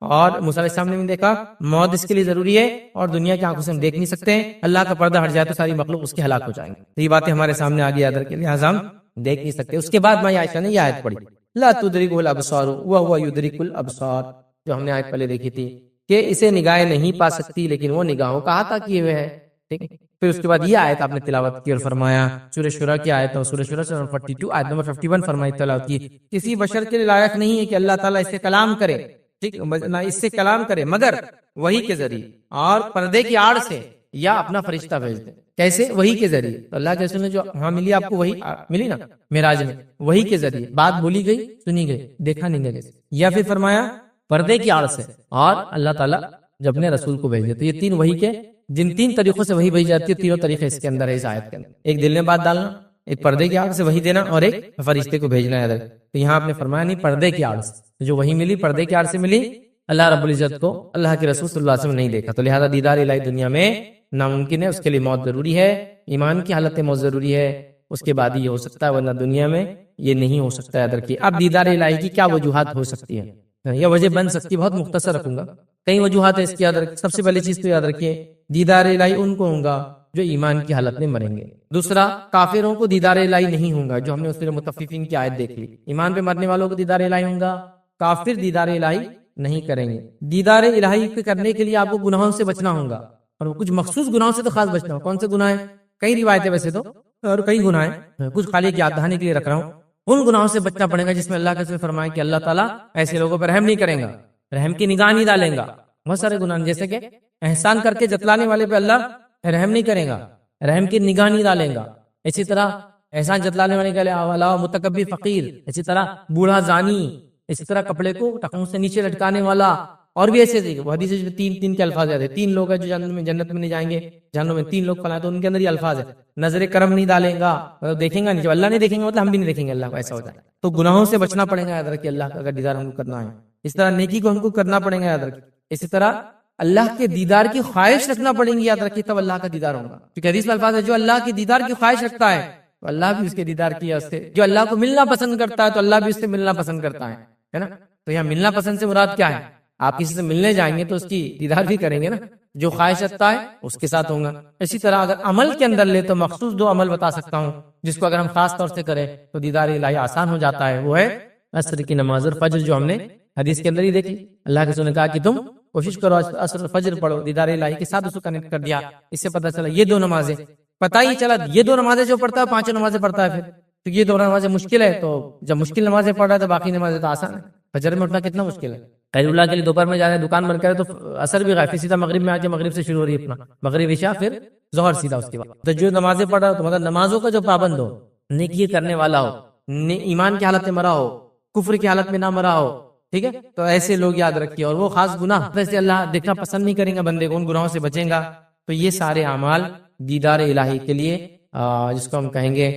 اور موسیٰ علیہ السلام نے نہیں دیکھا، موت اس کے لیے ضروری ہے اور دنیا کی آنکھوں سے ہم دیکھ نہیں سکتے، اللہ کا پردہ ہٹ جائے تو ساری مخلوق اس کے ہلاک ہو جائیں گے۔ یہ باتیں ہمارے سامنے آ گئی ادر کے، لہٰذا ہم دیکھ نہیں سکتے۔ اس کے بعد ماں عائشہ نے یہ آیت پڑھی، لا تدرکہ الابصار وہو یدرک الابصار، جو ہم نے آیت پہلے دیکھی تھی کہ اسے نگاہیں نہیں پا سکتی لیکن وہ نگاہوں کا احاطہ کیے ہوئے ہے، ٹھیک۔ پھر اس کے بعد یہ آیت آپ نے تلاوت کی اور فرمایا، سورہ شورى کی آیت ہے، سورہ شورى 42 آیت نمبر 51 فرمائی تلاوت کی، کسی بشر کے لیے لائق نہیں ہے کہ اللہ تعالیٰ اس سے کلام کرے، ٹھیک، نہ اس سے کلام کرے مگر وحی کے ذریعے اور پردے کی آڑ سے یا اپنا فرشتہ بھیج دے۔ کیسے؟ وحی کے ذریعے۔ تو اللہ کے رسول نے جو وہاں ملی آپ کو وحی ملی نا معراج میں، وحی کے ذریعے بات بولی گئی، سنی گئی، دیکھا نہیں گیا، یا پھر فرمایا پردے کی آڑ سے، اور اللہ تعالیٰ جب نے رسول کو بھیجے۔ تو یہ 3 وحی کے، جن 3 طریقوں سے وحی بھیجی جاتی ہے، تینوں طریقے اس کے اندر ہے، اس آیت کے اندر۔ ایک دل میں بات ڈالنا، ایک پردے کی آڑ سے وحی دینا، اور ایک فرشتے کو بھیجنا ہے۔ تو یہاں آپ نے فرمایا نہیں پردے کی آڑ سے، جو وحی ملی پردے کی آڑ سے ملی، اللہ رب العزت کو اللہ کے رسول صلی اللہ علیہ وسلم نہیں دیکھا، تو لہذا دیدار الہی دنیا میں ناممکن ہے، اس کے لیے موت ضروری ہے، ایمان کی حالت موت ضروری ہے، اس کے بعد ہی یہ ہو سکتا ہے، ورنہ دنیا میں یہ نہیں ہو سکتا ہے۔ ادر کی اب دیدار الہی کی کیا وجوہات ہو سکتی ہے، یہ وجہ بن سکتی ہے، بہت مختصر رکھوں گا، کئی وجوہات ہے اس کی۔ سب سے پہلی چیز تو یاد رکھیے، دیدار الہی ان کو ہوگا جو ایمان کی حالت میں مریں گے۔ دوسرا، کافروں کو دیدار الہی نہیں ہوگا، جو ہم نے سورہ مطففین کی آیت دیکھ لی، ایمان پہ مرنے والوں کو دیدار الہی ہوگا، کافر دیدار الہی نہیں کریں گے۔ دیدار الہی کے کرنے کے لیے آپ کو گناہوں سے بچنا ہوگا، اور وہ کچھ مخصوص گناہوں سے تو خاص بچنا ہوگا۔ کون سے گناہ ہیں؟ کئی روایتیں ویسے تو، اور کئی گناہ ہیں، کچھ خالی یاد دہانی کے لیے رکھ رہا ہوں۔ ان گناہوں سے بچنا پڑے گا جس میں اللہ کے رسول فرمائے کہ اللہ تعالیٰ ایسے لوگوں پر رحم نہیں کرے گا، رحم کی نگاہ نہیں ڈالے گا۔ بہت سارے گناہ جیسے کہ احسان کر کے جتلانے والے پہ اللہ رحم نہیں کرے گا، رحم کی نگاہ نہیں ڈالے گا۔ اسی طرح احسان جتلانے والے کے علاوہ متکبر فقیر، اسی طرح بوڑھا زانی، اسی طرح کپڑے کو ٹخنوں سے نیچے لٹکانے والا، اور بھی ایسے تھے وہ حدیث میں 3 کے الفاظ آتے ہیں، 3 لوگ ہیں جو جنت میں نہیں جائیں گے، جہنم میں 3 لوگ فلاں، تو ان کے اندر یہ الفاظ ہے، نظر کرم نہیں ڈالیں گا، مطلب دیکھیں گا نہیں، جب اللہ نہیں دیکھیں گے مطلب ہم بھی نہیں دیکھیں گے اللہ کو، ایسا ہوتا ہے۔ تو گناہوں سے بچنا پڑے گا، یاد رکھیے، اللہ کا اگر دیدار ہم کو کرنا ہے، اس طرح نیکی کو ہم کو کرنا پڑے گا، یاد رکھیے۔ اسی طرح اللہ کے دیدار کی خواہش رکھنا پڑیں گی، یاد رکھیے، تب اللہ کا دیدار ہوگا، کیونکہ حدیث میں الفاظ ہے جو اللہ کے دیدار کی خواہش رکھتا ہے تو اللہ بھی اس کے دیدار کیا اس سے، جو اللہ کو ملنا پسند کرتا ہے تو اللہ بھی اس سے ملنا پسند کرتا ہے نا۔ تو یہاں ملنا پسند سے مراد کیا ہے؟ آپ کسی سے ملنے جائیں گے تو اس کی دیدار بھی کریں گے نا، جو خواہش رکھتا ہے اس کے ساتھ ہوگا۔ اسی طرح اگر عمل کے اندر لے تو مخصوص 2 عمل بتا سکتا ہوں جس کو اگر ہم خاص طور سے کریں تو دیدار الہی آسان ہو جاتا ہے، وہ ہے عصر کی نماز اور فجر جو ہم نے حدیث کے اندر ہی دیکھی، اللہ کے رسول نے کہا کہ تم کوشش کرو عصر اور فجر پڑھو، دیدار الہی کے ساتھ اس کو کنیکٹ کر دیا. اس سے پتہ چلا یہ دو نمازیں، پتہ ہی چلا یہ دو نمازیں جو پڑھتا ہے پانچوں نمازیں پڑھتا ہے. پھر تو یہ دو نمازیں مشکل ہے، تو جب مشکل نمازیں پڑھ رہا ہے تو باقی نمازیں تو آسان ہے. فجر میں اٹھنا کتنا مشکل ہے. خیر اللہ کے لیے دوپہر میں جا رہے ہیں، دکان بند کرے تو اثر بھی غائب، سیدھا مغرب میں آ کے مغرب سے شروع ہو رہی ہے اپنا مغرب عشاء، پھر ظہر سیدھا اس کے بعد. تو جو نمازیں پڑھ رہا ہو تو مطلب نمازوں کا جو پابند ہو، نیکی کرنے والا ہو، ایمان کی حالت میں مرا ہو، کفر کی حالت میں نہ مرا ہو، ٹھیک ہے، تو ایسے لوگ یاد رکھیے. اور وہ خاص گناہ ویسے اللہ دیکھنا پسند نہیں کریں گا بندے کو، ان گناہوں سے بچیں گا. تو یہ سارے اعمال دیدار الہی کے لیے جس کو ہم کہیں گے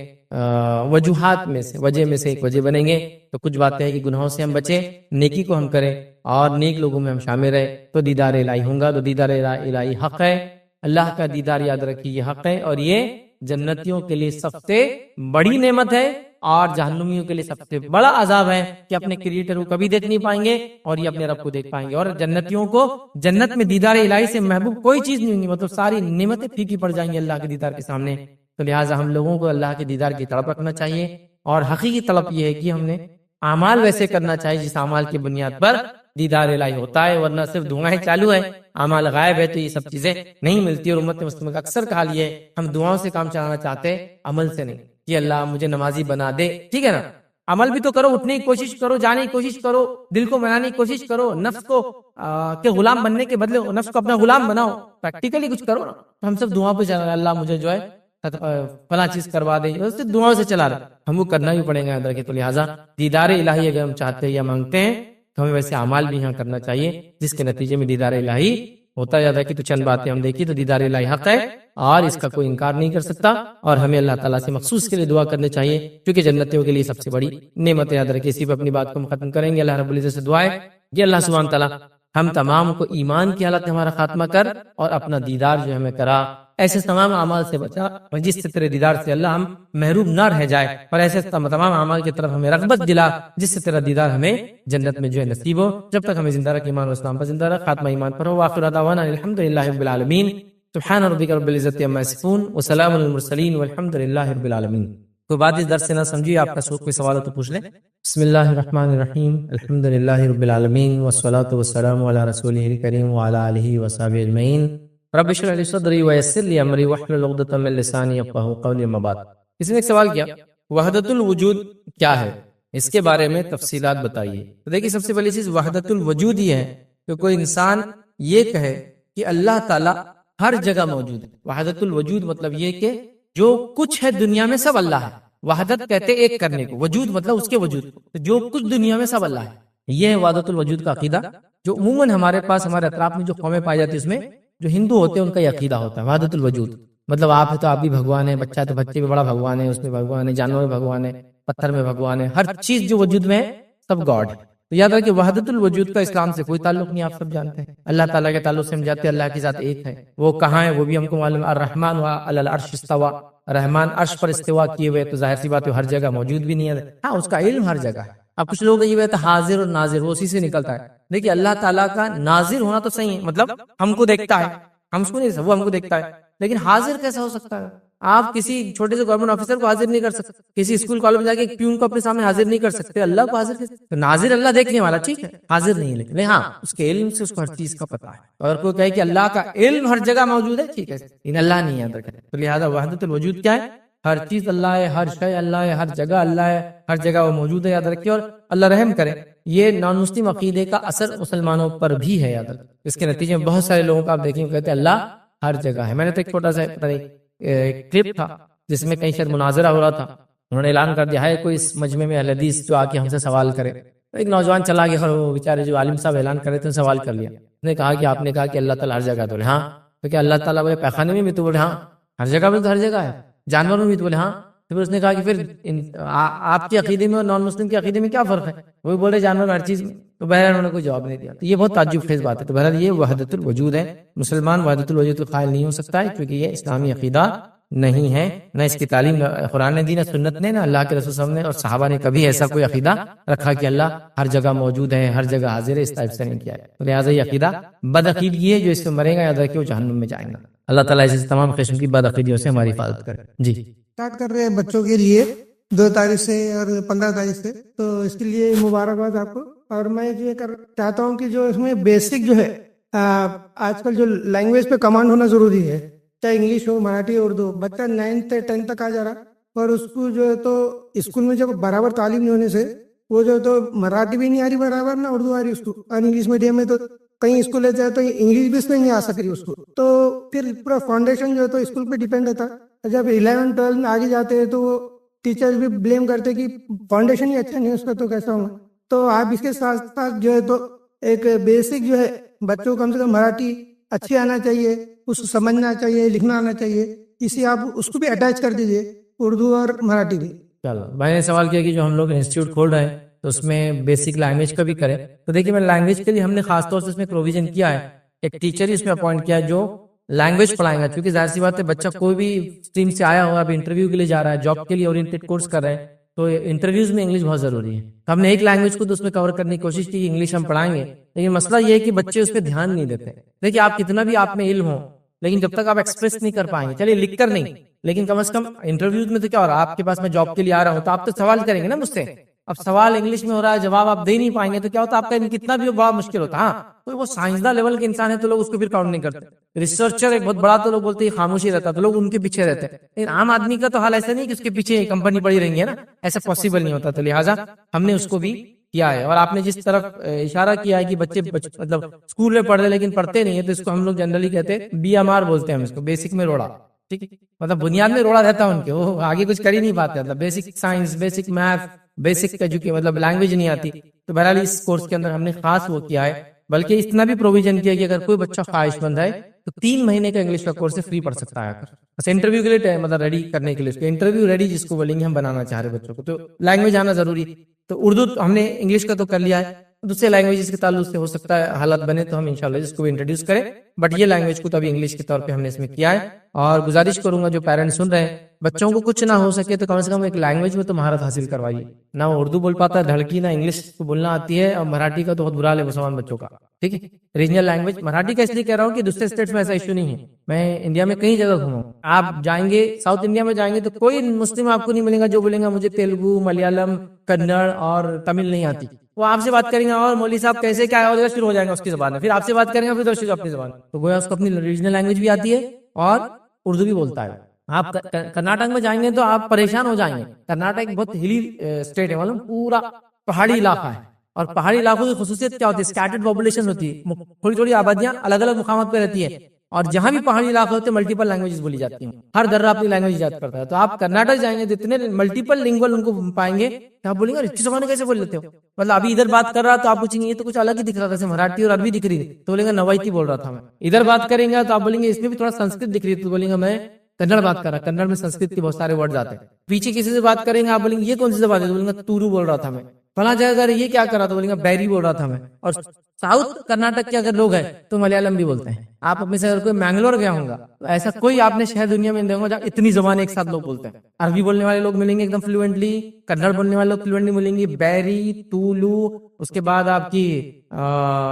وجوہات میں سے، وجہ میں سے ایک وجہ بنیں گے. تو کچھ باتیں ہیں کہ گناہوں سے ہم بچیں، نیکی کو ہم کریں اور نیک لوگوں میں ہم شامل رہیں، تو دیدار الہی ہوں گا. تو دیدار الہی حق ہے، اللہ کا دیدار یاد رکھیے یہ حق ہے، اور یہ جنتیوں کے لیے سب سے بڑی نعمت ہے، اور جہنمیوں کے لیے سب سے بڑا عذاب ہے کہ اپنے کریٹر کو کبھی دیکھ نہیں پائیں گے اور یہ اپنے رب کو دیکھ پائیں گے. اور جنتیوں کو جنت میں دیدار الہی سے محبوب کوئی چیز نہیں ہوگی، مطلب ساری نعمتیں پھیکی پڑ جائیں گی اللہ کے دیدار کے سامنے. تو لہٰذا ہم لوگوں کو اللہ کے دیدار کی طلب رکھنا چاہیے، اور حقیقی طلب یہ ہے کہ ہم نے اعمال ویسے کرنا چاہیے جس اعمال کی بنیاد پر دیدار الہی ہوتا ہے، ورنہ صرف دعائیں چالو ہے، اعمال غائب ہے، تو یہ سب چیزیں نہیں ملتی. اور امت مسلمہ کا اکثر کا حال یہ ہے، ہم دعاؤں سے کام چلانا چاہتے ہیں، عمل سے نہیں کہ اللہ مجھے نمازی بنا دے. ٹھیک ہے نا، عمل بھی تو کرو، اٹھنے کی کوشش کرو، جانے کی کوشش کرو، دل کو منانے کی کوشش کرو، نفس کو کے غلام بننے کے بدلے نفس کو اپنا غلام بناؤ، پریکٹیکلی کچھ کرو نا. ہم سب دعا پہ چل رہے ہیں، اللہ مجھے جو ہے فلاں چیز کروا دے، دعاؤں سے چلا رہے، ہم کو کرنا بھی پڑے گا اندر کے. تو لہٰذا دیدار الہی اگر ہم چاہتے ہیں یا مانگتے ہیں تو ہمیں ویسے اعمال بھی یہاں کرنا چاہیے جس کے نتیجے میں دیدار الہی ہوتا جاتا ہے. کہ تو چند باتیں ہم دیکھی، تو دیدار الہی حق ہے اور اس کا کوئی انکار نہیں کر سکتا، اور ہمیں اللہ تعالیٰ سے مخصوص کے لیے دعا کرنی چاہیے کیونکہ جنتیوں کے لیے سب سے بڑی نعمت یاد رکھیں. اسی پہ اپنی بات کو ختم کریں گے. اللہ رب العزت سے دعا ہے کہ اللہ سبحانہ تعالیٰ ہم تمام کو ایمان کی حالت میں ہمارا خاتمہ کر، اور اپنا دیدار جو ہمیں کرا، ایسے تمام اعمال سے بچا اور جس سے تیرے دیدار سے اللہ ہم محروم نہ رہ جائے، اور ایسے تمام اعمال کی طرف ہمیں رغبت دلا جس سے تیرا دیدار ہمیں جنت میں جو ہے نصیب ہو. جب تک ہمیں زندہ رکھ، ایمان و اسلام پر زندہ رکھ، خاتمہ ایمان پر ہو. وآخر دعوانا الحمدللہ رب العالمین. سبحان ربک رب العزت عما یصفون وسلام علی المرسلین والحمد للہ رب العالمین. کوئی بات اس درس سے نہ سمجھی، آپ کا کوئی سوال ہو تو پوچھ لیں. بسم اللہ الرحمن الرحیم، الحمد للہ رب العالمین والصلاة والسلام علی رسولہ الکریم وعلی آلہ وصحبہ اجمعین. رب اشرح لی صدری ویسر لی امری واحلل عقدۃ من لسانی یفقہوا قولی. اما بعد، کسی نے ایک سوال کیا وحدت الوجود کیا ہے، اس کے بارے میں تفصیلات بتائیے. تو دیکھیے سب سے پہلی چیز وحدت الوجود یہ ہے کہ کوئی انسان یہ کہے کہ اللہ تعالیٰ ہر جگہ موجود ہے. وحدت الوجود مطلب یہ کہ جو کچھ ہے دنیا میں سب اللہ ہے. وحدت کہتے ایک کرنے کو، وجود مطلب اس کے وجود کو، تو جو کچھ دنیا میں سب اللہ ہے. یہ ہے وحدت الوجود کا عقیدہ جو عموماً ہمارے پاس ہمارے اطراف میں جو قومیں پائی جاتی ہیں اس میں جو ہندو ہوتے ہیں ان کا یہ عقیدہ ہوتا ہے وحدت الوجود. مطلب آپ ہے تو آپ بھی بھگوان ہے، بچہ ہے تو بچے بھی بڑا بھگوان ہے، اس میں بھگوان ہے، جانور میں بھگوان ہے، پتھر میں بھگوان ہے، ہر چیز جو وجود میں ہے سب گاڈ ہے. تو یاد رکھیں وحدت الوجود کا اسلام سے کوئی تعلق نہیں، آپ سب جانتے ہیں. اللہ تعالیٰ کے تعلق سے ہم جاتے ہیں، اللہ کی ذات ایک ہے، وہ کہاں ہے وہ بھی ہم کو معلوم ہے. الرحمن علی العرش استوى، رحمان عرش پر استوا کیے ہوئے، تو ظاہر سی بات ہے ہر جگہ موجود بھی نہیں ہے. ہاں اس کا علم ہر جگہ ہے. اب کچھ لوگ یہ کہتے ہیں حاضر اور ناظر، وہ اسی سے نکلتا ہے. دیکھیے اللہ تعالیٰ کا ناظر ہونا تو صحیح ہے، مطلب ہم کو دیکھتا ہے، ہم اس کو نہیں، وہ ہم کو دیکھتا ہے. لیکن حاضر کیسا ہو سکتا ہے؟ آپ کسی چھوٹے سے گورنمنٹ آفیسر کو حاضر نہیں کر سکتے، کسی اسکول کالج میں جا کے پیون کو اپنے سامنے حاضر نہیں کر سکتے. اللہ کو حاضر کر، ناظر اللہ دیکھنے والا ٹھیک ہے، حاضر نہیں ہے، لیکن ہاں اس کے علم سے اس کو ہر چیز کا پتہ ہے. اور کوئی کہے کہ اللہ کا علم ہر جگہ موجود ہے، ٹھیک ہے، لیکن اللہ نہیں یاد رکھے. تو لہٰذا وحدت الوجود کیا ہے؟ ہر چیز اللہ ہے، ہر شے اللہ ہے، ہر جگہ اللہ ہے، ہر جگہ وہ موجود ہے، یاد رکھیے. اور اللہ رحم کرے، یہ نان مسلم عقیدے کا اثر مسلمانوں پر بھی ہے، یاد رکھیں. اس کے نتیجے میں بہت سارے لوگوں کو آپ دیکھیں کہتے ہیں اللہ ہر جگہ ہے. میں نے تو ایک چھوٹا سا کلپ تھا جس میں کہیں شاید مناظرہ ہو رہا تھا، انہوں نے اعلان کر دیا ہے کوئی اس مجمع میں اہل حدیث جو آ کے ہم سے سوال کرے. ایک نوجوان چلا گیا، وہ بیچارے جو عالم صاحب اعلان کر رہے تھے سوال کر لیا. انہوں نے کہا کہ آپ نے کہا کہ اللہ تعالیٰ ہر جگہ، تو بولے ہاں. تو کیا اللہ تعالیٰ بولے پیخانے میں بھی؟ تو بولے ہاں. ہر جگہ میں تو ہر جگہ ہے. جانوروں میں بھی؟ تو بولے ہاں. تو پھر اس نے کہا کہ پھر آپ کے عقیدے میں اور نان مسلم کے عقیدے میں کیا فرق ہے؟ وہ بولے جانور ہر چیز میں. تو بہرحال انہوں نے کوئی جواب نہیں دیا. تو یہ بہت تعجب خیز بات ہے. تو بہرحال یہ وحدت الوجود ہے. مسلمان وحدت الوجود کا قائل نہیں ہو سکتا ہے کیونکہ یہ اسلامی عقیدہ نہیں ہے، نہ اس کی تعلیم قرآن نے دی، نہ سنت نے، نہ اللہ کے رسول صلی اللہ علیہ وسلم نے اور صحابہ نے کبھی ایسا کوئی عقیدہ رکھا کہ اللہ ہر جگہ موجود ہے، ہر جگہ حاضر ہے، اس ٹائپ سے نہیں کیا ہے. تو لہٰذا یہ عقیدہ بدعقیدگی ہے، جو اس سے مرے گا یاد رکھے وہ جہنم میں جائے گا. اللہ تعالیٰ اس تمام قسم کی بدعقیدیوں سے ہماری حفاظت کرے. جی اسٹارٹ کر رہے ہیں بچوں کے لیے 2 تاریخ سے اور 15 تاریخ سے، تو اس کے لیے مبارکباد آپ کو. اور میں یہ چاہتا ہوں کہ جو اس میں بیسک جو ہے آج کل جو لینگویج پہ کمانڈ ہونا ضروری ہے، چاہے انگلش ہو، مراٹھی، اردو. بچہ 9th 10th تک آ جا رہا، اور اس کو جو ہے تو اسکول میں جب برابر تعلیم نہیں ہونے سے وہ جو ہے تو مراٹھی بھی نہیں آ رہی برابر، نہ اردو آ رہی اس کو. اور انگلش میڈیم میں تو کہیں اسکول لے جائے تو انگلش بھی اس میں نہیں آ سک رہی اس کو. تو پھر پورا فاؤنڈیشن جو ہے تو اسکول پہ ڈیپینڈ رہتا. جب 11 12 میں آگے جاتے ہیں تو وہ ٹیچر بھی بلیم کرتے کہ فاؤنڈیشن ہی اچھا نہیں ہے اس کا، تو کیسا ہوگا. تو آپ اس کے ساتھ ساتھ جو ہے تو ایک بیسک جو ہے بچوں کو کم سے کم مراٹھی اچھی آنا چاہیے، اس کو سمجھنا چاہیے، لکھنا آنا چاہیے. اسی آپ اس کو بھی اٹیچ کر دیجیے، اردو اور مراٹھی بھی. چلو میں نے سوال کیا کہ جو ہم لوگ انسٹیٹیوٹ کھول رہے ہیں تو اس میں بیسک لینگویج کا بھی کریں. تو دیکھیے میں لینگویج کے لیے ہم نے خاص طور سے اس میں پروویژن کیا ہے، ایک ٹیچر ہی اس میں اپوائنٹ کیا ہے جو لینگویج پڑھائیں گا. کیونکہ ظاہر سی بات ہے بچہ کوئی بھی اسٹریم سے آیا ہوا، ابھی انٹرویو کے لیے جا رہا ہے، جاب کے لیے اورینٹیڈ کورس کر رہے ہیں، تو انٹرویوز میں انگلش بہت ضروری ہے. تو ہم نے ایک لینگویج کو تو اس میں کور کرنے کی کوشش کی کہ انگلش ہم پڑھائیں گے. لیکن مسئلہ یہ ہے کہ بچے اس پہ دھیان نہیں دیتے. دیکھیے آپ کتنا بھی آپ میں علم ہو، لیکن جب تک آپ ایکسپریس نہیں کر پائیں گے، چلیے لکھ کر نہیں، لیکن کم از کم انٹرویوز میں تو کیا ہو رہا ہے، آپ کے پاس میں جاب کے لیے آ رہا ہوں تو آپ تو سوال کریں گے نا مجھ سے. اب سوال انگلش میں ہو رہا ہے، جواب آپ دے نہیں پائیں گے تو کیا ہوتا ہے، آپ کا کتنا بھی بڑا مشکل ہوتا ہے. ہاں کوئی وہ سائنسداں لیول کے انسان ہے تو لوگ اس کو پھر کاؤنٹ نہیں کرتے. ریسرچر ایک بہت بڑا تو لوگ بولتے ہیں خاموشی رہتا تو لوگ ان کے پیچھے رہتے ہیں. لیکن عام آدمی کا تو حال ایسا نہیں کہ اس کے پیچھے کمپنی پڑی رہیں گے نا، ایسا پاسبل نہیں ہوتا. تو لہٰذا ہم نے اس کو بھی کیا ہے. اور آپ نے جس طرف اشارہ کیا ہے کہ بچے مطلب اسکول میں پڑھ رہے لیکن پڑھتے نہیں ہیں، تو اس کو ہم لوگ جنرلی کہتے ہیں BMR بولتے ہیں ہم اس کو، بیسک میں روڑا. ٹھیک ہے، مطلب بنیاد میں روڑا رہتا ہے ان کے، وہ آگے کچھ کر ہی نہیں پاتے. مطلب basic science, basic math, basic education, مطلب لینگویج نہیں آتی. تو بہرحال اس کورس کے اندر ہم نے خاص وہ کیا ہے، بلکہ اتنا بھی پروویژن کیا کہ اگر کوئی بچہ خواہش مند ہے تو 3 مہینے کا انگلش کا کورس فری پڑھ سکتا ہے. بس انٹرویو کے لیے مطلب ریڈی کرنے کے لیے، انٹرویو ریڈی جس کو بولیں گے ہم بنانا چاہ رہے بچوں کو، تو لینگویج آنا ضروری. تو اردو ہم نے انگلش کا تو کر لیا ہے، دوسرے لینگویجز کے تعلق سے ہو سکتا ہے حالت بنے تو ہم انشاءاللہ اس کو بھی انٹروڈیوس کریں. بٹ یہ لینگویج کو تو ابھی انگلش کے طور پہ ہم نے اس میں کیا ہے. اور گزارش کروں گا جو پیرنٹس سن رہے ہیں، بچوں کو کچھ نہ ہو سکے تو کم سے کم ایک لینگویج میں تو مہارت حاصل کروائیے. نہ وہ اردو بول پاتا ہے دھڑکی، نہ انگلش کو بولنا آتی ہے، اور مراٹھی کا تو بہت برا حال ہے مسلمان بچوں کا. ٹھیک ہے، ریجنل لینگویج مراٹھی کا اس لیے کہہ رہا ہوں کہ دوسرے اسٹیٹس میں ایسا ایشو نہیں ہے. میں انڈیا میں کئی جگہ گھوما ہوں، آپ جائیں گے ساؤتھ انڈیا میں جائیں گے تو کوئی مسلم آپ کو نہیں ملے گا جو بولے گا مجھے تیلگو، ملیالم، کنڑ اور تمل نہیں آتی. وہ آپ سے بات کریں گے اور مولوی صاحب کیسے کیا ہے شروع ہو جائیں گا اس کی زبان میں، پھر آپ سے بات کریں گے پھر دوسری اپنی زبان. تو گویا اس کو اپنی ریجنل لینگویج بھی آتی ہے اور اردو بھی بولتا ہے. آپ کرناٹک میں جائیں گے تو آپ پریشان ہو جائیں گے. کرناٹک بہت ہلی اسٹیٹ ہے، معلوم پورا پہاڑی علاقہ ہے. اور پہاڑی علاقوں کی خصوصیت کیا ہوتی ہے، اسکیٹرڈ پاپولیشن ہوتی ہے، تھوڑی تھوڑی آبادیاں الگ الگ مقامات پہ رہتی ہے. اور جہاں بھی پہاڑی علاقے ہوتے ہیں ملٹیپل لینگویجز بولی جاتی ہیں، ہر درہ اپنی لینگویج ایجاد کرتا ہے. تو آپ کرناٹک جائیں گے تو اتنے ملٹیپل لینگویج ان کو پائیں گے کہ آپ بولیں گے اتنی زبانیں کیسے بول لیتے ہو. مطلب ابھی ادھر بات کر رہا تو آپ پوچھیں گے یہ تو کچھ الگ ہی دکھ رہا تھا، جیسے مراٹھی اور عربی دکھ رہی تھی تو بولیں گے نوائتی بول رہا تھا میں. ادھر بات کریں گے تو آپ بولیں گے اس میں بھی تھوڑا سنسکرت دکھ رہی تھی، تو بولیں گے میں کنڑ بات کر رہا. کنڑ میں سنسکرت کے بہت سارے ورڈز آتے ہیں. پیچھے کسی سے بات کریں گے آپ بولیں گے یہ کون سی زبان ہے، تو بولیں گے تورو بول رہا تھا میں. فلاں جگہ یہ کیا کر رہا تھا، بولیں گے بیری بول رہا تھا میں. اور ساؤتھ کرناٹک کے اگر لوگ ہیں تو ملیالم بھی بولتے ہیں. آپ اپنے سے اگر کوئی مینگلور گیا ہوں گا تو ایسا کوئی آپ نے شہر دنیا میں دیکھا ہوگا جہاں اتنی زبانیں ایک ساتھ لوگ بولتے ہیں. عربی بولنے والے لوگ ملیں گے ایک دم فلوئنٹلی، کنڑ بولنے والے لوگ فلوئنٹلی ملیں گے، بیری، تولو، اس کے بعد آپ کی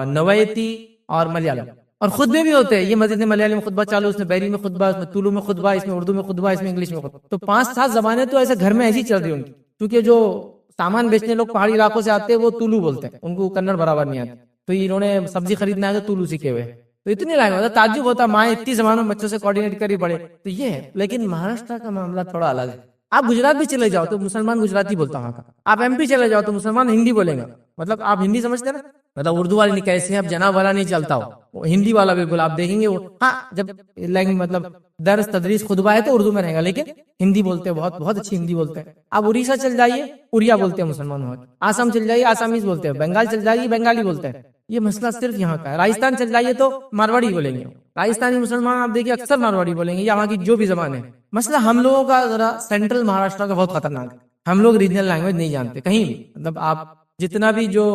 نویتی اور ملیالم. اور خطبے بھی ہوتے ہیں، یہ مسجد میں ملیالم میں خطبہ چالو، اس میں بیری میں خطبہ، اس میں تولو میں خطبہ، اس میں اردو میں خطبہ، اس میں انگلش میں خطبہ. تو 5-7 زبانیں تو ایسے گھر میں ایسی چل رہی ہیں ان کی. کیونکہ جو سامان بیچنے لوگ پہاڑی علاقوں سے آتے ہیں وہ تولو بولتے ہیں، ان کو کنڑ برابر نہیں آتی. تو انہوں نے سبزی خریدنا ہے تو تولو سیکھے ہوئے. تو اتنی لینگویج تعجب ہوتا ماں اتنی زبانوں بچوں سے کوآرڈینیٹ کر ہی پڑے. تو یہ ہے. لیکن مہاراشٹر کا معاملہ تھوڑا الگ ہے. آپ گجرات بھی چلے جاؤ تو مسلمان گجراتی بولتا وہاں کا. آپ MP چلے جاؤ تو مسلمان ہندی بولیں گا. مطلب آپ ہندی سمجھتے ہیں نا، مطلب اردو والے نہیں کیسے اب جناب والا نہیں چلتا ہو، ہندی والا بالکل آپ دیکھیں گے وہ. ہاں جب مطلب درس تدریس خطبہ ہے تو اردو میں رہے گا، لیکن ہندی بولتے ہیں، بہت بہت اچھی ہندی بولتے ہیں. آپ اڑیسہ چل جائیے اڑیا بولتے ہیں مسلمان وہاں. آسام چل جائیے آسامیز بولتے ہیں. بنگال چل جائیے بنگالی بولتے ہیں. یہ مسئلہ صرف یہاں کا ہے. راجستھان چل جائیے تو مارواڑی بولیں گے. راجستھانی مسلمان آپ دیکھیے اکثر مارواڑی بولیں گے، یا وہاں کی جو بھی زبان ہے. مسئلہ ہم لوگوں کا ذرا سینٹرل مہاراشٹر کا بہت خطرناک ہے. ہم لوگ ریجنل لینگویج نہیں جانتے کہیں بھی. مطلب آپ جتنا بھی جو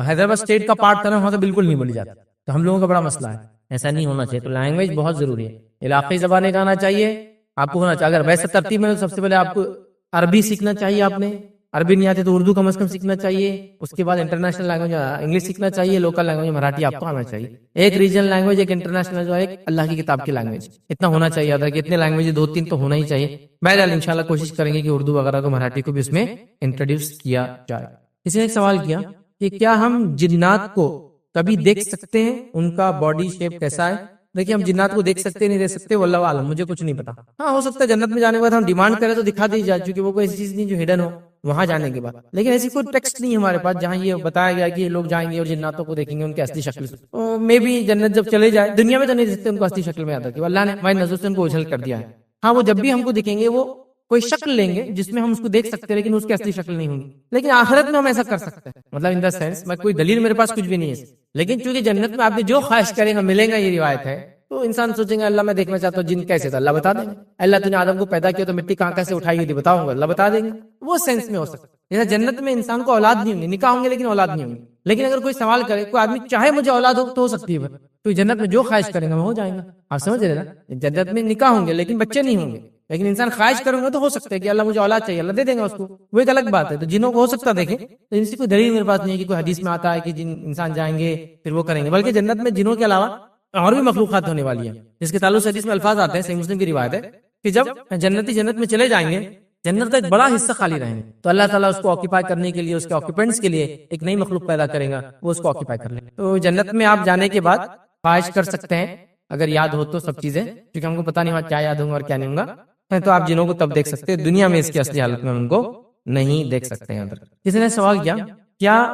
حیدرآباد اسٹیٹ کا پارٹ تھا نا وہاں سے بالکل نہیں بولی جاتی. تو ہم لوگوں کا بڑا مسئلہ ہے، ایسا نہیں ہونا چاہیے. تو لینگویج بہت ضروری ہے. علاقائی زبانیں آنا چاہیے آپ کو ہونا چاہیے. اگر ویسے ترتیب میں سب سے پہلے آپ کو عربی سیکھنا چاہیے. آپ نے عربی نہیں آتی تو اردو کم از کم سیکھنا چاہیے. اس کے بعد انٹرنیشنل لینگویج انگلش سیکھنا چاہیے. لوکل لینگویج مراٹھی آپ کو آنا چاہیے. ایک ریجنل لینگویج, ایک انٹرنیشنل, ایک اللہ کی کتاب کی لینگویج, اتنا ہونا چاہیے. ادھر کہ اتنے لینگویج 2-3 تو ہونا ہی چاہیے. بہرحال انشاءاللہ کوشش کریں گے کہ اردو وغیرہ کو, مراٹھی کو بھی اس میں انٹروڈیوس کیا جائے. کسی نے ایک سوال کیا کہ کیا ہم جنات کو کبھی دیکھ سکتے ہیں, ان کا باڈی شیپ کیسا ہے؟ دیکھیے ہم جنات کو دیکھ سکتے نہیں دیکھ سکتے, واللہ عالم, مجھے کچھ نہیں پتا. ہاں ہو سکتا ہے جنت میں جانے کے بعد ہم ڈیمانڈ کریں تو دکھا دی جائے, چونکہ وہ کوئی ایسی چیز نہیں جو ہڈن ہو وہاں جانے کے بعد. لیکن ایسی کوئی ٹیکسٹ نہیں ہمارے پاس جہاں یہ بتایا گیا کہ یہ لوگ جائیں گے اور جناتوں کو دیکھیں گے ان کی اصلی شکل سے. مے بی جنت جب چلے جائے, دنیا میں تو نہیں دیکھتے ان کو اصلی شکل میں آتا, کہ اللہ نے ہماری نظر سے ان کو اجھل کر دیا ہے. ہاں وہ جب بھی ہم کو دکھیں گے وہ کوئی شکل لیں گے جس میں ہم اس کو دیکھ سکتے ہیں, لیکن اس کی اصلی شکل نہیں ہوگی. لیکن آخرت میں ہم ایسا کر سکتے ہیں, مطلب ان دا سینس, میں کوئی دلیل میرے پاس کچھ بھی نہیں ہے, لیکن چونکہ جنت میں آپ نے جو خواہش کریں گا ملے گا, یہ روایت ہے. تو انسان سوچیں گے اللہ میں دیکھنا چاہتا ہوں جن کیسے تھا, اللہ بتا دیں گے. اللہ تو نے آدم کو پیدا کیا تو مٹی کہاں کیسے اٹھائی ہوئی تھی بتاؤں گا, اللہ بتا دیں گے. وہ سینس میں ہو سکتا ہے. جیسا جنت میں انسان کو اولاد نہیں ہوں گی, نکاح ہوں گے لیکن اولاد نہیں ہوں گی. لیکن اگر کوئی سوال کرے, کوئی آدمی چاہے مجھے اولاد ہو تو ہو سکتی ہے, تو جنت میں جو خواہش کریں گا وہ ہو جائیں گا. آپ سمجھ رہے نا, جنت میں نکاح ہوں گے لیکن بچے نہیں ہوں گے, لیکن انسان خواہش کروں گا تو ہو سکتا ہے کہ اللہ مجھے اولاد چاہیے, اللہ دے دیں گا اس کو, وہ ایک الگ بات ہے. تو جنوں کو ہو سکتا دیکھیں, تو ان سے کوئی دلیل میرے پاس نہیں ہے کہ کوئی حدیث میں آتا ہے کہ جن انسان جائیں گے پھر وہ کریں گے. بلکہ جنت میں جنوں کے علاوہ اور بھی مخلوقات ہونے والی ہیں, جس کے تعلق سے حدیث میں الفاظ آتے ہیں, صحیح مسلم کی روایت ہے کہ جب جنتی جنت میں چلے جائیں گے, جنت کا ایک بڑا حصہ خالی رہیں گے, تو اللہ تعالیٰ اس کو آکوپائی کرنے کے لیے, اس کے آکوپینٹس کے لیے ایک نئی مخلوق پیدا کرے گا, وہ اس کو آکوپائی کر لیں گے. تو جنت میں آپ جانے کے بعد خواہش کر سکتے ہیں اگر یاد ہو تو سب چیزیں, کیونکہ ہم کو پتہ نہیں ہوا کیا یاد ہوگا اور کیا نہیں ہوگا, تو آپ جنوں کو تب دیکھ سکتے ہیں. دنیا میں اس کی اصلی حالت میں ان کو نہیں دیکھ سکتے ہیں. کسی نے سوال کیا کیا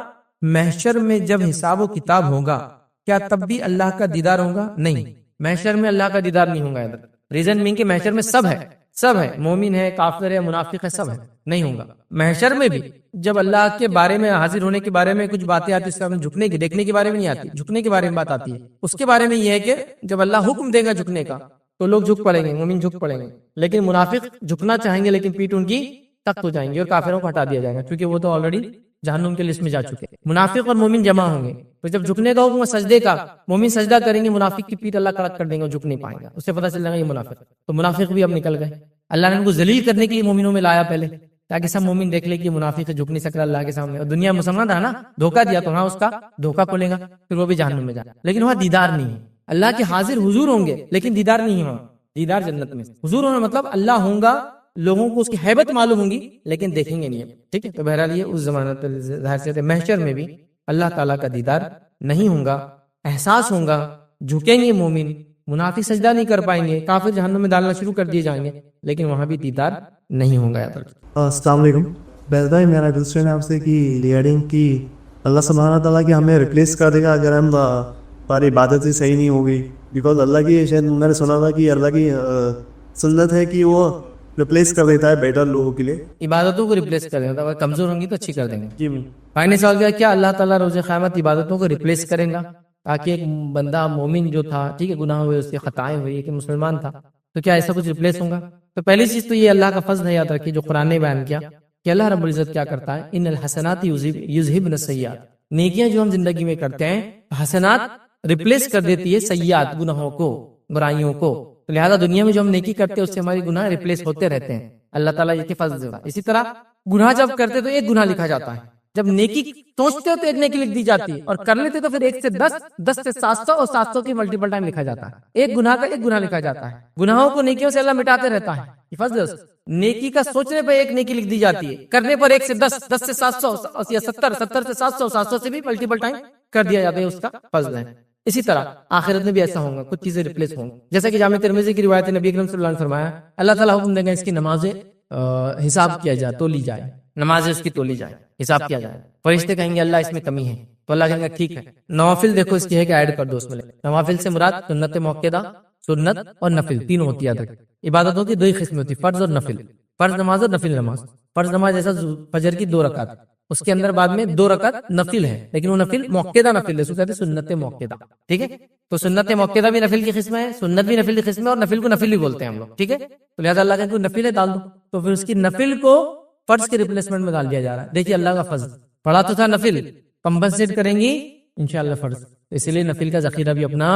محشر میں جب حساب و کتاب ہوگا کیا تب بھی اللہ کا دیدار ہوگا؟ نہیں, محشر میں اللہ کا دیدار نہیں ہوگا. ادھر ریزن مین کہ محشر میں سب ہے, مومن ہے, کافر ہے, منافق ہے, سب ہے, نہیں ہوگا. محشر میں بھی جب اللہ کے بارے میں, حاضر ہونے کے بارے میں کچھ باتیں آتی ہیں, جھکنے کی, دیکھنے کے بارے میں نہیں آتی, جھکنے کے بارے میں بات آتی ہے. اس کے بارے میں یہ ہے کہ جب اللہ حکم دے گا جھکنے کا تو لوگ جھک پڑیں گے, مومن جھک پڑیں گے, لیکن منافق جھکنا چاہیں گے لیکن پیٹ ان کی تخت ہو جائیں گے اور کافروں کو ہٹا دیا جائے گا, کیونکہ وہ تو آلریڈی جہنم کے لسٹ میں جا چکے. منافق اور مومن جمع ہوں گے, تو جب جھکنے کا حکم سجدے کا, مومن سجدہ کریں گے, منافق کی پیٹ اللہ کڑک کر دیں گے, جھک نہیں پائیں گا, اس سے پتہ چل جائے گا یہ منافق. تو منافق بھی اب نکل گئے. اللہ نے ان کو ذلیل کرنے کے لیے مومنوں میں لایا پہلے, تاکہ سب مومن دیکھ لے کہ منافق جھک نہیں سک رہا اللہ کے سامنے. اور دنیا مسلمان رہا نا, دھوکہ دیا تو ہاں اس کا دھوکہ کھولے گا, پھر وہ بھی جہنم میں جائے. لیکن وہاں دیدار نہیں ہے, اللہ کے حاضر حضور ہوں گے لیکن دیدار نہیں ہے. دیدار جنت میں, حضور ہونا مطلب اللہ ہوں گا, لوگوں کو اس کی ہیبت معلوم ہوں گی لیکن دیکھیں گے نہیں. ٹھیک ہے, تو بہرحال یہ اس زمانہ ظاہر سے محشر میں بھی اللہ تعالیٰ کا دیدار نہیں ہوگا, احساس ہوگا, جھکیں گے مومن, منافق سجدہ نہیں کر پائیں گے, کافر جہنم میں ڈالنا شروع کر دیے جائیں گے, لیکن وہاں بھی دیدار نہیں ہوگا. السلام علیکم. بہت بھائی میرا کوشچن ہے آپ سے کہ ریگارڈنگ کی اللہ سبحانہ تعالیٰ کہ ہمیں ریپلیس کر دے گا اگر ہم ہماری عبادت ہی صحیح نہیں ہوگی, بیکاز اللہ کی شاید میں نے سنا تھا کہ اللہ کی سنت ہے کہ وہ ریپلیس کر دیتا ہے بیٹر لوگوں کے لیے, عبادتوں کو ریپلیس کر دیتا ہے, کمزور ہوں گی تو اچھی کر دیں گے. جی بھائی نے سوال کیا کیا اللہ تعالیٰ روز قیامت عبادتوں کو ریپلیس کریں گا, تاکہ ایک بندہ مومن جو تھا, ٹھیک ہے, گناہ ہوئے, اس کی خطائیں ہوئی, کہ مسلمان تھا, تو کیا ایسا کچھ ریپلیس ہوگا؟ تو پہلی چیز تو یہ اللہ کا فضل ہے, یاد رکھیے, جو قرآن نے بیان کیا کہ اللہ رب العزت کیا کرتا ہے, ان الحسنات یذہبن السیئات, نیکیاں جو ہم زندگی میں کرتے ہیں حسنات ریپلیس کر دیتی ہے سیئات, گناہوں کو, برائیوں کو. تو لہذا دنیا میں جو ہم نیکی کرتے ہیں اس سے ہماری گناہ ریپلیس ہوتے رہتے ہیں. اللہ تعالیٰ یہ فضل دیتا ہے. اسی طرح گناہ جب کرتے تو ایک گناہ لکھا جاتا ہے, جب نیکی سوچتے ہو تو ایک نیکی لکھ دی جاتی ہے, اور کر لیتے تو پھر 1 سے 10, 10 سے 700 اور 700 کی ملٹیپل ٹائم لکھا جاتا ہے. ایک گناہ کا ایک گناہ لکھا جاتا ہے. گناہوں کو نیکیوں سے اللہ مٹاتے رہتا ہے, یہ فضل ہے. نیکی کا سوچنے پر ایک نیکی لکھ دی جاتی ہے, کرنے پر 1 سے 10, 10 سے 700 یا 70, 70 سے 700, 700 سے بھی ملٹیپل ٹائم کر دیا جاتا ہے, اس کا فضل ہے. اسی طرح آخرت میں بھی ایسا ہوگا, کچھ چیزیں ریپلیس ہوں گی, جیسا کہ جامع ترمذی کی روایت نبی اکرم صلی اللہ علیہ وسلم نے فرمایا, اللہ تعالیٰ حکم دے گا اس کی نمازیں حساب کیا جائے, تولی جائے, نمازیں اس کی تولی جائے, حساب کیا جائے. فرشتے کہیں گے اللہ اس میں کمی ہے, تو اللہ کہیں گا ٹھیک ہے. نوافل دیکھو اس کی ہے کہ ایڈ کر دو اس میں. نوافل سے مراد سنت موقعہ, سنت اور نفل تینوں ہوتی ہے. عبادتوں کی 2 قسمیں ہوتی, فرض اور نفل. فرض نماز اور نفل نماز. فرض نماز جیسا فجر کی 2 رکعت, اس کے اندر بعد میں 2 رکعت نفل ہے, لیکن وہ نفل موقعہ نفل ہے, اس کو کہتے ہیں سنت موقعہ. ٹھیک ہے, تو سنت موقعہ بھی نفل کی قسم ہے, سنت بھی نفل کی قسم ہے, اور نفل کو نفل بھی بولتے ہیں ہم لوگ. ٹھیک ہے, تو لہٰذا اللہ کہتے ہیں نفل ہے ڈال دو, تو پھر اس کی نفل کو فرض کے ریپلیسمنٹ میں ڈال دیا جا رہا ہے. دیکھیے اللہ کا فضل, پڑھا تو تھا نفل, کمپنسیٹ کریں گی انشاءاللہ فرض. اس لیے نفل کا ذخیرہ بھی اپنا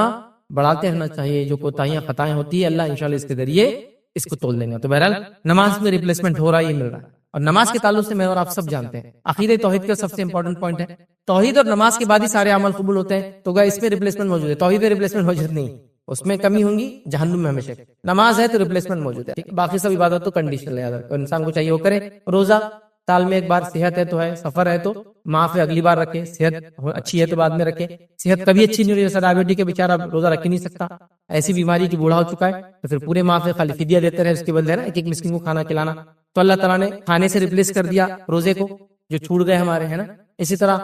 بڑھاتے رہنا چاہیے. جو کوتاہیاں خطائیں ہوتی ہے اللہ انشاءاللہ اس کے ذریعے اس کو تول دیں گے. تو بہرحال نماز میں ریپلیسمنٹ ہو رہا ہے, یہ مل رہا ہے. اور نماز کے تعلق سے میں اور آپ سب جانتے ہیں عقیدہ توحید کا سب سے امپورٹنٹ پوائنٹ ہے. توحید اور نماز کے بعد ہی سارے عمل قبول ہوتے ہیں. تو اس پہ ریپلیسمنٹ موجود ہے, توحید پہ ریپلیسمنٹ موجود نہیں, اس میں کمی ہوں گی جہنم میں ہمیشہ. نماز ہے تو ریپلیسمنٹ موجود ہے, باقی سب عبادت تو کنڈیشنل ہے, انسان کو چاہیے وہ کرے. روزہ سال میں ایک بار, صحت ہے تو ہے, سفر ہے تو معاف ہے اگلی بار رکھے, صحت اچھی ہے تو بعد میں رکھے. صحت کبھی اچھی نہیں ہوئی, جیسا ڈائبٹی کے بیچارہ روزہ رکھ ہی نہیں سکتا, ایسی بیماری کی بوڑھا ہو چکا ہے تو پھر پورے معاف ہے, خالی فدیہ دیتے رہے, اس کے بدلے نا ایک مسکین کو کھانا کھلانا. تو اللہ تعالیٰ نے کھانے سے ریپلیس کر دیا روزے کو جو چھوٹ گئے ہمارے, ہے نا. اسی طرح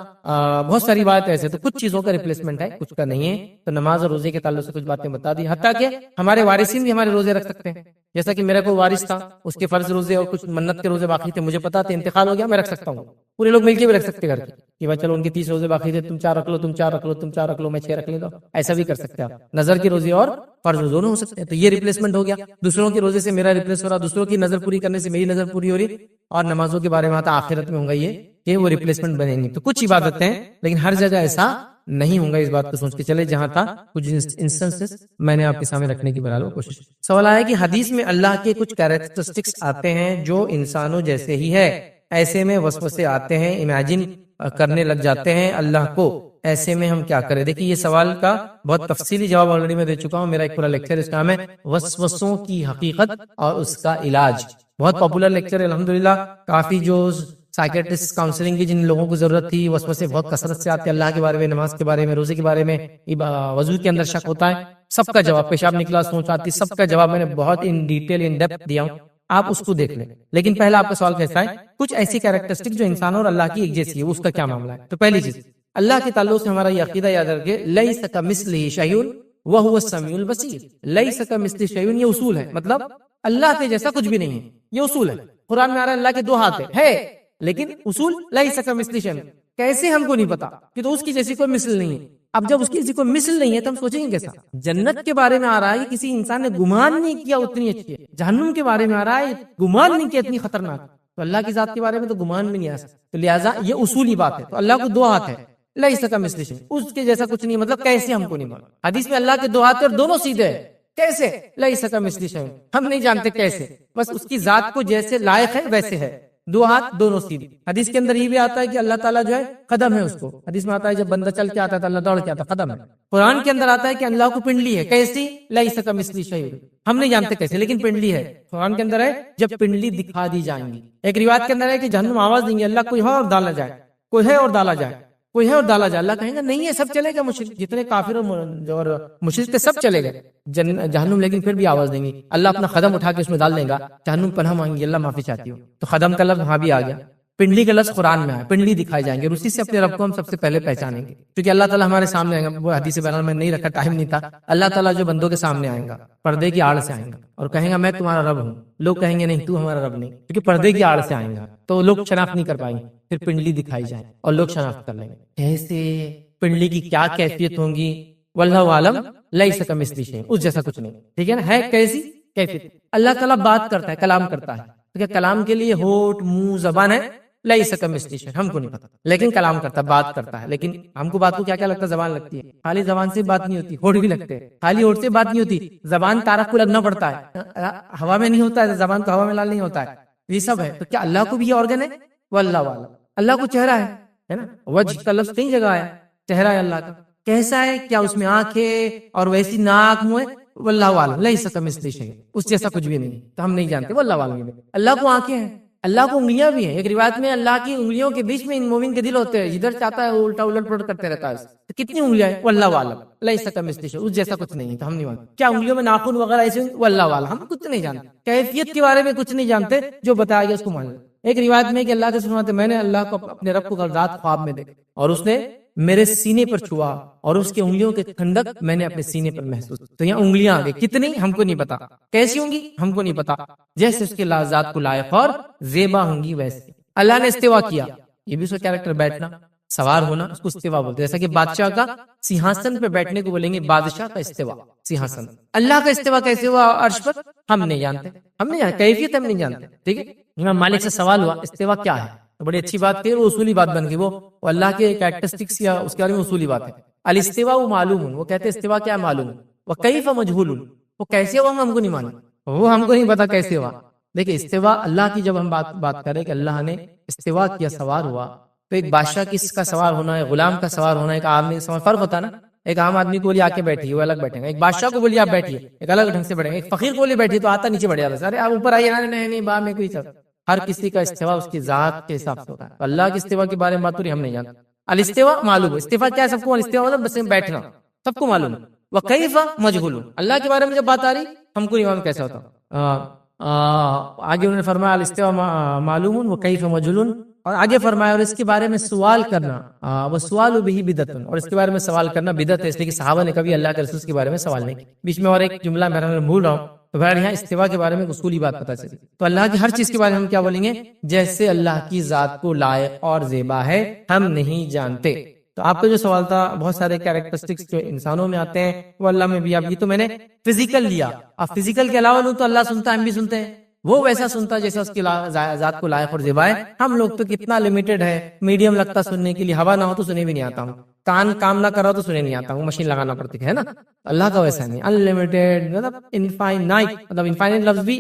بہت ساری بات ایسے, تو کچھ چیزوں کا ریپلیسمنٹ ہے, کچھ کا نہیں ہے. تو نماز اور روزے کے تعلق سے کچھ باتیں بتا دی, حتیٰ کہ ہمارے وارثین بھی ہمارے روزے رکھ سکتے ہیں. جیسا کہ میرا کوئی وارث تھا, اس کے فرض روزے اور کچھ منت کے روزے باقی تھے, مجھے پتا تھا انتقال ہو گیا, میں رکھ سکتا ہوں. پورے لوگ مل کے بھی رکھ سکتے گھر کے کہ بھائی چلو ان کے 30 روزے باقی تھے, تم 4 رکھ لو, تم 4 رکھ لو, تم 4 رکھ لو, میں 6 رکھ لیتا ہوں. ایسا بھی کر سکتے ہیں آپ. نظر کے روزے اور فرض روزے دونوں ہو سکتے ہیں. تو یہ ریپلیسمنٹ ہو گیا, دوسروں کے روزے سے میرا ریپلیس ہو رہا, دوسروں کی نظر پوری کرنے سے میری نظر پوری ہو رہی. اور نمازوں کے بارے میں آتا آخرت میں ہوگا یہ کہ وہ ریپلیسمنٹ بنیں گی. تو کچھ عبادتیں ہیں لیکن ہر جگہ ایسا نہیں ہوگا, اس بات کو سوچ کے چلے. جہاں تھا کچھ انسٹنسز میں نے آپ کے سامنے رکھنے کی بہرحال کوشش. سوال آیا کہ حدیث میں اللہ کے کچھ کیریکٹرسٹکس آتے ہیں جو انسانوں جیسے ہی ہے, ایسے میں وسوسے آتے ہیں, امیجن کرنے لگ جاتے ہیں اللہ کو, ایسے میں ہم کیا کریں؟ دیکھیے یہ سوال کا بہت تفصیلی جواب آلریڈی میں دے چکا ہوں. میرا ایک پورا لیکچر اس کا ہے وسوسوں کی حقیقت اور اس کا علاج. بہت پاپولر لیکچر ہے الحمدللہ. کافی جو سائیکیٹرسٹ کاؤنسلنگ کی جن لوگوں کو ضرورت تھی, وسوسے بہت کثرت سے آتے, اللہ کے بارے میں, نماز کے بارے میں, روزے کے بارے میں, وضو کے اندر شک ہوتا ہے, سب کا جواب, پیشاب نکلا سوچ آتی, سب کا جواب میں نے بہت ان ڈیٹیل ان ڈیپتھ دیا ہوں, آپ اس کو دیکھ لیں. لیکن پہلا آپ کا سوال کیسا ہے؟ کچھ ایسی کیریکٹرسٹک جو انسانوں اور اللہ کی ایک جیسی ہے, اس کا کیا معاملہ ہے؟ تو پہلی چیز, اللہ کے تعلق سے ہمارا یہ عقیدہ یاد رکھے, لیس کمثلہ شیء وہو السمیع البصیر. لیس کمثلہ شیء, یہ اصول ہے, مطلب اللہ کے جیسا کچھ بھی نہیں ہے, یہ اصول ہے. قرآن میں آ رہا ہے اللہ کے 2 ہاتھ ہے, لیکن اصول لیس کمثلہ شیء, کیسے ہم کو نہیں پتا کہ تو اس کی جیسی کوئی مثل نہیں ہے. اب جب اس کی جیسی کوئی مثل نہیں ہے تو ہم سوچیں گے کیسا؟ جنت کے بارے میں آ رہا ہے کہ کسی انسان نے گمان نہیں کیا اتنی اچھی ہے, جہنم کے بارے میں آ رہا ہے گمان نہیں کیا اتنی خطرناک, تو اللہ کی ذات کے بارے میں تو گمان بھی نہیں آ سکتا. تو لہٰذا یہ اصولی بات ہے. تو اللہ کو 2 ہاتھ ہے, لیس کمثلہ شیء, اس کے جیسا کچھ نہیں, مطلب کیسے ہم کو نہیں معلوم. حدیث میں اللہ کے 2 ہاتھ اور دونوں سیدھے ہیں, کیسے؟ لیس کمثلہ شیء, ہم نہیں جانتے کیسے, بس اس کی ذات کو جیسے لائق ہے ویسے ہے, 2 ہاتھ دونوں سیدھے. حدیث کے اندر یہ بھی آتا ہے کہ اللہ تعالیٰ جو ہے قدم ہے, اس کو حدیث میں آتا ہے جب بندہ چل کے آتا ہے تو اللہ دوڑ کے آتا ہے, قدم ہے. قرآن کے اندر آتا ہے کہ اللہ کو پنڈلی ہے, کیسی؟ لیس کمثلہ شیء, ہم نہیں جانتے کیسے لیکن پنڈلی ہے. قرآن کے اندر ہے جب پنڈلی دکھا دی جائیں گی. ایک روایت کے اندر ہے کہ جہنم آواز دیں گے, اللہ کوئی ہے اور ڈالا جائے, کوئی ہے اور ڈالا جائے, کوئی ہے اور ڈالا جائے. اللہ کہیں گا نہیں ہے, سب چلے گا, مشرک جتنے کافر اور مشرک تھے سب چلے گئے جہنم, لیکن پھر بھی آواز دیں گی. اللہ اپنا قدم اٹھا کے اس میں ڈال دے گا, جہنم پناہ مانگی گی, اللہ معافی چاہتی ہو. تو قدم کا لفظ وہاں بھی آ گیا, پنڈلی کا لفظ قرآن میں آیا, پنڈلی دکھائی جائیں گے, اور اسی سے اپنے رب کو ہم سب سے پہلے پہچانیں گے, کیونکہ اللہ تعالیٰ ہمارے سامنے آئے گا. وہ حدیث بیان میں نہیں رکھا, ٹائم نہیں تھا. اللہ تعالیٰ جو بندوں کے سامنے آئے گا پردے کی آڑ سے آئیں گا اور کہیں گا میں تمہارا رب ہوں. لوگ کہیں گے نہیں تو ہمارا رب نہیں, کیونکہ پردے کی آڑ سے آئیں گا تو لوگ شناخت نہیں کر پائیں گے. پھر پنڈلی دکھائی جائے اور لوگ شناخت کر لیں گے. کیسے پنڈلی کی کیا کیفیت ہوگی, واللہ عالم, لیس کمثلہ شیء, اس جیسا کچھ نہیں. ٹھیک ہے نا, ہے کیسی کیفیت. اللہ تعالیٰ بات کرتا ہے, کلام کرتا ہے, تو کیا کلام کے لیے ہونٹ, منہ, زبان ہے؟ لیس کمثلہ شیء, ہم کو نہیں پتا, لیکن کلام کرتا ہے, بات کرتا ہے. لیکن ہم کو بات کو کیا کیا لگتا ہے؟ زبان لگتی ہے. خالی زبان سے بات نہیں ہوتی, ہونٹ بھی لگتے ہیں. خالی ہونٹ سے بات نہیں ہوتی, زبان تارک کو لگنا پڑتا ہے, ہوا میں نہیں ہوتا ہے, زبان تو ہوا میں لال نہیں ہوتا ہے. یہ سب ہے. تو کیا اللہ کو بھی یہ آرگن ہے؟ واللہ عالم. اللہ کو چہرہ ہے نا, وجہ کا لفظ کئی جگہ آیا, چہرہ ہے اللہ کا. کیسا ہے؟ کیا اس میں آنکھیں اور ویسی ناک, منہ ہے؟ واللہ عالم, لیس کمثلہ شیء, اس جیسا کچھ بھی نہیں, تو ہم نہیں جانتے. واللہ عالم. اللہ کو آنکھیں ہیں, اللہ کو انگلیاں بھی ہیں. ایک روایت میں اللہ کی انگلیوں کے بیچ میں ان مومن کے دل ہوتے ہیں, جدھر چاہتا ہے الٹا الٹ پلٹ کرتے رہتا ہے. تو کتنی انگلیاں ہیں؟ واللہ عالم, لیس کمثلہ شیء, اس جیسا کچھ نہیں, تو ہم نہیں مانتے. کیا انگلیوں میں ناخن وغیرہ ایسے؟ واللہ عالم, ہم کچھ نہیں جانتے. کیفیت کے بارے میں کچھ نہیں جانتے, جو بتایا گیا اس کو مان لیں. ایک روایت میں کہ اللہ کے سناتے, میں نے اللہ کو اپنے رب کو کل رات خواب میں دیکھا اور اس نے میرے سینے پر چھوا اور اس کے انگلیوں کے ٹھنڈک میں نے اپنے سینے پر محسوس. تو یہاں انگلیاں آ گئی, کتنی ہم کو نہیں پتا, کیسی ہوں گی ہم کو نہیں پتا, جیسے اس کے لذات کو لائق اور زیبا ہوں گی ویسے. اللہ نے استوا کیا, یہ بھی اس کا کیریکٹر, بیٹھنا, سوار ہونا, اس کو استوا بولتے ہیں. جیسا کہ بادشاہ کا سیاہسن پہ بیٹھنے کو بولیں گے بادشاہ کا استوا, سیاہسن. اللہ کا استوا کیسے ہوا عرش پر؟ ہم نہیں جانتے, ہم نہیں جانتے, کیفیت ہم نہیں جانتے. ٹھیک ہے, امام مالک سے سوال ہوا استوا کیا ہے, تو بڑی اچھی بات تھی, وہ اصولی بات بن گئی. وہ اللہ کے کیریکٹرسٹکس یا اس کے بارے میں اصولی بات ہے. الاستوا معلوم, وہ کہتے ہیں استوا کیا معلوم, وکیف مجہول, وہ کیسے ہوا ہم کو نہیں معلوم, وہ ہم کو نہیں پتا کیسے ہوا. دیکھیں استوا اللہ کی جب ہم بات کریں کہ اللہ نے استوا کیا، سوار ہوا، تو ایک بادشاہ کس کا سوار ہونا ہے، غلام کا سوار ہونا ہے، ایک آدمی کا سوار، فرق ہوتا ہے نا. ایک عام آدمی کو بولیے آ کے بیٹھیے وہ الگ بیٹھے گا، ایک بادشاہ کو بولیے آپ بیٹھیے ایک الگ ڈھنگ سے بیٹھے گا، ایک فقیر کو بولیے بیٹھیے تو آتا نیچے بیٹھ جاتا ہے، ارے آپ اوپر آئیے، نہیں با میں کوئی سب. ہر کسی کا استوا اس کی ذات کے حساب سے ہوتا ہے. تو اللہ کے استوا کے بارے میں بات ہو رہی ہم نہیں جانتے. الاستوا معلوم ہے، استوا کیا ہے سب کو، الاستوا مطلب بس بیٹھنا سب کو معلوم ہے. وکیف مجہول، اللہ کے بارے میں جب بات آ رہی ہم کو ایمان کیسا ہوتا. آگے انہوں نے فرمایا الاستوا معلوم وکیف مجہول، اور آگے فرمایا اور اس کے بارے میں سوال کرنا، وہ سوال بھی بدعت، اور اس کے بارے میں سوال کرنا بدعت ہے، اس لیے کہ صحابہ نے کبھی اللہ کے رسول کے بارے میں سوال نہیں کیا. بیچ میں اور ایک جملہ میں بھول رہا ہوں، تو بہرحال یہاں استوا کے بارے میں اصولی بات پتہ چلی. تو اللہ کی ہر چیز کے بارے میں ہم کیا بولیں گے، جیسے اللہ کی ذات کو لائق اور زیبا ہے ہم نہیں جانتے. تو آپ کا جو سوال تھا بہت سارے کیریکٹرسٹکس جو انسانوں میں آتے ہیں وہ اللہ میں بھی. اب یہ تو میں نے فزیکل لیا، اب فزیکل کے علاوہ لوں تو اللہ سنتا ہے، ہم بھی سنتے ہیں، وہ ویسا سنتا جیسا اس کی ذات کو لائق اور زیبا ہے. ہم لوگ تو کتنا لمیٹڈ ہے، میڈیم لگتا سننے کے لیے، ہوا نہ ہو تو سنے بھی نہیں آتا ہوں، کان کام نہ کرا تو سنے نہیں آتا ہوں، مشین لگانا پڑتی ہے نا. اللہ کا ویسا نہیں، انلمیٹڈ مطلب انفائنائٹ، مطلب انفائنائٹ لفظ بھی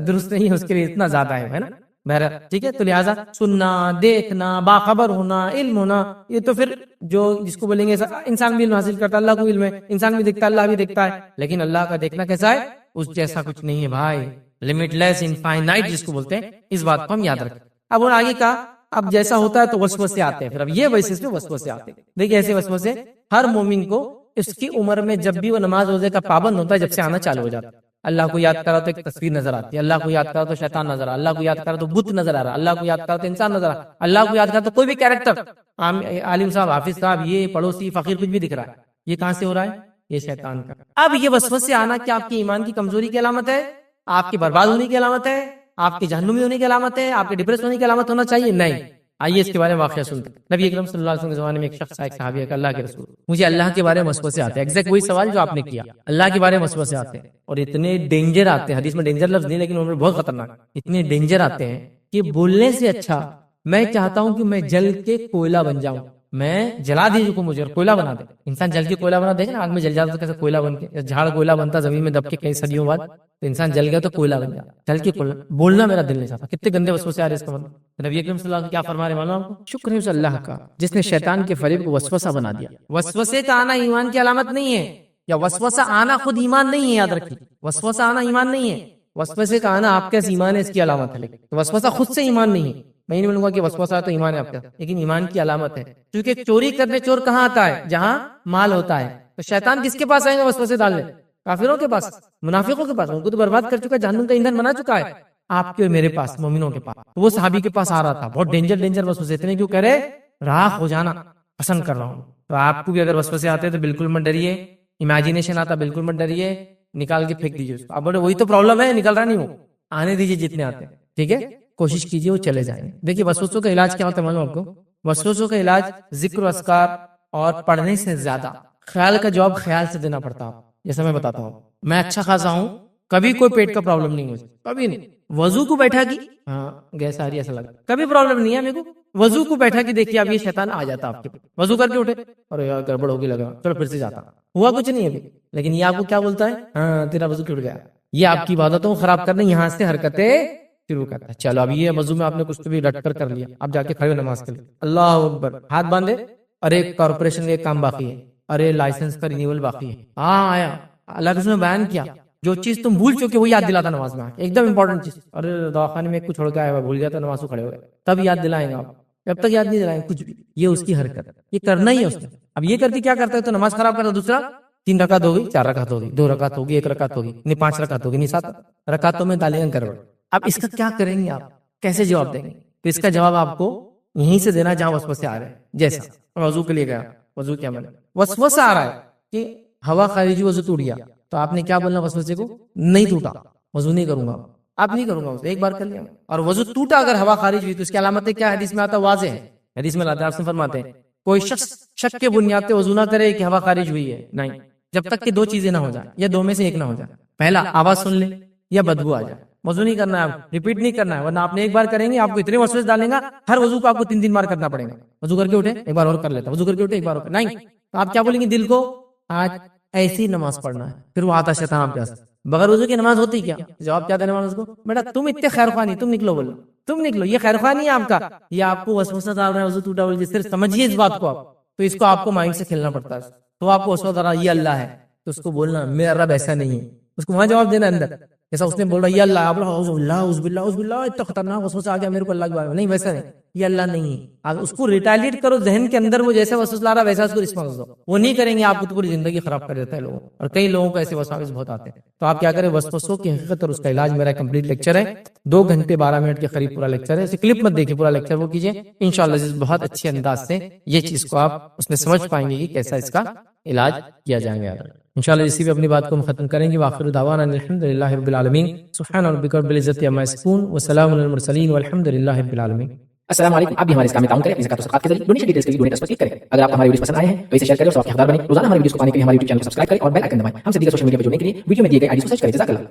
درست نہیں ہے اس کے لیے، اتنا زیادہ ہے نا. بہرحال ٹھیک ہے، تو لہٰذا سننا، دیکھنا، باخبر ہونا، علم ہونا، یہ تو پھر جو جس کو بولیں گے انسان بھی علم حاصل کرتا ہے، اللہ کو علم ہے، انسان بھی دیکھتا ہے اللہ بھی دیکھتا ہے، لیکن اللہ کا دیکھنا کیسا ہے، اس جیسا کچھ نہیں ہے بھائی، لمٹ لیس انفائنائٹ جس کو بولتے ہیں. اس بات کو ہم یاد رکھیں. اب آگے کا اب جیسا ہوتا ہے تو وسوسے آتے ہیں، پھر اب یہ ویسے سے وسوسے آتے ہیں. دیکھیے ایسے وسوسے ہر مومن کو اس کی عمر میں جب بھی وہ نماز روزے کا پابند ہوتا ہے جب سے آنا چالو ہو جاتا ہے. اللہ کو یاد کرا تو ایک تصویر نظر آتی ہے، اللہ کو یاد کرا تو شیطان نظر آ رہا، اللہ کو یاد کرا تو بت نظر آ رہا، اللہ کو یاد کرا تو انسان نظر آ رہا، اللہ کو یاد کرا تو کوئی بھی کیریکٹر، عالم صاحب، حافظ صاحب، یہ پڑوسی، فقیر، کچھ بھی دکھ رہا ہے. یہ کہاں سے ہو رہا ہے؟ یہ شیطان کا. اب یہ وسوسے آنا کیا آپ کی ایمان کی کمزوری کی علامت ہے، آپ کی برباد ہونے کی علامت ہے، آپ کے جہنمی ہونے کی علامت ہے، آپ کے ڈپریس ہونے کی علامت ہونا چاہیے؟ نہیں. آئیے اس کے بارے میں واقعہ سنتے ہیں. نبی اکرم صلی اللہ علیہ وسلم کے زمانے میں ایک شخص، ایک صحابی ہے کہ اللہ کے رسول، مجھے اللہ کے بارے میں وسوسے آتے ہیں. ایگزیکٹ وہی سوال جو آپ نے کیا، اللہ کے بارے میں وسوسے آتے ہیں، اور اتنے ڈینجر آتے ہیں، حدیث میں ڈینجر لفظ نہیں لیکن ان میں بہت خطرناک، اتنے ڈینجر آتے ہیں کہ بولنے سے اچھا میں چاہتا ہوں کہ میں جل کے کوئلہ بن جاؤں، میں جلا دیجیے کو مجھے اور کوئلہ بنا دے. انسان جل کے کوئلہ بنا دے نا، آگ میں جل جاتا تو کیسے کوئلہ بن کے، جھاڑ کوئلہ بنتا زمین میں دب کے کئی صدیوں بعد، تو انسان جل گیا تو کوئلہ بن جاتا. جل کے کوئلہ بولنا میرا دل نہیں چاہتا. کتنے گندے وسوسے آ رہے اس کا مطلب. نبی اکرم صلی اللہ علیہ وسلم کیا فرما رہے معلوم آپ کو؟ شکر ہے اس اللہ کا جس نے شیطان کے فریب کو وسوسہ بنا دیا. وسوسے کا آنا ایمان کی علامت نہیں ہے، یا وسوسہ آنا خود ایمان نہیں ہے، یاد رکھیے وسوسہ آنا ایمان نہیں ہے، وسوسے کا آنا آپ کا ایمان ہے اس کی علامت ہے. لیکن وسوسہ خود سے ایمان نہیں ہے. میں نہیں بولوں گا کہ وسوسہ ہے تو ایمان ہے آپ کا، لیکن ایمان کی علامت ہے. کیونکہ چوری کرنے چور کہاں آتا ہے؟ جہاں مال ہوتا ہے. تو شیطان کس کے پاس آئے گا وسوسے ڈالنے؟ کافروں کے پاس، منافقوں کے پاس. ان کو تو برباد کر چکا ہے، جہنم کا ایندھن بنا چکا ہے. آپ کے اور میرے پاس، مومنوں کے پاس. وہ صحابی کے پاس آ رہا تھا، بہت ڈینجر وسوسے. اتنے کیوں کہہ رہے؟ راح ہو جانا پسند کر رہا ہوں. تو آپ کو بھی اگر وسوسے آتے تو بالکل مت ڈریے. امیجنیشن آتا بالکل مت ڈریے، نکال کے پھینک دیجیے اس کو. اب بولے وہی تو پرابلم ہے، نکل رہا نہیں ہو، آنے دیجیے جتنے آتے ہیں. ٹھیک ہے، کوشش کیجیے وہ چلے جائیں. دیکھیے وسوسوں کا علاج کیا ہوتا ہے معلوم آپ کو؟ وسوسوں کا علاج ذکر و اذکار اور پڑھنے سے زیادہ خیال کا جواب خیال سے دینا پڑتا ہے. جیسا میں بتاتا ہوں، میں اچھا خاصا ہوں، کبھی کوئی پیٹ کا پرابلم نہیں مجھے، کبھی نہیں. وضو کو بیٹھا کی ہاں گیس آ رہی ہے ایسا لگا، کبھی پرابلم نہیں ہے میرے کو. وضو کو بیٹھا کی دیکھیے اب یہ شیطان آ جاتا آپ کے، وضو کر کے اٹھے اور یار گڑبڑ ہوگی لگا، چلو پھر سے جاتا، ہوا کچھ نہیں ابھی. لیکن یہ آپ کو کیا بولتا ہے؟ ہاں تیرا وضو ٹوٹ گیا. یہ آپ کی عبادتوں کو خراب کرنے یہاں سے حرکتیں شروع کرتا ہے. چلو اب یہ وضو میں آپ نے کچھ تو بھی ڈٹ کر لیا، اب جا کے کھڑے ہو نماز کے لیے. اللہ اکبر، ہاتھ باندھے، ارے کارپوریشن کا کام باقی ہے، ارے لائسنس کا رینیول باقی ہے. ہاں آیا اللہ کے نے بیان کیا، جو چیز تم بھول چکے وہ یاد دلاتا نماز میں، ایک دم امپورٹنٹ چیز. ارے دواخانے میں کچھ چھوڑ کے آیا بھول گیا تو نماز کو کھڑے ہو گئے، تب یاد دلائیں گے آپ. جب تک یاد نہیں دلائیں کچھ بھی. یہ اس کی حرکت، یہ کرنا ہی ہے اس نے. اب یہ کر کے کیا کرتا ہے؟ تو نماز خراب کرتا. دوسرا 3 رکعت ہوگی، 4 رکعت ہوگی، 2 رکعت ہوگی، 1 رکعت ہوگی، نہیں 5 رکعت ہوگی، نہیں 7 رکعتوں میں دالیاں کروڑ. اب اس کا کیا کریں گے آپ؟ کیسے جواب دیں گے؟ تو اس کا جواب آپ کو یہیں سے دینا جہاں وسوسے آ رہے ہیں. جیسا وضو کے لیے گیا، وضو کیا میں وسوسہ آ رہا ہے کہ ہوا خارجی وضو ٹوٹ گیا، تو آپ نے کیا بولنا وسوسے کو؟ نہیں ٹوٹا، وضو نہیں کروں گا. آپ نہیں کروں گا، ایک بار کر لیا. اور وضو ٹوٹا اگر ہوا خارج ہوئی تو اس کی علامت کیا؟ حدیث میں آتا واضح ہے. حدیث میں لاتے ہیں فرماتے ہیں کوئی شخص شک کے بنیاد پہ وضو نہ کرے کہ ہوا خارج ہوئی ہے، نہیں، جب تک کہ 2 چیزیں نہ ہو جائیں یا 2 میں سے ایک نہ ہو جائے. پہلا آواز سن لے یا بدبو آ جائے. وضو نہیں کرنا ہے، ریپیٹ نہیں کرنا ہے، ورنہ آپ نے ایک بار کریں گے آپ کو اتنے وسوسے ڈالیں گا، ہر وضو کو آپ کو 3 بار کرنا پڑے گا. وضو کر کے اٹھے ایک بار اور کر لیتا، وضو کر کے اٹھے ایک بار اور نہیں. تو آپ کیا بولیں گے دل کو؟ آج ایسی نماز پڑھنا ہے. پھر وہ آتا شیطان آپ کے پاس، بغیر وضو کی نماز ہوتی کیا؟ جواب کیا دینے والا اس کو؟ بیٹا تم اتنے خیر خواہ نہیں، تم نکلو، بولو تم نکلو، یہ خیر خواہ نہیں ہے آپ کا، یہ آپ کو وسوسہ ڈال رہا ہے وضو ٹوٹا ہوا، صرف سمجھیے اس بات کو آپ، تو اس کو آپ کو مائنڈ سے کھیلنا پڑتا ہے، تو آپ کو وسوسہ ڈال رہا ہے یہ اللہ ہے، تو اس کو بولنا میرا رب ایسا نہیں ہے، اس کو وہاں جواب دینا اندر، جیسا اس نے بول رہا یہ اللہ، آپ اعوذ باللہ اعوذ باللہ اعوذ باللہ، اتنا خطرناک وسوسہ آ گیا میرے کو اللہ کے بارے میں، نہیں ویسا نہیں، یہ اللہ نہیں ہے، آپ اس کو ریٹیلیٹ کرو، ذہن کے اندر وہ جیسا وسوسہ لا رہا ویسا اس کو رسپانس دو، وہ نہیں کریں گے آپ کو تو پوری زندگی خراب کر دیتا ہے لوگوں، اور کئی لوگوں کو ایسے وسواس بہت آتے ہیں، تو آپ کیا کریں، وسوسوں کی حقیقت اور اس کا علاج میرا کمپلیٹ لیکچر ہے، 2 گھنٹے 12 منٹ کے قریب پورا لیکچر ہے، اسے کلپ مت دیکھیں، پورا لیکچر وہ کیجیے، انشاءاللہ بہت اچھے انداز سے یہ چیز کو آپ اس میں سمجھ پائیں گے کہ کیسا اس کا علاج کیا جائیں گے انشاءاللہ۔ اسی پہ اپنی بات کو ہم ختم کریں گے، وآخر دعوانا الحمدللہ رب العالمین، سبحان ربک رب العزت عما یصفون وسلام علی المرسلین والحمدللہ رب العالمین۔ السلام علیکم، آپ بھی ہمارے اس کام میں تعاون کریں، اپنی زکات و صدقات کے ذریعے ڈونیشن ڈیٹیلز کے لیے ڈونیٹ پر کلک کریں۔ اگر آپ کو ہمارے ویڈیوز پسند آئے ہیں تو اسے شیئر کریں اور سب کے حقدار بنیں۔ روزانہ ہمارے ویڈیوز کو پانے کے لیے ہمارے یوٹیوب چینل کو سبسکرائب کریں اور بیل آئکن دبائیں۔ ہم سے دیگر سوشل میڈیا پہ جڑنے کے لیے ویڈیو میں دیے گئے آئی ڈی کو سرچ کریں۔ جزاک اللہ۔